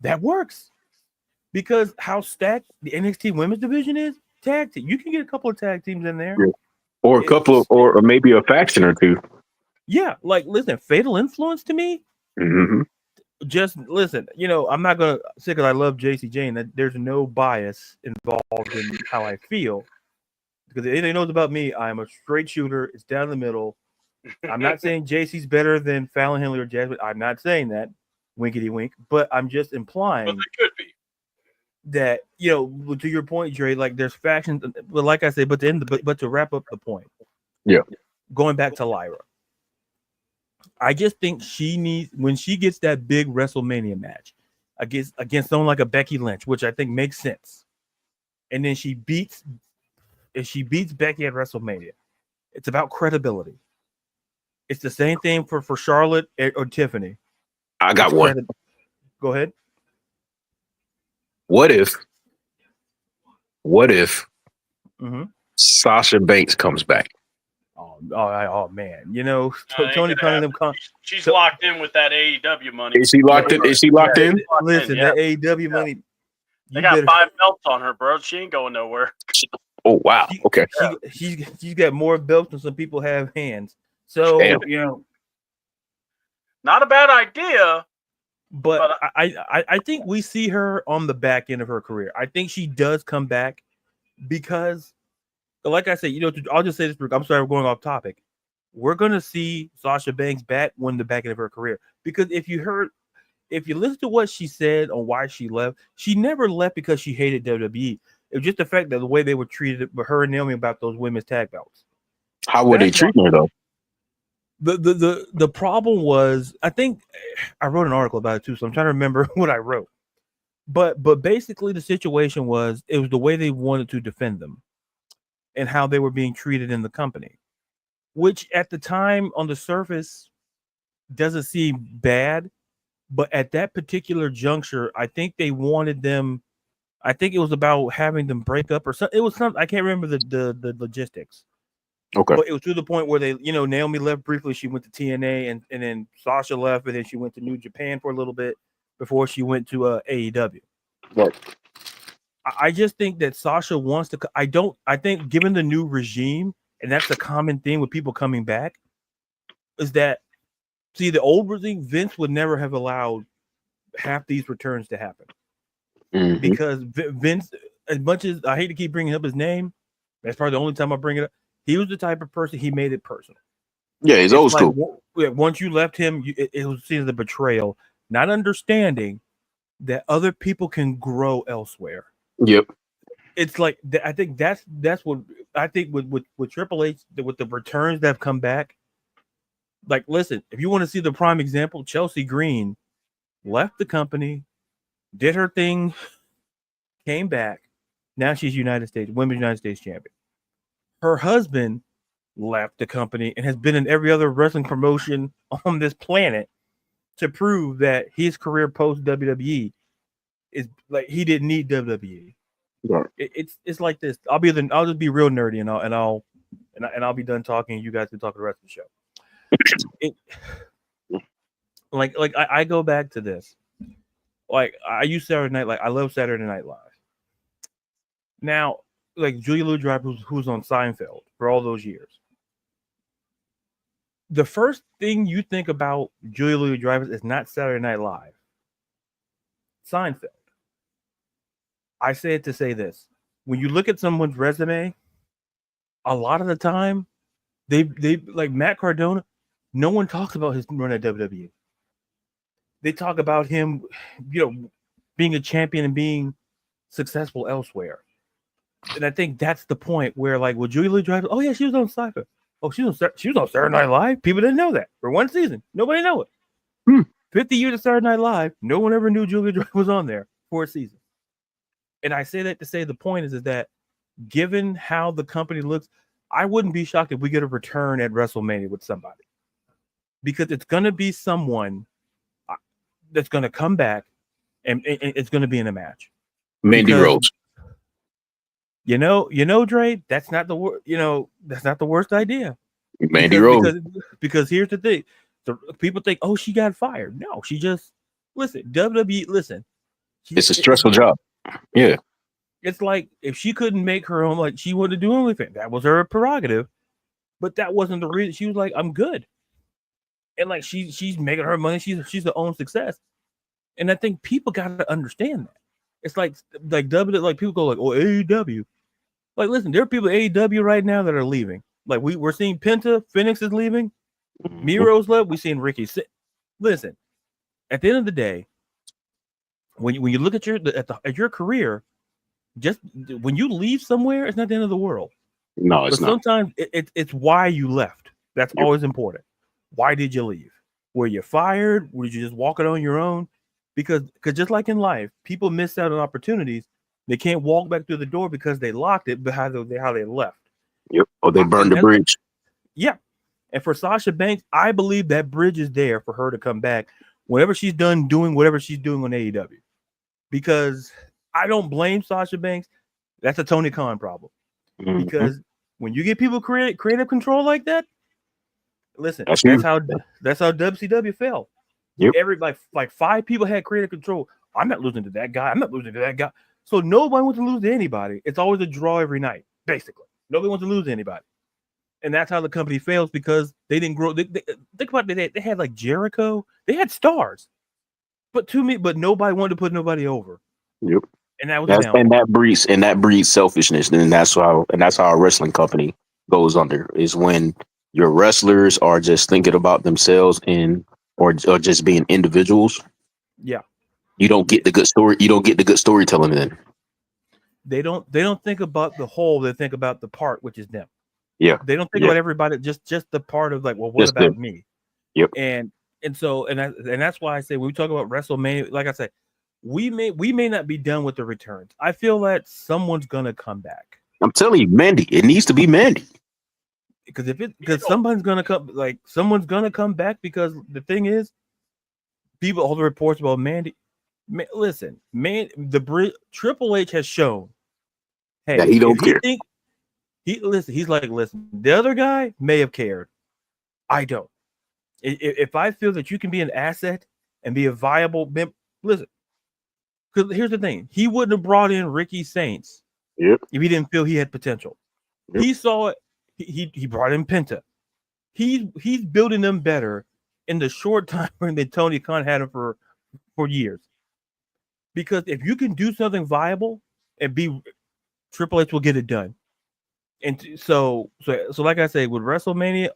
that works, because how stacked the NXT women's division is. tag team. You can get a couple of tag teams in there. Yeah. Or a couple of, or maybe a faction or two. Yeah, like listen, Fatal Influence to me. Mm-hmm. Just listen, I'm not gonna say because I love JC Jane that there's no bias involved in how I feel. Because if anybody knows about me, I am a straight shooter. It's down the middle. I'm not saying JC's better than Fallon Henley or Jasmine. I'm not saying that, winkety wink. But I'm just implying But they could be. that to your point, Dre, like there's factions. But like I say, but to wrap up the point, yeah, going back to Lyra, I just think she needs when she gets that big WrestleMania match against someone like a Becky Lynch, which I think makes sense, and then she beats Becky at WrestleMania. It's about credibility. It's the same thing for Charlotte or Tiffany. I got one. Go ahead. What if Mm-hmm. Sasha Banks comes back? Oh man! Tony Cunningham. She's locked in with that AEW money. Is she locked in? Is she locked in? Listen, that AEW money. They got 5 belts on her, bro. She ain't going nowhere. Oh wow! Okay. She's got more belts than some people have hands. So Damn. Not a bad idea. But I think we see her on the back end of her career. I think she does come back because, like I said, I'll just say this. I'm sorry, we're going off topic. We're gonna see Sasha Banks back when the back end of her career. Because if you listen to what she said on why she left, she never left because she hated WWE. It was just the fact that the way they were treated with her and Naomi about those women's tag belts. How were they treating her though? The problem was, I think I wrote an article about it too, so I'm trying to remember what I wrote. But basically the situation was it was the way they wanted to defend them and how they were being treated in the company, which at the time on the surface doesn't seem bad, but at that particular juncture, I think they wanted them. I think it was about having them break up or something. It was something I can't remember the logistics. Okay. But it was to the point where they, Naomi left briefly. She went to TNA, and then Sasha left, and then she went to New Japan for a little bit before she went to AEW. Right. I just think that Sasha wants to. I think given the new regime, and that's a common thing with people coming back, is that the old regime, Vince would never have allowed half these returns to happen. Mm-hmm. Because Vince, as much as I hate to keep bringing up his name, that's probably the only time I bring it up. He was the type of person, he made it personal. Yeah, he's old school. Once you left him, it was seen as a betrayal, not understanding that other people can grow elsewhere. Yep. It's like, I think that's what I think with Triple H, with the returns that have come back. Like, listen, if you want to see the prime example, Chelsea Green left the company, did her thing, came back. Now she's Women's United States champion. Her husband left the company and has been in every other wrestling promotion on this planet to prove that his career post WWE is like he didn't need WWE. Right. It's like this. I'll just be real nerdy and I'll be done talking. You guys can talk the rest of the show. I go back to this. Like I use Saturday Night. Like I love Saturday Night Live. Now, like Julia Louis-Dreyfus, who's on Seinfeld for all those years. The first thing you think about Julia Louis-Dreyfus is not Saturday Night Live. Seinfeld. I say it to say this. When you look at someone's resume, a lot of the time, they like Matt Cardona, no one talks about his run at WWE. They talk about him, being a champion and being successful elsewhere. And I think that's the point where, like, with Julia Louis-Dreyfus, oh yeah, she was on Seinfeld. Oh, she was on Saturday Night Live. People didn't know that for one season. Nobody knew it. 50 years of Saturday Night Live, no one ever knew Julia Louis-Dreyfus was on there for a season. And I say that to say the point is that given how the company looks, I wouldn't be shocked if we get a return at WrestleMania with somebody, because it's going to be someone that's going to come back and it's going to be in a match. Mandy Rose. Dre, that's not the worst idea. Mandy Rose. Because here's the thing. People think, oh, she got fired. No, she just, WWE, listen. It's a stressful job. Yeah. It's like if she couldn't make her own, like she wanted to do OnlyFans. That was her prerogative, but that wasn't the reason. She was like, "I'm good," and like she's making her money. She's her own success, and I think people got to understand that. It's like like people go like, "Oh, AEW." Like, listen, there are people at AEW right now that are leaving. Like we're seeing Penta, Phoenix is leaving, Miro's left. We're seeing Ricky. Listen, at the end of the day, when you look at your career, just when you leave somewhere, it's not the end of the world. No, it's but not. Sometimes it's why you left. That's always important. Why did you leave? Were you fired? Were you just walking on your own? Because just like in life, people miss out on opportunities. They can't walk back through the door because they locked it behind how they left. Yep. Or they burned the bridge. Yeah. And for Sasha Banks, I believe that bridge is there for her to come back whenever she's done doing whatever she's doing on AEW. Because I don't blame Sasha Banks. That's a Tony Khan problem. Because when you get people creative control like that, listen, that's how WCW fell. Yep. Everybody, like 5 people had creative control. I'm not losing to that guy. I'm not losing to that guy. So nobody wants to lose to anybody. It's always a draw every night, basically. Nobody wants to lose to anybody. And that's how the company fails because they didn't grow. Think about it. They had like Jericho. They had stars. But nobody wanted to put nobody over. Yep. And that was that breeds selfishness. And that's how a wrestling company goes under, is when your wrestlers are just thinking about themselves or just being individuals. Yeah. You don't get the good story. You don't get the good storytelling then. They don't think about the whole. They think about the part, which is them. Yeah. They don't think about everybody. Just the part of like, well, what just about them. me? Yep. And that's why I say when we talk about WrestleMania, like I said, we may not be done with the returns. I feel that someone's gonna come back. I'm telling you, Mandy. It needs to be Mandy. Because someone's gonna come back because the thing is, all the reports about Mandy. Listen, Triple H has shown, hey, that he don't care. He's like, listen, the other guy may have cared. I don't. If I feel that you can be an asset and be a viable member, listen, because here's the thing. He wouldn't have brought in Ricky Saints if he didn't feel he had potential. Yep. He saw it. He brought in Penta. He's building them better in the short time frame that Tony Khan had him for years. Because if you can do something viable and be Triple H will get it done. And so like I say, with WrestleMania,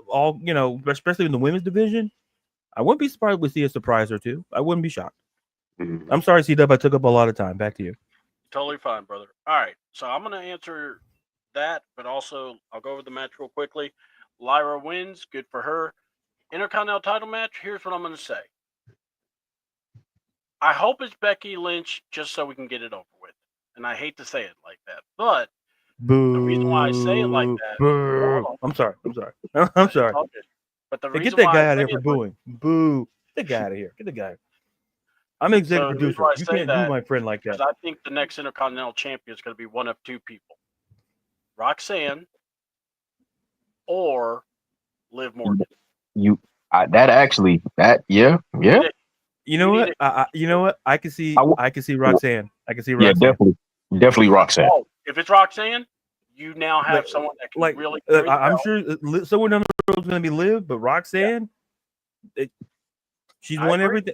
all especially in the women's division, I wouldn't be surprised if we see a surprise or two. I wouldn't be shocked. Mm-hmm. I'm sorry, C-Dub, I took up a lot of time. Back to you. Totally fine, brother. All right, so I'm going to answer that, but also I'll go over the match real quickly. Lyra wins. Good for her. Intercontinental title match. Here's what I'm going to say. I hope it's Becky Lynch just so we can get it over with. And I hate to say it like that, but boo, the reason why I say it like that. Boo. I'm sorry. I'm sorry. But the reason get that why guy out of here for booing. Boo. Get the guy out of here. Get the guy. I'm executive producer. You can't do my friend like that. I think the next Intercontinental Champion is going to be one of 2 people. Roxanne or Liv Morgan. You know what? You know what? I can see Roxanne. I can see Roxanne. Yeah, definitely Roxanne. Oh, if it's Roxanne, you now have someone that can really. I'm sure someone down the road is going to be Liv, but Roxanne, she's won everything.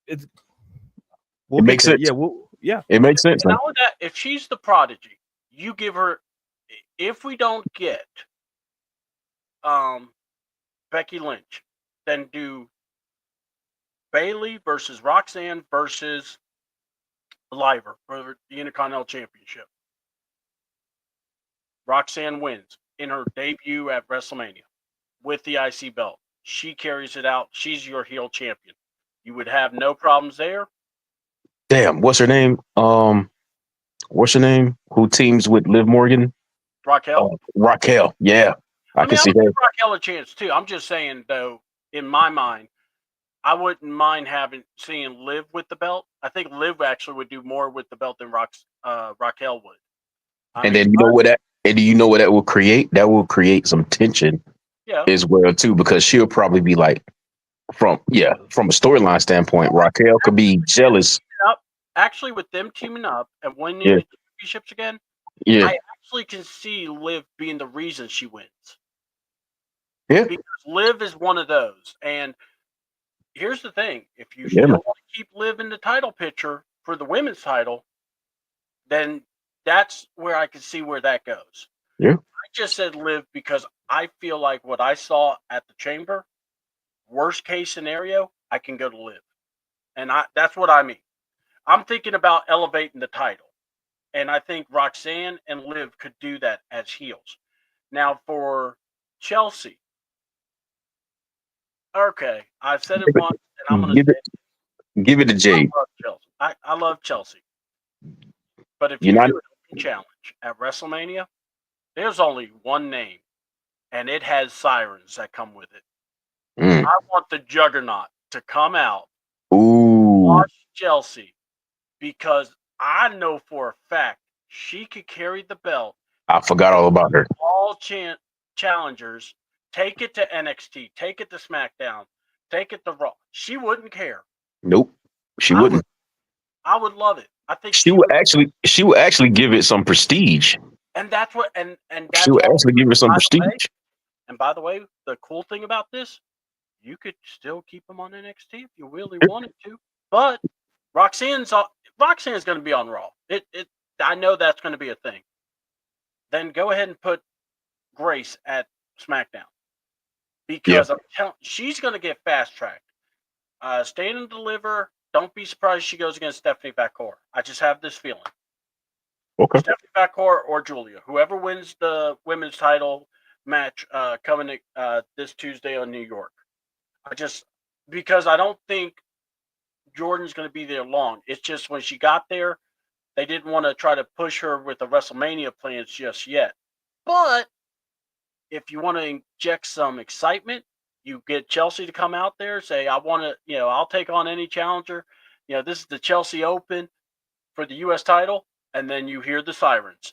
It makes sense. Yeah, it makes sense. Now that if she's the prodigy, you give her. If we don't get Becky Lynch, then do Bayley versus Roxanne versus Liver for the Intercontinental Championship. Roxanne wins in her debut at WrestleMania with the IC belt. She carries it out. She's your heel champion. You would have no problems there. Damn, what's her name? Who teams with Liv Morgan? Raquel. Raquel, yeah. I can see her. Raquel a chance too. I'm just saying though, in my mind, I wouldn't mind seeing Liv with the belt. I think Liv actually would do more with the belt than Raquel would. And then you know what that will create? That will create some tension as well too, because she'll probably be like, from a storyline standpoint, Raquel could be jealous. Actually, with them teaming up and winning championships again, Yeah. I actually can see Liv being the reason she wins. Yeah. Because Liv is one of those. And here's the thing. If you Yeah, still man. want to keep Liv in the title picture for the women's title, then that's where I can see where that goes. Yeah. I just said Liv because I feel like what I saw at the Chamber, worst case scenario, I can go to Liv. And that's what I mean. I'm thinking about elevating the title. And I think Roxanne and Liv could do that as heels. Now for Chelsea, okay, I've said it once, and I'm going to Give say it to I Jade. love Chelsea. I love Chelsea. But if You're you not. do an open challenge at WrestleMania, there's only one name, and it has sirens that come with it. Mm. I want the Juggernaut to come out, Ooh. watch Chelsea, because I know for a fact she could carry the belt. I forgot all about her. All challengers, take it to NXT, take it to SmackDown, take it to Raw. She wouldn't care. Nope. She I wouldn't. I would love it. I think She would actually give it some prestige. and that's what and that's She would what, actually give it some by the way, prestige. and by the way, the cool thing about this, you could still keep them on NXT if you really wanted to. But Roxanne's going to be on Raw. I know that's going to be a thing. Then go ahead and put Grace at SmackDown, because I'm telling, she's going to get fast tracked. Stand and Deliver. Don't be surprised if she goes against Stephanie Bakor. I just have this feeling. Okay. Stephanie Bakor or Julia, whoever wins the women's title match coming this Tuesday on New York. Because I don't think Jordan's going to be there long. It's just when she got there, they didn't want to try to push her with the WrestleMania plans just yet. But if you want to inject some excitement, you get Chelsea to come out there, say, I want to, I'll take on any challenger. This is the Chelsea Open for the U.S. title. And then you hear the sirens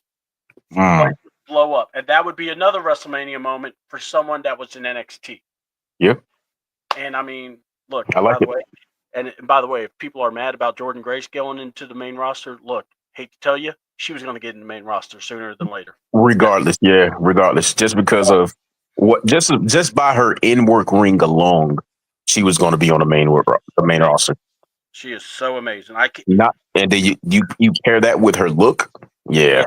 blow up. And that would be another WrestleMania moment for someone that was in NXT. Yeah. And I mean, look, I like it. And by the way, if people are mad about Jordan Grace going into the main roster, look, hate to tell you, she was going to get in the main roster sooner than later. Regardless, just because of just by her in-work ring alone, she was going to be on the main roster. She is so amazing. And then you pair that with her look, yeah.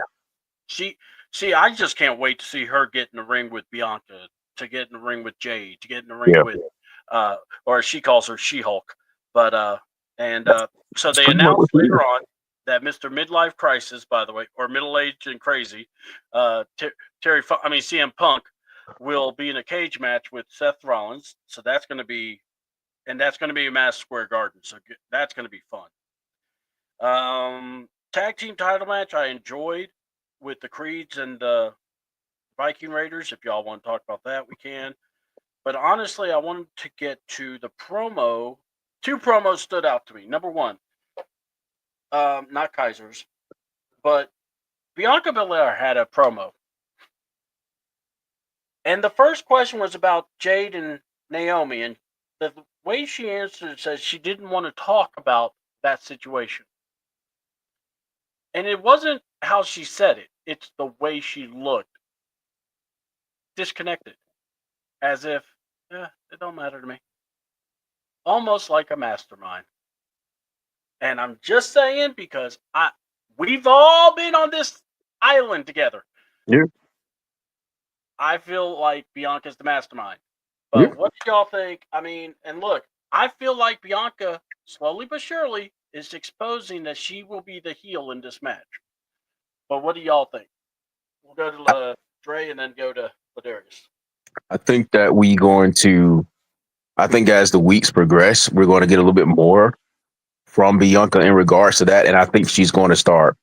I just can't wait to see her get in the ring with Bianca, to get in the ring with Jade, to get in the ring with, or she calls her She-Hulk. But so they announced later on that Mr. Midlife Crisis, by the way, or Middle-Aged and Crazy, CM Punk will be in a cage match with Seth Rollins. So that's going to be a Madison Square Garden. So that's going to be fun. Tag team title match I enjoyed with the Creeds and the Viking Raiders. If y'all want to talk about that, we can. But honestly, I wanted to get to the promo. Two promos stood out to me. Number one, not Kaiser's, but Bianca Belair had a promo. And the first question was about Jade and Naomi. And the way she answered says she didn't want to talk about that situation. And it wasn't how she said it. It's the way she looked. Disconnected. As if, it don't matter to me. Almost like a mastermind. And I'm just saying because we've all been on this island together. Yeah. I feel like Bianca's the mastermind. But what do y'all think? I mean, and look, I feel like Bianca, slowly but surely, is exposing that she will be the heel in this match. But what do y'all think? We'll go to Dre and then go to Ladarius. I think that I think as the weeks progress, we're going to get a little bit more from Bianca in regards to that. And I think she's going to start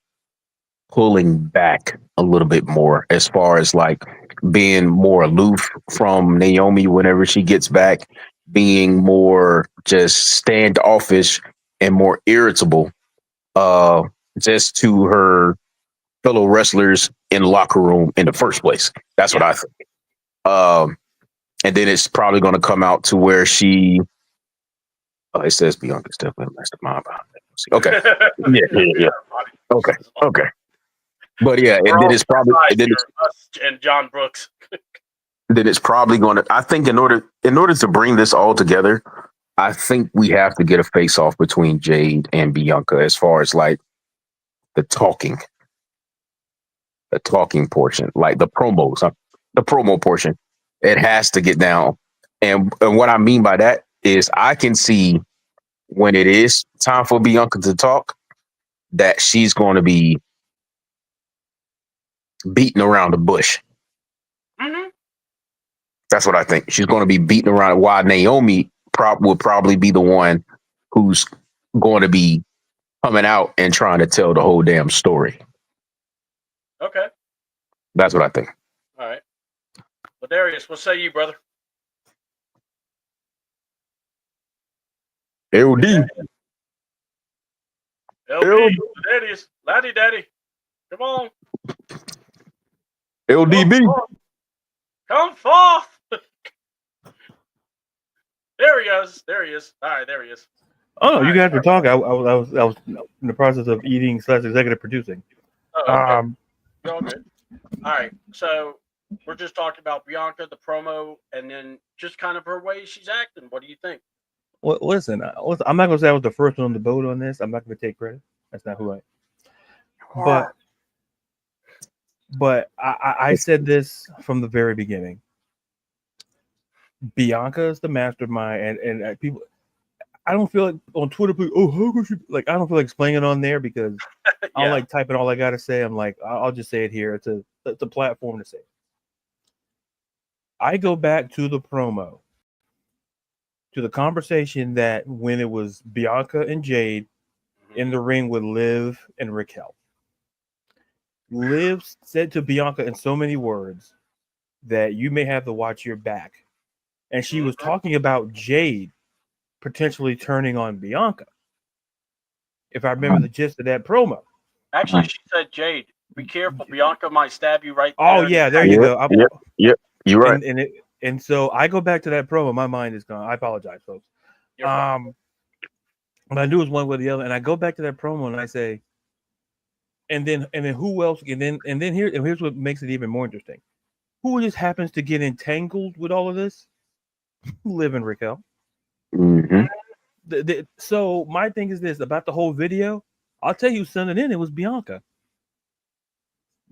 pulling back a little bit more as far as like being more aloof from Naomi whenever she gets back, being more just standoffish and more irritable just to her fellow wrestlers in the locker room in the first place. That's what I think. And then it's probably going to come out to where it says Bianca's definitely a mastermind behind it. Okay. Yeah. Okay. But yeah, We're and then all it's probably surprised then here, us and John Brooks. it's probably going to. I think in order to bring this all together, I think we have to get a face off between Jade and Bianca as far as like the talking portion, like the promos, the promo portion. It has to get down. And what I mean by that is I can see when it is time for Bianca to talk that she's going to be beating around the bush. Mm-hmm. That's what I think. She's going to be beating around while Naomi will probably be the one who's going to be coming out and trying to tell the whole damn story. Okay. That's what I think. All right. Well, Darius, what say you, brother? LD. LD, there it is. Laddie Daddy. Come on. LDB. Come forth. There he is. There he is. All right, there he is. Oh, you guys were talking. I was in the process of eating / executive producing. Oh, okay. You're all good. All right. So we're just talking about Bianca, the promo, and then just kind of her way she's acting. What do you think? Well, listen, I'm not gonna say I was the first one on the boat on this. I'm not gonna take credit. That's not who I am. But I said this from the very beginning. Bianca is the mastermind, and people. I don't feel like on Twitter, people, how could you like? I don't feel like explaining it on there because I don't like typing all I gotta say. I'm like, I'll just say it here. It's a platform to say. I go back to the promo, to the conversation that when it was Bianca and Jade in the ring with Liv and Raquel. Liv said to Bianca in so many words that you may have to watch your back. And she was talking about Jade potentially turning on Bianca. If I remember the gist of that promo. Actually, she said, Jade, be careful. Bianca might stab you right there. Oh, yeah, there you go. Yep. You're right. And so I go back to that promo. My mind is gone. I apologize, folks. But I knew it was one way or the other. And I go back to that promo and I say, and then who else? And then here's what makes it even more interesting. Who just happens to get entangled with all of this? Liv and Raquel. Mm-hmm. So my thing is this about the whole video. I'll tell you something. It was Bianca.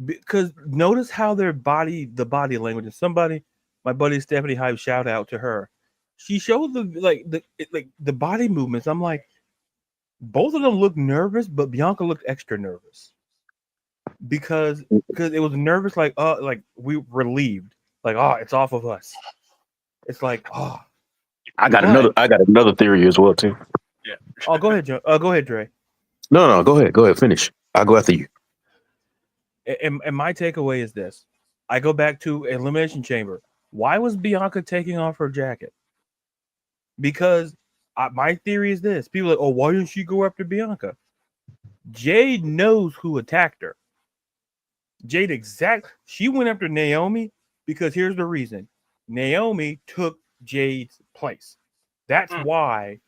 Because notice how the body language. And somebody, my buddy Stephanie Hype, shout out to her. She showed the body movements. I'm like, both of them look nervous, but Bianca looked extra nervous because it was nervous, like we relieved, like it's off of us. It's like I got another theory as well too. Yeah. Oh, go ahead, Joe. Go ahead, Dre. No, go ahead, finish. I'll go after you. And my takeaway is this: I go back to Elimination Chamber. Why was Bianca taking off her jacket? Because my theory is this: people are like, why didn't she go after Bianca? Jade knows who attacked her. She went after Naomi because here's the reason: Naomi took Jade's place. That's why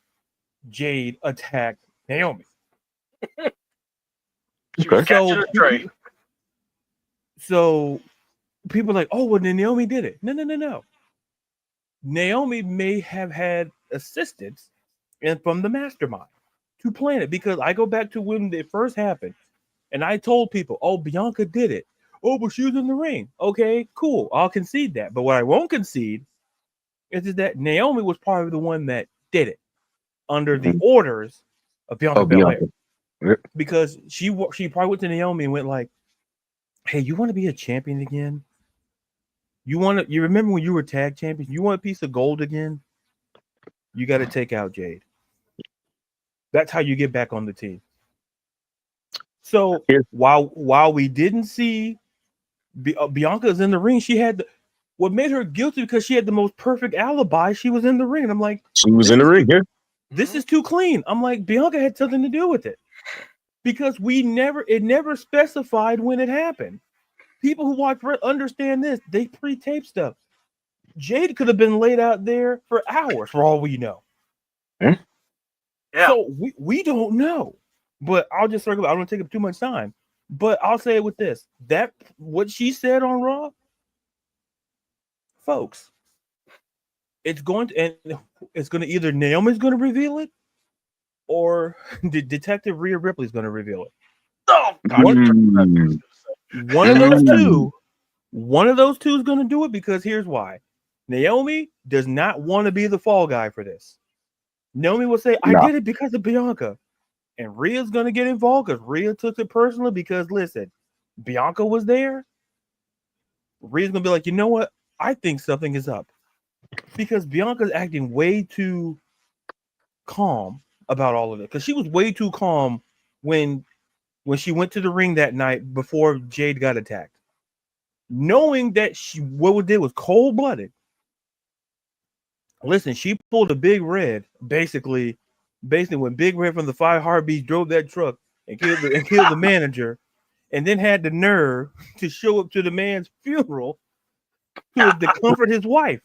Jade attacked Naomi. So people are like, well, then Naomi did it. No. Naomi may have had assistance from the mastermind to plan it, because I go back to when it first happened and I told people, Bianca did it. But she was in the ring. Okay, cool. I'll concede that. But what I won't concede is that Naomi was probably the one that did it under the orders of Bianca Belair. Yep. Because she probably went to Naomi and went like, hey, you want to be a champion again? You remember when you were tag champions? You want a piece of gold again? You got to take out Jade. That's how you get back on the team. So while we didn't see Bianca's in the ring, she had what made her guilty because she had the most perfect alibi. She was in the ring. And I'm like, she was in the ring. Yeah. This is too clean. I'm like, Bianca had something to do with it because it never specified when it happened. People who watch understand this. They pre-tape stuff. Jade could have been laid out there for hours for all we know. Yeah. So we don't know. But I'll just circle. I don't want to take up too much time. But I'll say it with this: that what she said on Raw, folks, it's going to either Naomi's going to reveal it, or Detective Rhea Ripley's going to reveal it. Oh, One of those two. One of those two is going to do it, because here's why: Naomi does not want to be the fall guy for this. Naomi will say, "I did it because of Bianca," and Rhea's going to get involved because Rhea took it personally. Because listen, Bianca was there. Rhea's going to be like, you know what? I think something is up, because Bianca's acting way too calm about all of it. Because she was way too calm when she went to the ring that night before Jade got attacked, knowing that what we did was cold-blooded. Listen, she pulled a Big Red, basically when Big Red from the Five Heartbeats drove that truck and killed the manager, and then had the nerve to show up to the man's funeral to comfort his wife.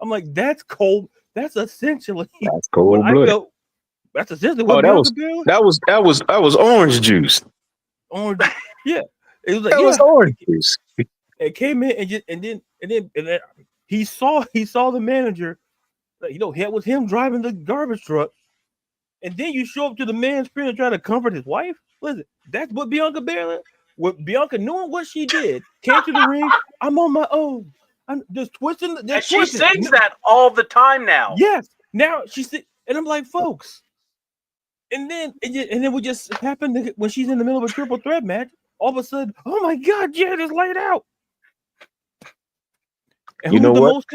I'm like, that's cold. That's essentially cold-blooded. That's essentially what that was orange juice. Orange, yeah. It was like, that was orange juice. It came in and then he saw the manager. It was him driving the garbage truck, and then you show up to the man's funeral and try to comfort his wife. Listen, that's what Bianca Belair. What Bianca, knowing what she did, came to the ring. I'm on my own. I'm just twisting. And she sings that all the time now. Yes, now she said, and I'm like, folks. And then we just happened when she's in the middle of a triple threat match. All of a sudden, oh my God, Jade is laid out. And you know what?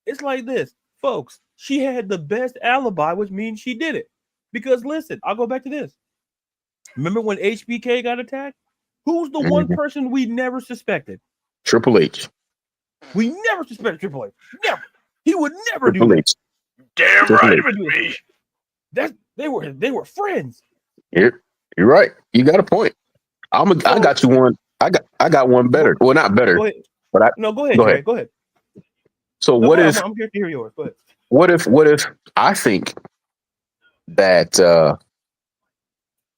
It's like this, folks. She had the best alibi, which means she did it. Because listen, I'll go back to this. Remember when HBK got attacked? Who's the one person we never suspected? Triple H. We never suspected Triple H. Never. He would never do that. Damn right with me. They were friends. You're right. You got a point. I got you one. I got one better. Well, not better. Go ahead. But go ahead. Go ahead. So what if I'm here to hear yours. Go ahead. What if I think that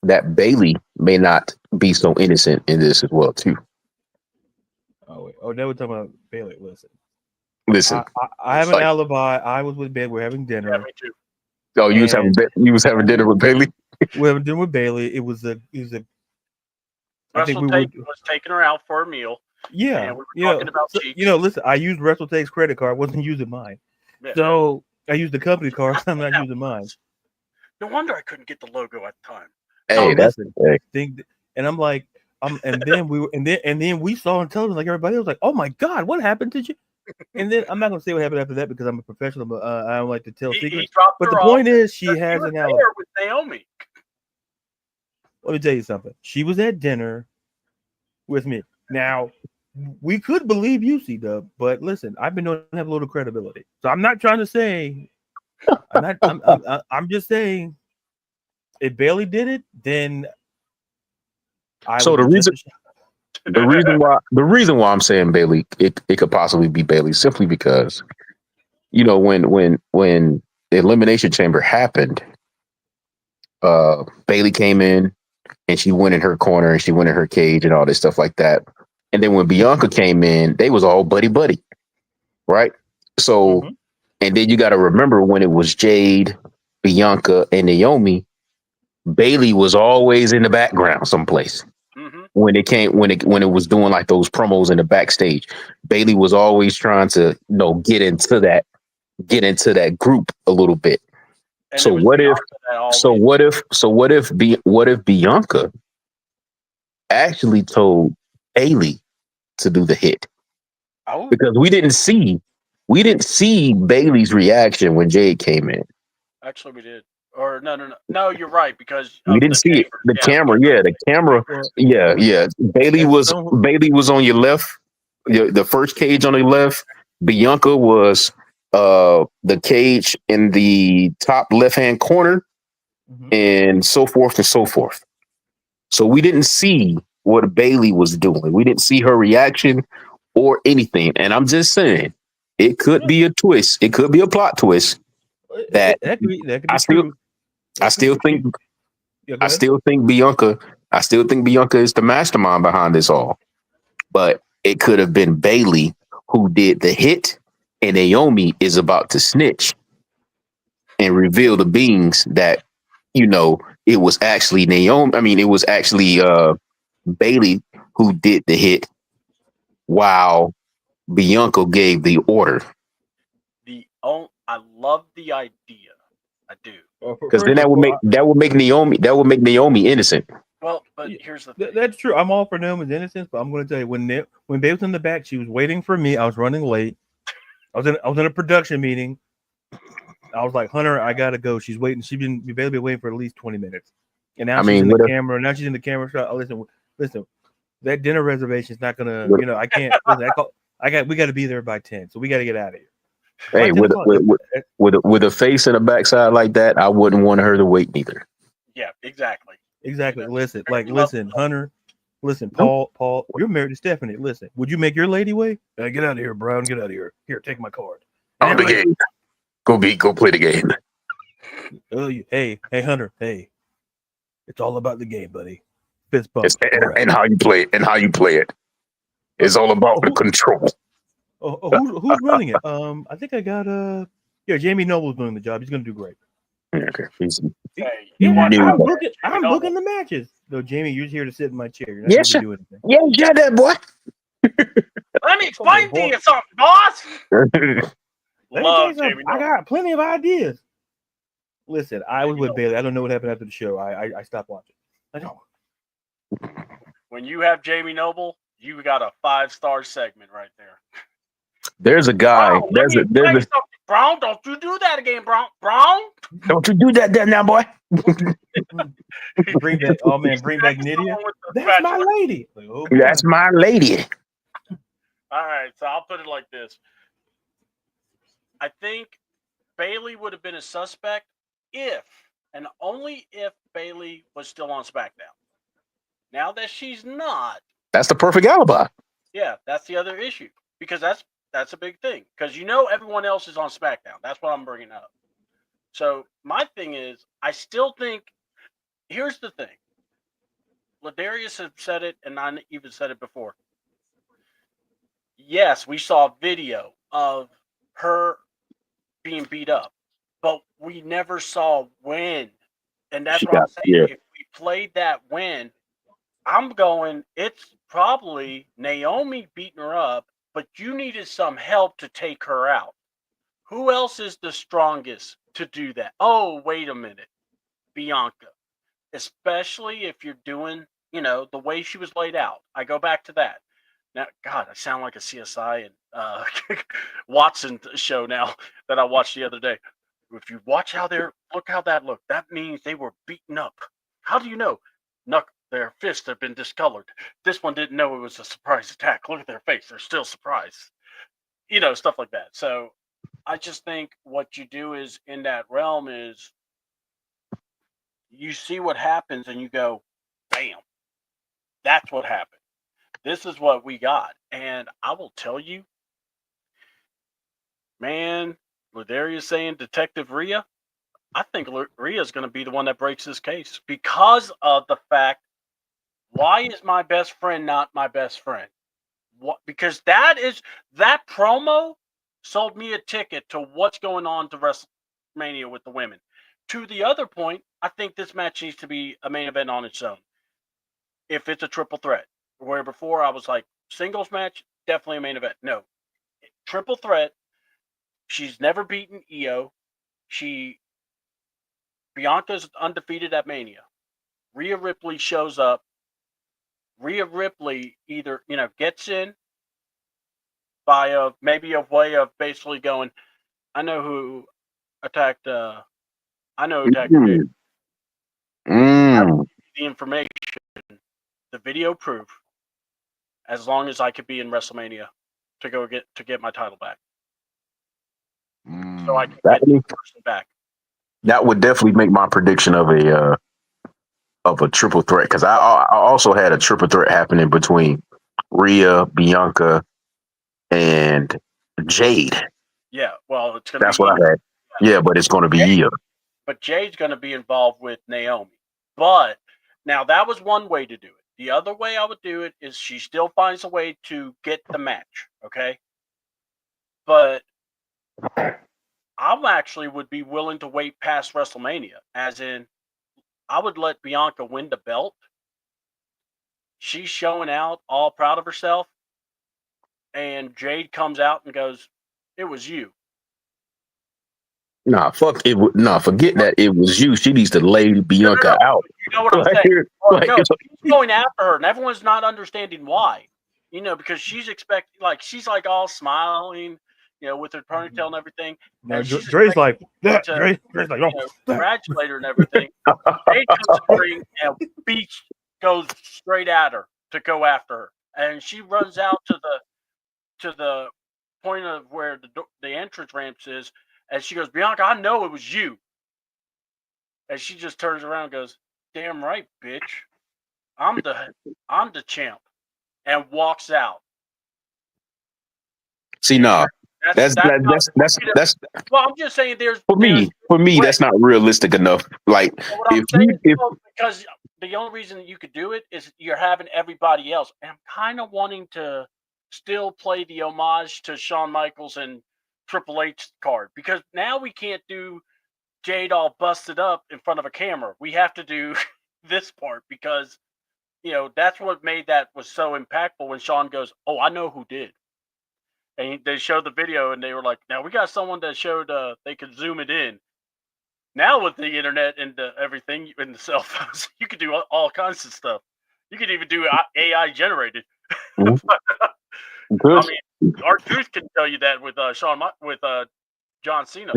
that Bailey may not be so innocent in this as well too? Oh wait. Oh, now we're talking about Bailey. Listen. I have an alibi. I was with Ben. We're having dinner. Yeah, me too. Oh, you was having dinner with Bailey? We're having dinner with Bailey. It was a I think was taking her out for a meal. Yeah. And we were talking about cheeks. Listen, I used Wrestle Take's credit card. I wasn't using mine. Yeah. So I used the company card. I'm not using mine. No wonder I couldn't get the logo at the time. Hey, and I'm like, and then we saw on television like everybody else, like, oh my God, what happened to you? And then I'm not gonna say what happened after that because I'm a professional, but I don't like to tell secrets. But the point is, she has an alibi with Naomi. Let me tell you something. She was at dinner with me. Now, we could believe you, C-Dub, but listen, I've been known to have a little credibility. So I'm not trying to say. I'm just saying, if Bailey did it, then the reason why I'm saying Bailey, it could possibly be Bailey, simply because, when the Elimination Chamber happened, Bailey came in and she went in her corner and she went in her cage and all this stuff like that. And then when Bianca came in, they was all buddy, right? So, and then you got to remember when it was Jade, Bianca, and Naomi, Bailey was always in the background someplace. When it was doing like those promos in the backstage, Bailey was always trying to get into that group a little bit. And so what if Bianca actually told Bailey to do the hit? Oh. Because we didn't see Bailey's reaction when Jade came in. Actually, we did. Or no, you're right, because we didn't see the camera. Yeah, the camera. Yeah. Bailey was on your left, the first cage on the left. Bianca was the cage in the top left-hand corner, and so forth and so forth. So we didn't see what Bailey was doing. We didn't see her reaction or anything. And I'm just saying, it could be a twist. It could be a plot twist. That could be I still think Bianca I still think Bianca is the mastermind behind this all. But it could have been Bailey who did the hit, and Naomi is about to snitch and reveal the beings that, it was actually Naomi. I mean, it was actually Bailey who did the hit while Bianca gave the order. I love the idea. I do. Because then that would make Naomi innocent. Well, but here's the thing. That's true. I'm all for Naomi's innocence, but I'm going to tell you when Babe was in the back, she was waiting for me. I was running late. I was in a production meeting. I was like, Hunter, I gotta go. She's waiting. She's been waiting for at least 20 minutes, and now she's in the camera. Now she's in the camera shot. Oh, listen. That dinner reservation is not gonna. I can't. Listen, we got to be there by 10, so we got to get out of here. Hey, with a face and a backside like that, I wouldn't want her to wait neither. Yeah, exactly. Listen, Hunter. Listen, Paul, you're married to Stephanie. Listen, would you make your lady wait? Get out of here, Brown. Get out of here. Here, take my card. On the game. Go play the game. Oh, hey, Hunter. Hey, it's all about the game, buddy. Fist bump. And how you play it. It's all about the control. Who's running it? I think I got Jamie Noble's doing the job. He's gonna do great. Okay. I'm booking the matches. No, Jamie, you're here to sit in my chair. You're not yes, here to do anything. Yeah, that boy. Let me explain to you something, boss. Love Jamie. I got plenty of ideas. Listen, I was with Bailey. I don't know what happened after the show. I stopped watching. I know. When you have Jamie Noble, you got a 5-star segment right there. There's a guy. Brown, don't you do that again, Brown. Don't you do that now, boy. Bring back Nydia. That's my lady. That's my lady. All right, so I'll put it like this. I think Bailey would have been a suspect if, and only if, Bailey was still on SmackDown. Now that she's not, that's the perfect alibi. Yeah, that's the other issue, because that's a big thing, because everyone else is on SmackDown. That's what I'm bringing up. So my thing is, I still think, here's the thing. Ladarius had said it, and I even said it before. Yes, we saw video of her being beat up, but we never saw when. And that's what I'm saying. Yeah. If we played that when, I'm going, it's probably Naomi beating her up, but you needed some help to take her out. Who else is the strongest to do that? Oh, wait a minute. Bianca. Especially if you're doing, the way she was laid out. I go back to that. Now, God, I sound like a CSI and Watson show now that I watched the other day. If you watch look how that looked. That means they were beaten up. How do you know? Their fists have been discolored. This one didn't know it was a surprise attack. Look at their face. They're still surprised. Stuff like that. So I just think what you do is in that realm is you see what happens and you go, bam, that's what happened. This is what we got. And I will tell you, man, Ladarius saying Detective Rhea, I think Rhea is going to be the one that breaks this case because of the fact, why is my best friend not my best friend? Because that promo sold me a ticket to what's going on to WrestleMania with the women. To the other point, I think this match needs to be a main event on its own. If it's a triple threat, where before I was like, singles match, definitely a main event. No, triple threat. She's never beaten Io. Bianca's undefeated at Mania. Rhea Ripley shows up. Rhea Ripley either, gets in by maybe a way of basically going, I know who attacked Dave. The information, the video proof, as long as I could be in WrestleMania to get my title back. So I can get the person back. That would definitely make my prediction of a triple threat, because I also had a triple threat happening between Rhea, Bianca, and Jade. Yeah, well, it's gonna. That's what I had. Yeah, but it's going to be Io. But Jade's going to be involved with Naomi. But Now, that was one way to do it. The other way I would do it is she still finds a way to get the match, okay? But I actually would be willing to wait past WrestleMania, as in I would let Bianca win the belt. She's showing out, all proud of herself, and Jade comes out and goes, "It was you." Nah, fuck it. Nah, forget that. It was you. She needs to lay Bianca out. You know what I'm saying? No, he's going after her, and everyone's not understanding why. Because she's expecting, she's like all smiling, with her ponytail and everything. No, And she's Dre's like, to, Dre's like, congratulate her and everything. Jade comes to the ring and goes straight at her to go after her, and she runs out to the point of where the entrance ramps is, and she goes, "Bianca, I know it was you." And she just turns around and goes, "Damn right, bitch. I'm the champ," and walks out. See, nah, that's well, I'm just saying for me that's not realistic enough. Like, because the only reason you could do it is you're having everybody else, and I'm kind of wanting to still play the homage to Shawn Michaels and Triple H card, because now we can't do Jade all busted up in front of a camera. We have to do this part, because that's what made that was so impactful when Shawn goes, "Oh, I know who did." And they showed the video, and they were like, "Now we got someone that showed they could zoom it in." Now with the internet and everything in the cell phones, you could do all kinds of stuff. You could even do AI generated. I mean, our truth can tell you that with John Cena.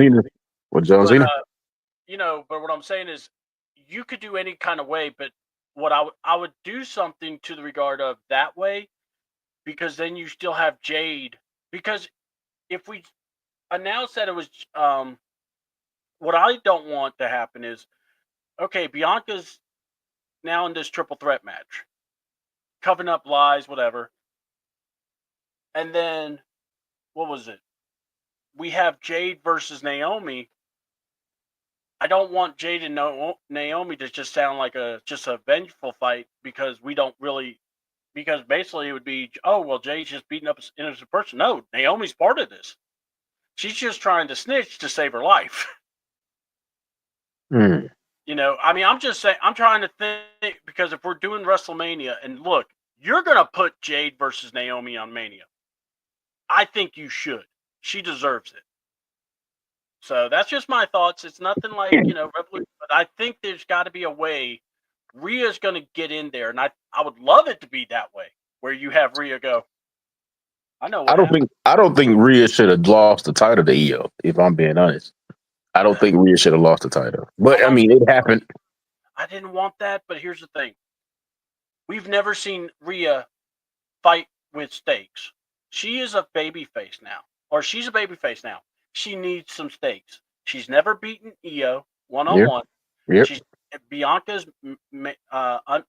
With John Cena. But what I'm saying is, you could do any kind of way, but what I would do something to the regard of that way, because then you still have Jade. Because if we announce that it was, what I don't want to happen is, okay, Bianca's now in this triple threat match, covering up lies, whatever, and then what was it? We have Jade versus Naomi. I don't want Jade and Naomi to just sound like just a vengeful fight, because we don't really. Because basically it would be, oh, well, Jay's just beating up an innocent person. No, Naomi's part of this. She's just trying to snitch to save her life. I mean, I'm just saying, I'm trying to think, because if we're doing WrestleMania, and look, you're going to put Jade versus Naomi on Mania. I think you should. She deserves it. So that's just my thoughts. It's nothing like, revolution, but I think there's got to be a way. Rhea's going to get in there, and I would love it to be that way, where you have Rhea go, "I know what happened." I don't think Rhea should have lost the title to Io, if I'm being honest. I don't think Rhea should have lost the title. But I mean, it happened. I didn't want that, but here's the thing. We've never seen Rhea fight with stakes. She is a babyface now. Or she's a babyface now. She needs some stakes. She's never beaten Io one-on-one. Yep. Bianca's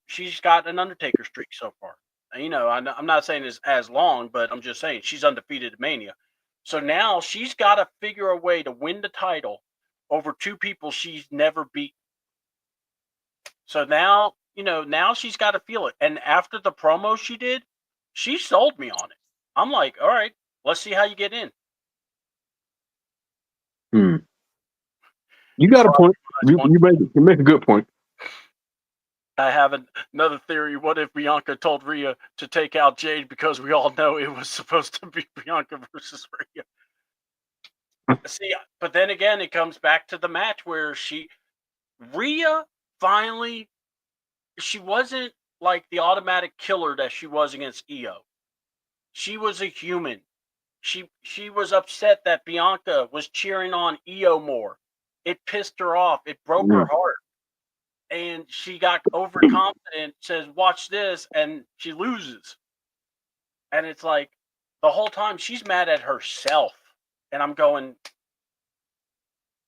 she's got an Undertaker streak so far. I'm not saying it's as long, but I'm just saying she's undefeated at Mania. So now she's got to figure a way to win the title over two people she's never beaten. So now, now she's got to feel it. And after the promo she did, she sold me on it. I'm like, all right, let's see how you get in. You got a point. You make a good point. I have another theory. What if Bianca told Rhea to take out Jade, because we all know it was supposed to be Bianca versus Rhea? See, but then again, it comes back to the match where Rhea finally, she wasn't like the automatic killer that she was against Io. She was a human. She was upset that Bianca was cheering on Io more. It pissed her off. It broke her heart. And she got overconfident, says, "Watch this," and she loses. And it's like, the whole time she's mad at herself. And I'm going,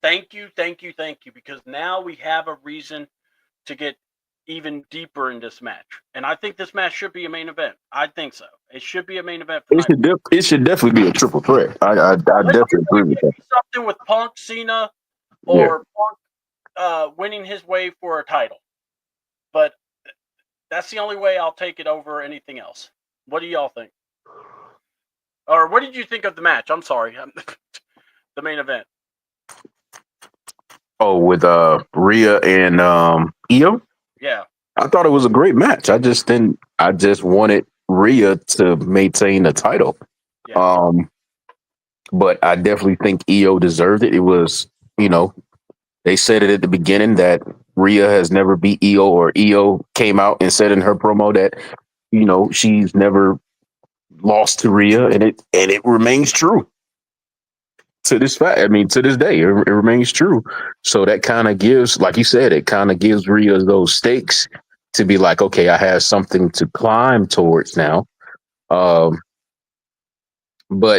thank you, because now we have a reason to get even deeper in this match. And I think this match should be a main event. I think so. It should be a main event. It should definitely be a triple threat. I definitely agree with that. Something with Punk, Cena, or Punk winning his way for a title. But That's the only way I'll take it over anything else. What do y'all think? Or what did you think of the match? I'm sorry, the main event. Oh, with Rhea and Io. Yeah. I thought it was a great match. I just didn't. I just wanted Rhea to maintain the title. Yeah. But I definitely think Io deserved it. It was, they said it at the beginning that Rhea has never beat Io, or Io came out and said in her promo that, she's never lost to Rhea, and it remains true to this fact. I mean, to this day, it remains true. So that kind of gives, like you said, it kind of gives Rhea those stakes to be like, okay, I have something to climb towards now. But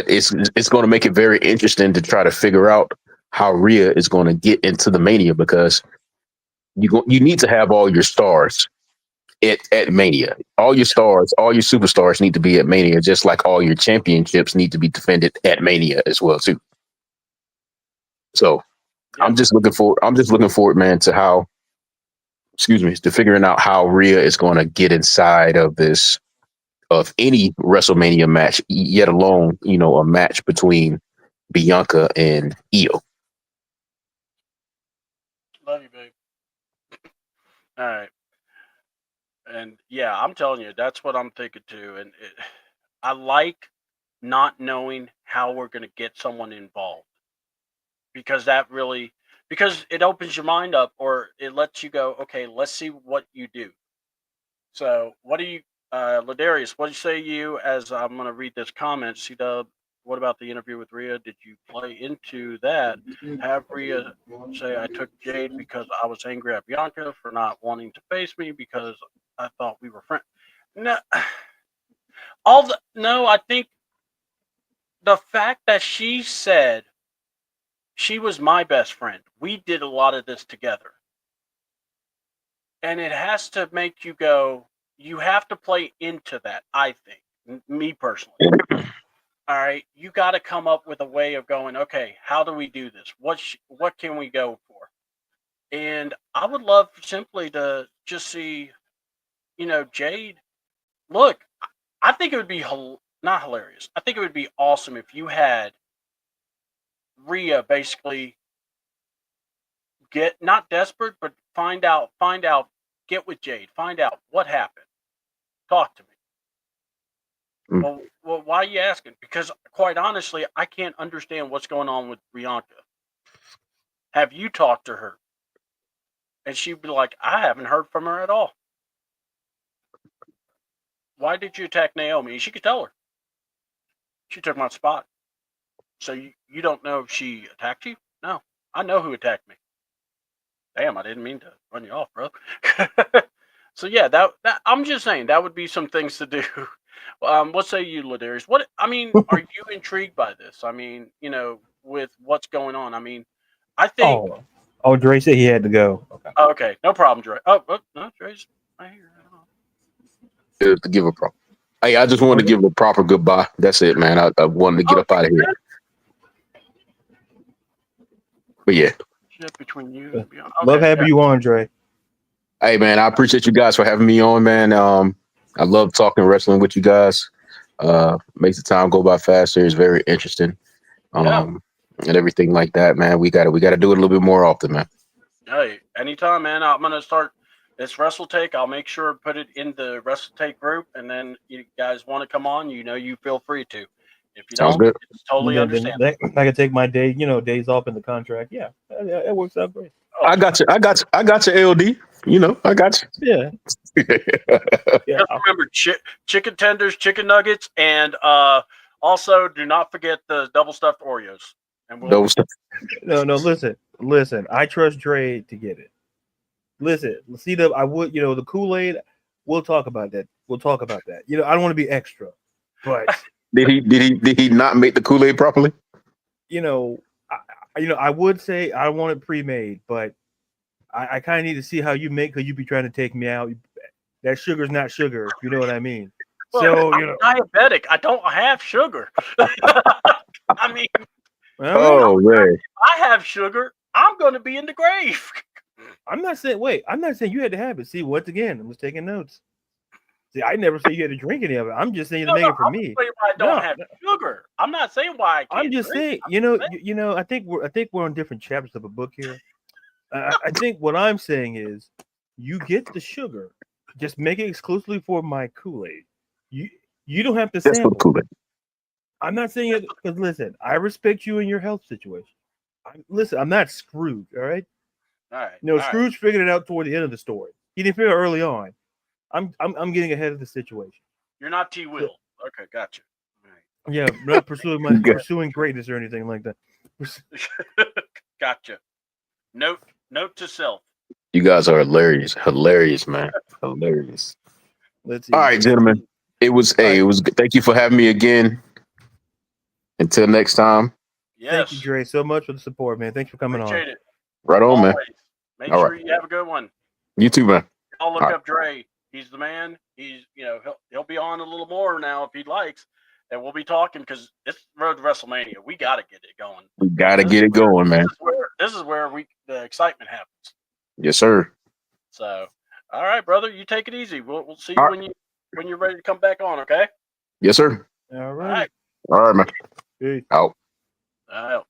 it's going to make it very interesting to try to figure out how Rhea is going to get into the Mania, because you need to have all your stars at Mania. All your stars, all your superstars need to be at Mania, just like all your championships need to be defended at Mania as well too. So Yeah. I'm just looking forward, man, to figuring out how Rhea is going to get inside of any WrestleMania match, yet alone, a match between Bianca and Io. Love you, babe. All right. And yeah, I'm telling you, that's what I'm thinking too. And I like not knowing how we're going to get someone involved, because because it opens your mind up, or it lets you go, okay, let's see what you do. So what do you, Ladarius, what do you say as I'm going to read this comment, C-Dub, what about the interview with Rhea? Did you play into that? Have Rhea say, I took Jade because I was angry at Bianca for not wanting to face me because I thought we were friends. No, I think the fact that she said she was my best friend, we did a lot of this together. And it has to make you go, you have to play into that, I think, me personally. All right, you got to come up with a way of going, okay, how do we do this? What can we go for? And I would love simply to just see, Jade. Look, I think it would be not hilarious. I think it would be awesome if you had Rhea basically get not desperate, but find out, get with Jade, find out what happened. Talk to me. Well, why are you asking? Because quite honestly, I can't understand what's going on with Bianca. Have you talked to her? And she'd be like, I haven't heard from her at all. Why did you attack Naomi? She could tell her. She took my spot. So you don't know if she attacked you? No, I know who attacked me. Damn, I didn't mean to run you off, bro. So yeah, that I'm just saying that would be some things to do. What say you, Ladarius? Are you intrigued by this? I mean, with what's going on. I mean, I think. Oh, Dre said he had to go. Okay, no problem, Dre. Oh, no, Dre's right here. To give a proper. Hey, I just wanted to give a proper goodbye. That's it, man. I wanted to get up out of here. But yeah. Between you and Beyond. Okay, love having you on, Dre. Hey, man, I appreciate you guys for having me on, man. I love talking wrestling with you guys. Makes the time go by faster. It's very interesting. And everything like that, man. We gotta do it a little bit more often, man. Hey, anytime, man. I'm gonna start this Wrestle Take. I'll make sure to put it in the Wrestle Take group, and then you guys want to come on, you feel free to. If you Sounds don't, good. it's totally understandable. I can take my day, days off in the contract. Yeah, it works out great. I got you, LD. I got you. Yeah. Just remember, chicken tenders, chicken nuggets, and also do not forget the double stuffed Oreos. And No, listen. I trust Dre to get it. Listen, see I would, the Kool-Aid. We'll talk about that. I don't want to be extra, but did he not make the Kool-Aid properly? I would say I want it pre-made, but I kind of need to see how you make, because you be trying to take me out. That sugar's not sugar. You know what I mean? Look, so I'm diabetic. I don't have sugar. I mean, man. If I have sugar, I'm going to be in the grave. I'm not saying you had to have it. See, once again, I'm just taking notes. See, I never say you had to drink any of it. I'm just saying to No, make no, it for I'm me. saying why I don't No, have sugar. I'm not saying why I can't. I'm just drink. saying. I'm You know, saying- you know. I think we're on different chapters of a book here. I think what I'm saying is, you get the sugar, just make it exclusively for my Kool-Aid. You don't have to That's for the sample. Kool-Aid. I'm not saying it because listen, I respect you and your health situation. I'm not Scrooge, all right? all right. No, all right. Scrooge figured it out toward the end of the story. He didn't figure it early on. I'm getting ahead of the situation. You're not T. Will. Okay, gotcha. All right. Yeah, not pursuing Good. pursuing greatness or anything like that. Gotcha. Note to self. You guys are hilarious, man, hilarious. Let's see. All right, gentlemen. It was thank you for having me again. Until next time. Yes. Thank you, Dre, so much for the support, man. Thanks for coming Appreciate on. it. Right on, Always. man. Make All sure right. you have a good one. You too, man. I'll look All right. up Dre. He's the man. He's he'll be on a little more now if he likes, and we'll be talking because it's road to WrestleMania. We got to get it going. We gotta get it going, man. This is where the excitement happens. Yes, sir. So, all right, brother, you take it easy. We'll see you All when you're ready to come back on. Okay. Yes, sir. All All right. right. All right, man. Hey. Out. I'm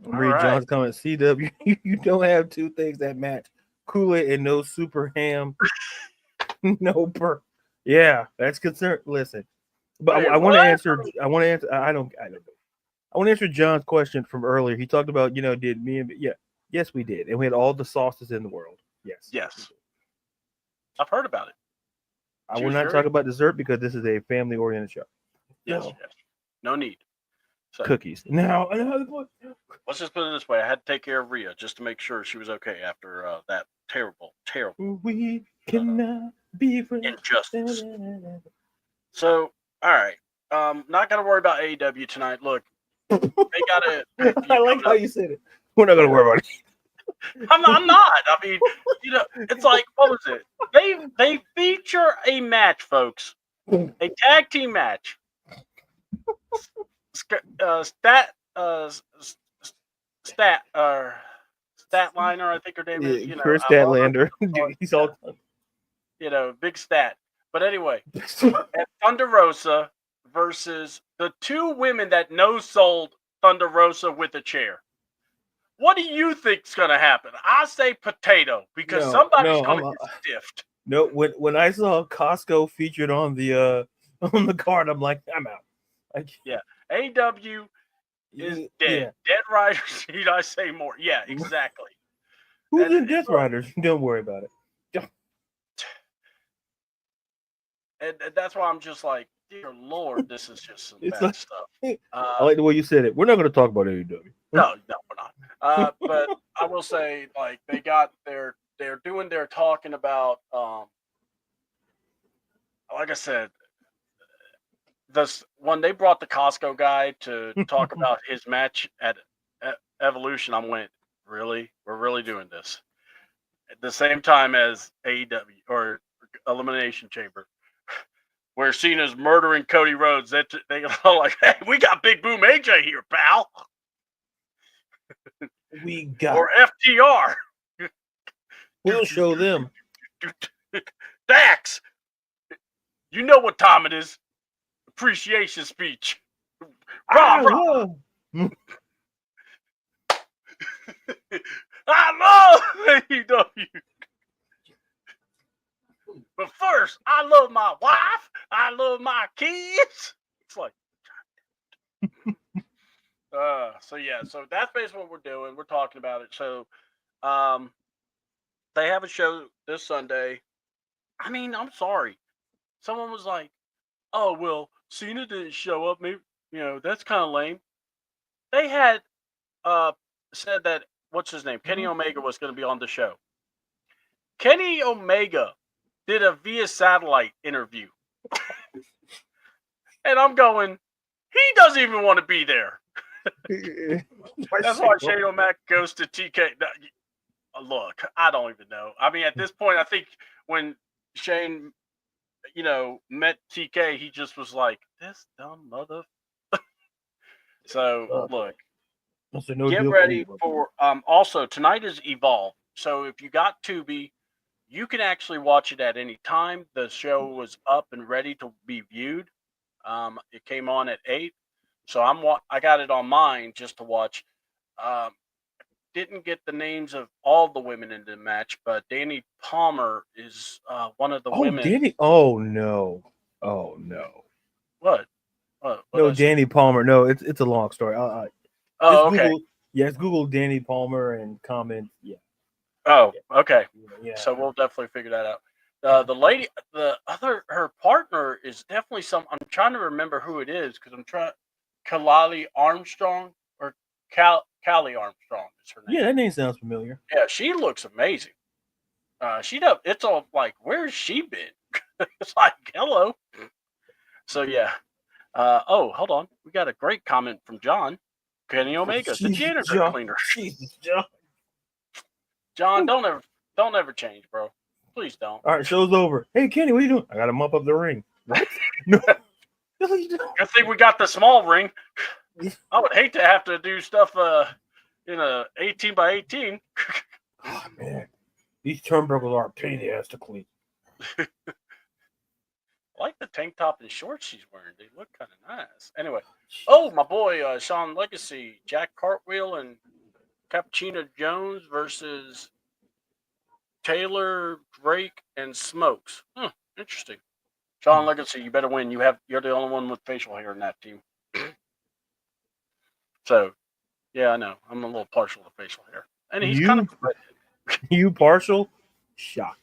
All reading right. John's comment. CW, you don't have two things that match: Kool-Aid and no super ham. No per. Yeah, that's concerned. Listen, but Wait, I want to what? answer. I want to answer. I don't know. I want to answer John's question from earlier. He talked about, did me and yes, we did, and we had all the sauces in the world. Yes. Yes. I've heard about it. I She will was not very- talk about dessert because this is a family-oriented show. Yes. No. Yes. No need. So, Cookies. Now, let's just put it this way: I had to take care of Rhea just to make sure she was okay after that terrible we cannot be friends. injustice. So, all right, not gonna worry about AEW tonight. Look, they gotta. I like how you said it. We're not gonna worry about it. I'm not. I mean, it's like, what was it? They feature a match, folks, a tag team match. Statliner, I think her name is. Chris I love her. Statlander. Dude, he's all. Big stat. But anyway, and Thunder Rosa versus the two women that no-sold Thunder Rosa with a chair. What do you think's gonna happen? I say potato because somebody's gonna get stiffed. No, when I saw Costco featured on the card, I'm like, I'm out. AEW is dead. Yeah. Dead Riders. Need I say more? Yeah, exactly. Who's in Death Riders? Don't worry about it. And that's why I'm just like, dear Lord, this is just some It's bad like- stuff. I like the way you said it. We're not going to talk about AEW. No, we're not. But I will say, like, they're doing their talking about, like I said, when they brought the Costco guy to talk about his match at Evolution, I went, really? We're really doing this? At the same time as AEW or Elimination Chamber, where Cena's murdering Cody Rhodes, they all like, hey, we got Big Boom AJ here, pal. We got. Or FTR. We'll show them. Dax, you know what time it is. Appreciation speech. Rah, rah. I love AEW. But first, I love my wife. I love my kids. It's like, so that's basically what we're doing. We're talking about it. So, they have a show this Sunday. I mean, I'm sorry. Someone was like, "Oh well, Cena didn't show up. Maybe that's kind of lame." They had said that what's his name, Kenny Omega was going to be on the show. Kenny Omega did a via satellite interview, and I'm going, he doesn't even want to be there. That's why Shane O'Mac goes to TK. Look, I don't even know. I mean, at this point, I think when Shane, met TK, he just was like, this dumb mother. So, look, no get ready for, also, tonight is Evolve. So, if you got Tubi, you can actually watch it at any time. The show was up and ready to be viewed. It came on at 8, so I got it on mine just to watch. Um, didn't get the names of all the women in the match, but Danny Palmer is one of the women. Danny. Oh no. What? No, Danny Palmer. No, it's a long story. Oh, just okay. Google, just Google Danny Palmer and comment. Yeah. Oh, okay. Yeah. So we'll definitely figure that out. The lady, her partner is definitely I'm trying to remember who it is because I'm trying. Kalali Armstrong or Callie Armstrong is her name. Yeah, that name sounds familiar. Yeah, she looks amazing. It's all like, where's she been? It's like, hello. So yeah. Hold on. We got a great comment from John. Kenny Omega, the janitor cleaner. Jesus, John. John, don't ever change, bro. Please don't. All right, show's over. Hey, Kenny, what are you doing? I got to mop up the ring. What? No. Good thing we got the small ring. I would hate to have to do stuff in a 18 by 18. Oh, man. These turnbuckles are a pain in the ass to clean. I like the tank top and shorts she's wearing. They look kind of nice. Anyway, my boy Sean Legacy, Jack Cartwheel and Cappuccino Jones versus Taylor, Drake, and Smokes. Interesting. Sean Legacy, you better win. You're the only one with facial hair in that team. So, yeah, I know. I'm a little partial to facial hair. And he's kind of... You partial? Shock.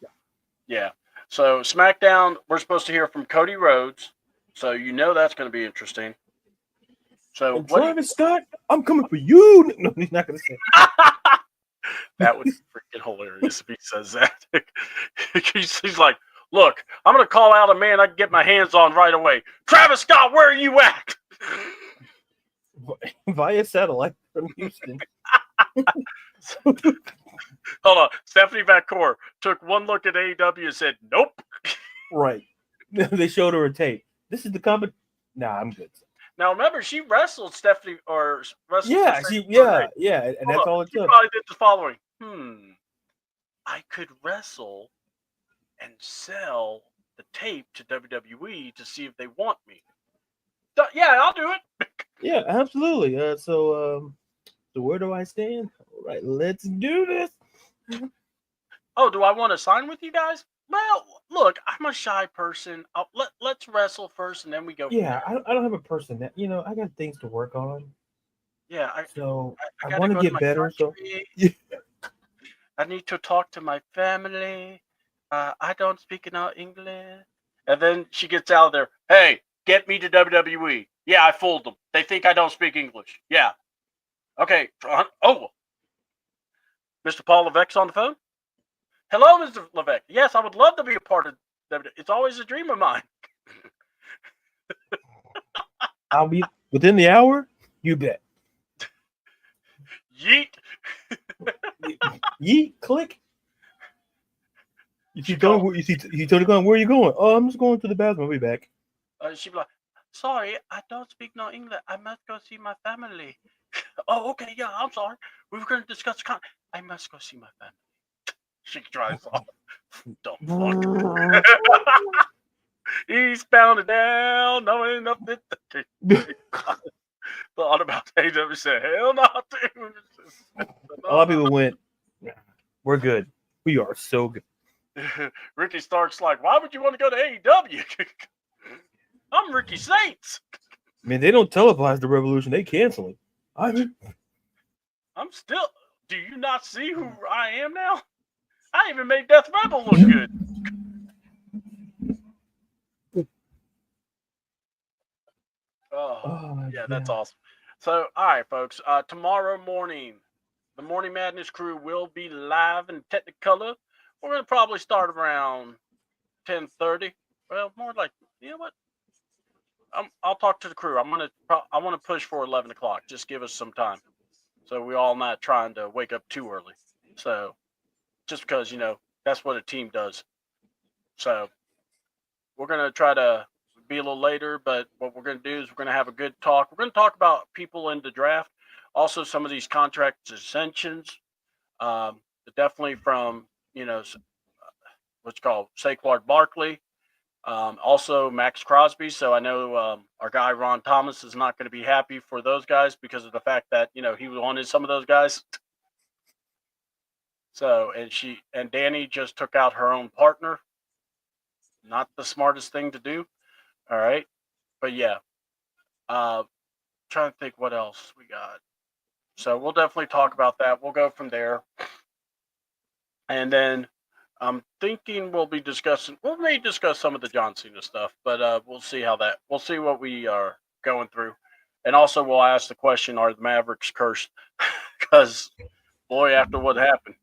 Yeah. So, SmackDown, we're supposed to hear from Cody Rhodes. So, you know that's going to be interesting. So, Travis Scott, I'm coming for you. No, he's not going to say that would be freaking hilarious if he says that. he's like, look, I'm going to call out a man I can get my hands on right away. Travis Scott, where are you at? Via satellite from Houston. Hold on. Stephanie McCourt took one look at AEW and said, nope. Right. They showed her a tape. This is the comment. Nah, I'm good. Now, remember, she wrestled Stephanie or wrestled. Yeah, and that's all it took. She probably did the following. I could wrestle and sell the tape to WWE to see if they want me. So, yeah, I'll do it. Yeah, absolutely. So where do I stand? All right, let's do this. Oh, do I want to sign with you guys? Well, look, I'm a shy person. Let's wrestle first, and then we go. Yeah, I don't have a person that I got things to work on. Yeah, I want to get better. Country. So I need to talk to my family. I don't speak no English. And then she gets out there. Hey, get me to WWE. Yeah, I fooled them. They think I don't speak English. Yeah. Okay. Oh, Mr. Paul Levesque's on the phone. Hello, Mr. Levesque. Yes, I would love to be a part of WWE. It's always a dream of mine. I'll be within the hour. You bet. Yeet. Yeet. Click. You see Tony going, where are you going? Oh, I'm just going to the bathroom. I'll be back. She'd be like, sorry, I don't speak no English. I must go see my family. Oh, okay, yeah, I'm sorry. We were going to discuss I must go see my family. She drives off. Dumb fuck. He's pounded down, knowing nothing. Thought about AW said, hell no, dude. A lot of people went, we're good. We are so good. Ricky Stark's like, why would you want to go to AEW? I'm Ricky Saints. I mean, they don't televise the Revolution. They cancel it. I'm still... Do you not see who I am now? I even made Death Rebel look good. Oh, yeah, that's awesome. So, all right, folks. Tomorrow morning, the Morning Madness crew will be live in Technicolor. We're going to probably start around 10:30. Well, more like, you know what? I'll talk to the crew. I want to push for 11 o'clock. Just give us some time, so we all not trying to wake up too early. So, just because that's what a team does. So, we're gonna try to be a little later, but what we're gonna do is we're gonna have a good talk. We're gonna talk about people in the draft, also some of these contract extensions. Definitely from what's called Saquon Barkley. Also Max Crosby. So I know our guy Ron Thomas is not going to be happy for those guys because of the fact that he wanted some of those guys. So and Danny just took out her own partner. Not the smartest thing to do. All right, but yeah. Trying to think what else we got. So we'll definitely talk about that. We'll go from there. And then I'm thinking we may discuss some of the John Cena stuff, but we'll see we'll see what we are going through. And also we'll ask the question, are the Mavericks cursed? Because, boy, after what happened,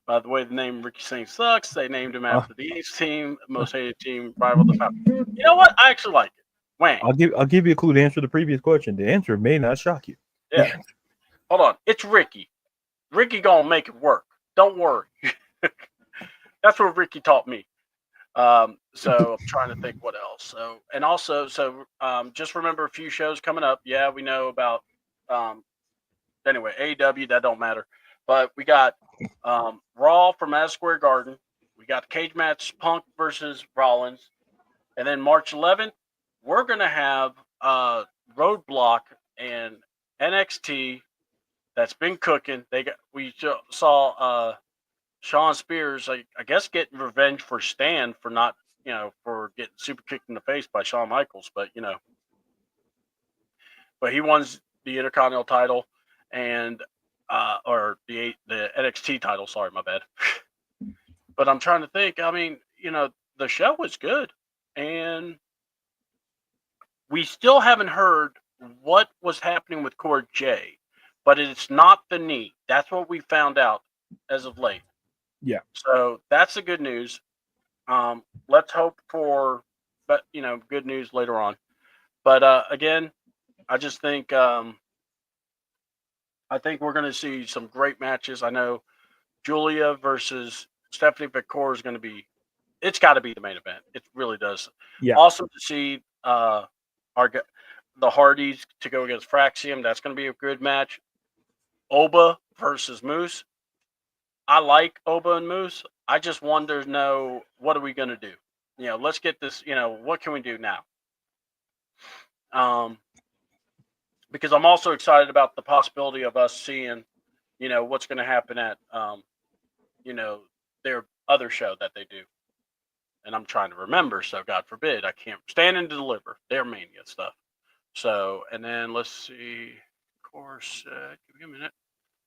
by the way, the name Ricky Singh sucks. They named him after the East team, most hated team, rival the Falcons. You know what? I actually like it. Wang. I'll give you a clue to answer the previous question. The answer may not shock you. Yeah. Hold on. It's Ricky. Ricky gonna make it work. Don't worry. That's what Ricky taught me. So I'm trying to think what else. So just remember a few shows coming up. Yeah, we know about anyway, AEW, that don't matter. But we got Raw from Madison Square Garden. We got the cage match Punk versus Rollins. And then March 11th, we're gonna have Roadblock and NXT that's been cooking. We saw Sean Spears, I guess, getting revenge for Stan for not, for getting super kicked in the face by Shawn Michaels, but he won the Intercontinental title and or the NXT title. Sorry, my bad. But I'm trying to think. I mean, the show was good, and we still haven't heard what was happening with Cord J, but it's not the knee. That's what we found out as of late. Yeah. So that's the good news. Let's hope for, good news later on. But again, I just think I think we're going to see some great matches. I know Julia versus Stephanie McCoy is going to be. It's got to be the main event. It really does. Yeah. Awesome to see the Hardys to go against Fraxium. That's going to be a good match. Oba versus Moose. I like Oba and Moose. I just wonder, what are we going to do? Let's get this, what can we do now? Because I'm also excited about the possibility of us seeing, what's going to happen at, their other show that they do. And I'm trying to remember, so God forbid, I can't stand and deliver their Mania stuff. So, and then let's see, Course, give me a minute.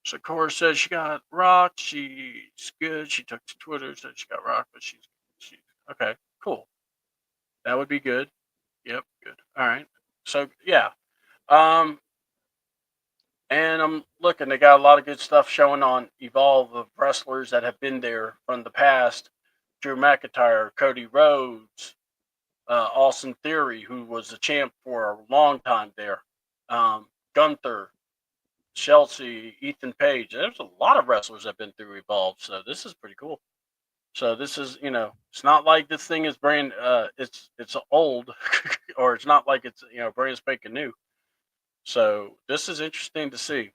So Cora says she got rocked. She's good. She took to Twitter, said she got rocked, but she's okay. Cool. That would be good. Yep, good. All right. So yeah, and I'm looking. They got a lot of good stuff showing on Evolve of wrestlers that have been there from the past. Drew McIntyre, Cody Rhodes, Austin Theory, who was the champ for a long time there. Gunther. Chelsea, Ethan Page. There's a lot of wrestlers that have been through Evolve, so this is pretty cool. So this is, it's not like this thing is brand, it's old, or it's not like it's brand spanking new. So this is interesting to see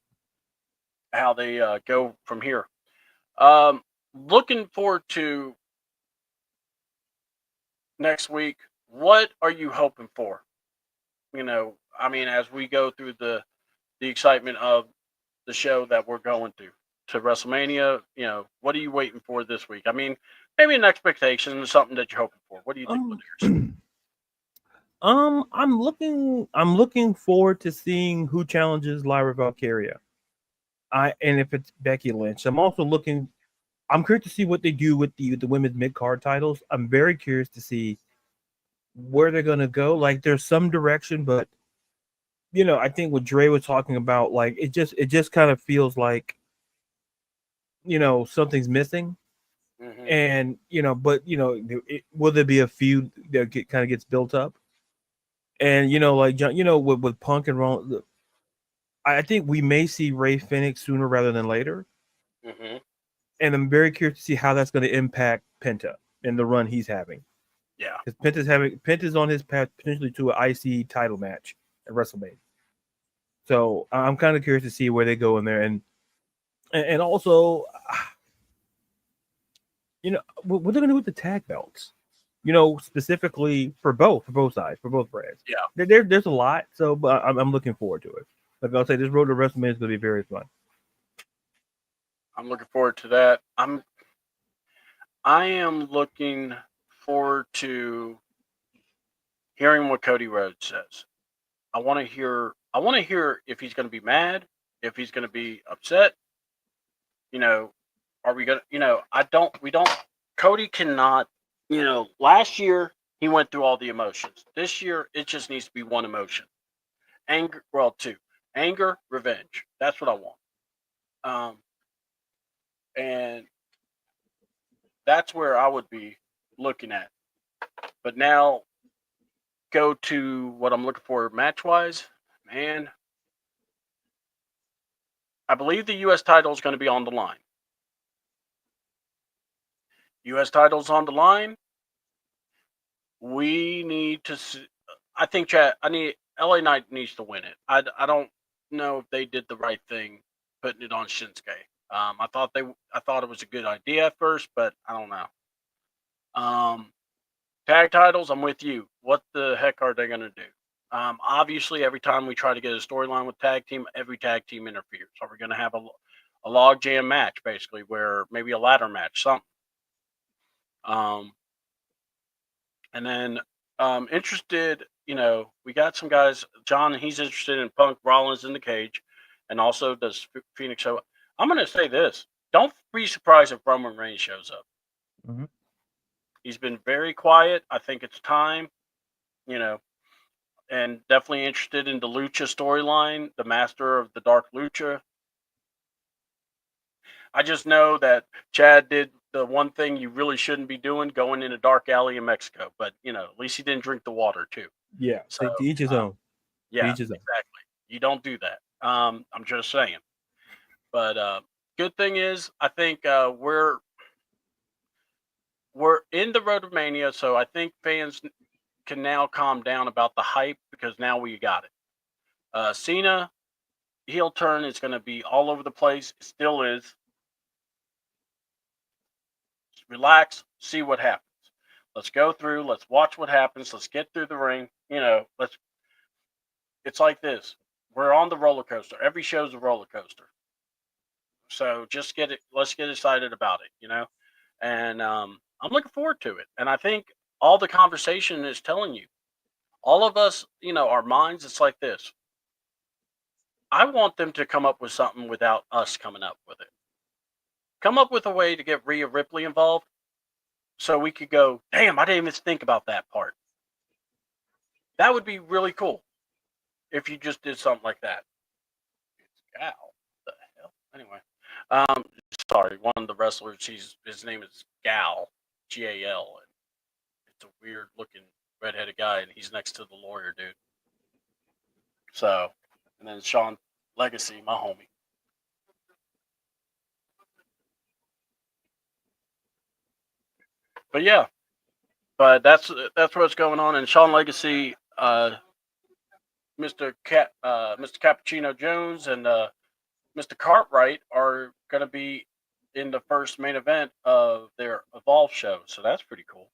how they go from here. Looking forward to next week. What are you hoping for? As we go through the excitement of the show that we're going to WrestleMania, what are you waiting for this week? Maybe an expectation or something that you're hoping for. What do you think? I'm looking forward to seeing who challenges Lyra Valkyria. And if it's Becky Lynch. I'm curious to see what they do with the women's mid-card titles. I'm very curious to see where they're gonna go. Like, there's some direction, but I think what Dre was talking about, like, it just kind of feels like, something's missing. Mm-hmm. And, will there be a feud that kind of gets built up? And, like, with Punk and Rollins, I think we may see Rey Fenix sooner rather than later. Mm-hmm. And I'm very curious to see how that's going to impact Penta and the run he's having. Yeah. Because Penta's on his path potentially to an IC title match at WrestleMania. So I'm kind of curious to see where they go in there, and also what they're gonna do with the tag belts. Specifically for both sides, for both brands. Yeah. There's a lot, so but I'm looking forward to it. Like I'll say, this road to WrestleMania is going to be very fun. I'm looking forward to that. I am looking forward to hearing what Cody Rhodes says. I want to hear if he's going to be mad, if he's going to be upset. Are we going to, we don't, Cody cannot, last year he went through all the emotions. This year it just needs to be one emotion. Two. Anger, revenge. That's what I want. And that's where I would be looking at. But now go to what I'm looking for match-wise. Man, I believe the U.S. title is going to be on the line. U.S. title's on the line. We need to see, I think LA Knight needs to win it. I don't know if they did the right thing putting it on Shinsuke. I thought it was a good idea at first, but I don't know. Tag titles, I'm with you. What the heck are they going to do? Obviously, every time we try to get a storyline with tag team, every tag team interferes. So we're going to have a log jam match, basically, where maybe a ladder match, something. And then interested, we got some guys. John, he's interested in Punk Rollins in the cage, and also does Phoenix show up. I'm going to say this. Don't be surprised if Roman Reigns shows up. Mm-hmm. He's been very quiet. I think it's time, and definitely interested in the Lucha storyline, the Master of the Dark Lucha. I just know that Chad did the one thing you really shouldn't be doing, going in a dark alley in Mexico. But, at least he didn't drink the water, too. Yeah, so to each his own. Yeah, each his own. Exactly. You don't do that. I'm just saying. But good thing is, I think we're in the road of Mania, so I think fans can now calm down about the hype because now we got it. Cena heel turn is going to be all over the place. It still is. Just relax, see what happens. Let's go through. Let's watch what happens. Let's get through the ring. It's like this. We're on the roller coaster. Every show's a roller coaster. So just let's get excited about it, And I'm looking forward to it. And I think all the conversation is telling you, all of us, our minds, it's like this. I want them to come up with something without us coming up with it. Come up with a way to get Rhea Ripley involved so we could go, damn, I didn't even think about that part. That would be really cool if you just did something like that. It's Gal. What the hell? Anyway. Sorry, one of the wrestlers, his name is Gal, Gal, and it's a weird looking redheaded guy, and he's next to the lawyer dude. So, and then Sean Legacy, my homie. But yeah, that's what's going on. And Sean Legacy, Mr. Cappuccino Jones, and Mr. Cartwright are going to be in the first main event of their Evolve show. So that's pretty cool.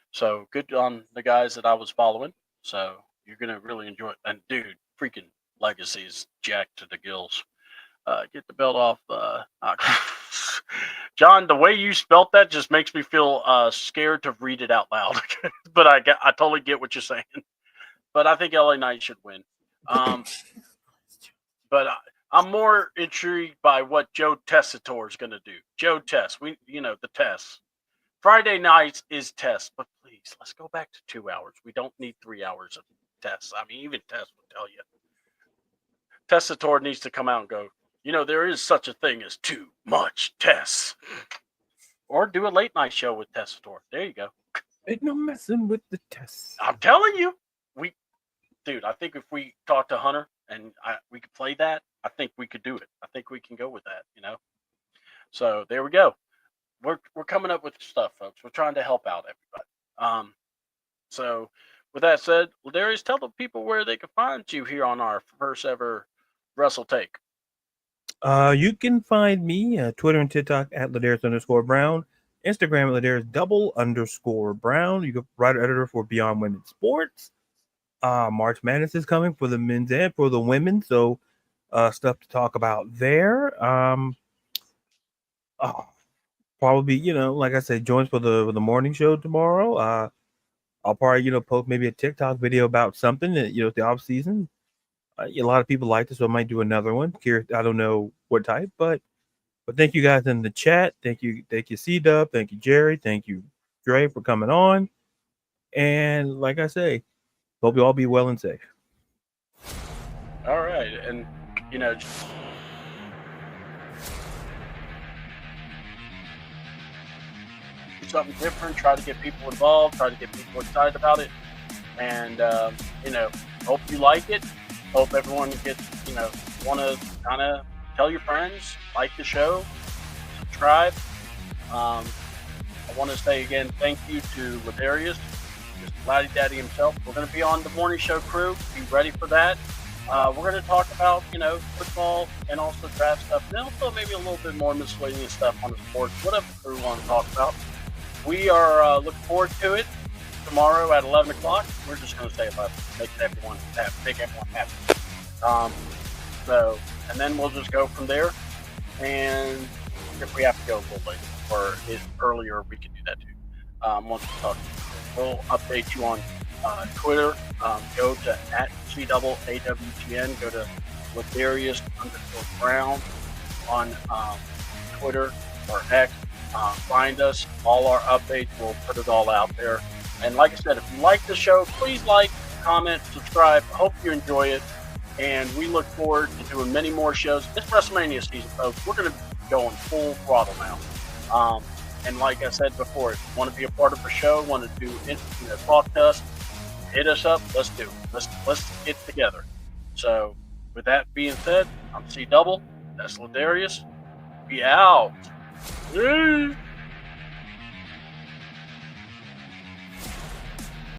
So good on the guys that I was following. So you're going to really enjoy it. And dude, freaking Legacy is jacked to the gills. Get the belt off. John, the way you spelt that just makes me feel scared to read it out loud. But I totally get what you're saying. But I think LA Knight should win. But I'm more intrigued by what Joe Tessitore is going to do. Joe Tess, the Tess. Friday nights is Tess, but please, let's go back to 2 hours. We don't need 3 hours of Tess. I mean, even Tess would tell you. Tessitore needs to come out and go, there is such a thing as too much Tess. Or do a late night show with Tessitore. There you go. Ain't no messing with the Tess. I'm telling you. I think if we talk to Hunter and we could play that, I think we could do it. I think we can go with that, So there we go. We're coming up with stuff, folks. We're trying to help out everybody. So with that said, Darius, tell the people where they can find you here on our first ever Wrestle Take. You can find me Twitter and TikTok at Ladarius_Brown, Instagram at Ladarius _Brown. You can writer editor for Beyond Women's Sports. March Madness is coming for the men's and for the women, so stuff to talk about there. Probably, like I said, join us for the morning show tomorrow. I'll probably, post maybe a TikTok video about something that, the off season. A lot of people like this, so I might do another one. I don't know what type, but thank you guys in the chat. Thank you, C-Dub. Thank you, Jerry. Thank you, Dre, for coming on. And like I say, hope you all be well and safe. All right, and something different. Try to get people involved. Try to get people excited about it, and hope you like it. Hope everyone gets want to kind of tell your friends, like the show, subscribe. I want to say again, thank you to Ladarius, Mr. Laddie Daddy himself. We're going to be on the morning show crew. Be ready for that. We're going to talk about, football and also draft stuff, and also maybe a little bit more miscellaneous stuff on the sports, whatever the crew want to talk about. We are looking forward to it tomorrow at 11 o'clock. We're just going to say 11, make everyone happy. And then we'll just go from there. And if we have to go a little later or earlier, we can do that too. Once we talk, we'll update you on Twitter. Go to @CAWTN. Go to Ladarius_Brown on Twitter or X. Find us. All our updates, we'll put it all out there. And like I said, if you like the show, please like, comment, subscribe. I hope you enjoy it. And we look forward to doing many more shows. It's WrestleMania season, folks. We're going to be going full throttle now. And like I said before, if you want to be a part of the show, want to do talk to us, hit us up. Let's do it. Let's get together. So with that being said, I'm C-Double. That's Ladarius. Be out. Peace.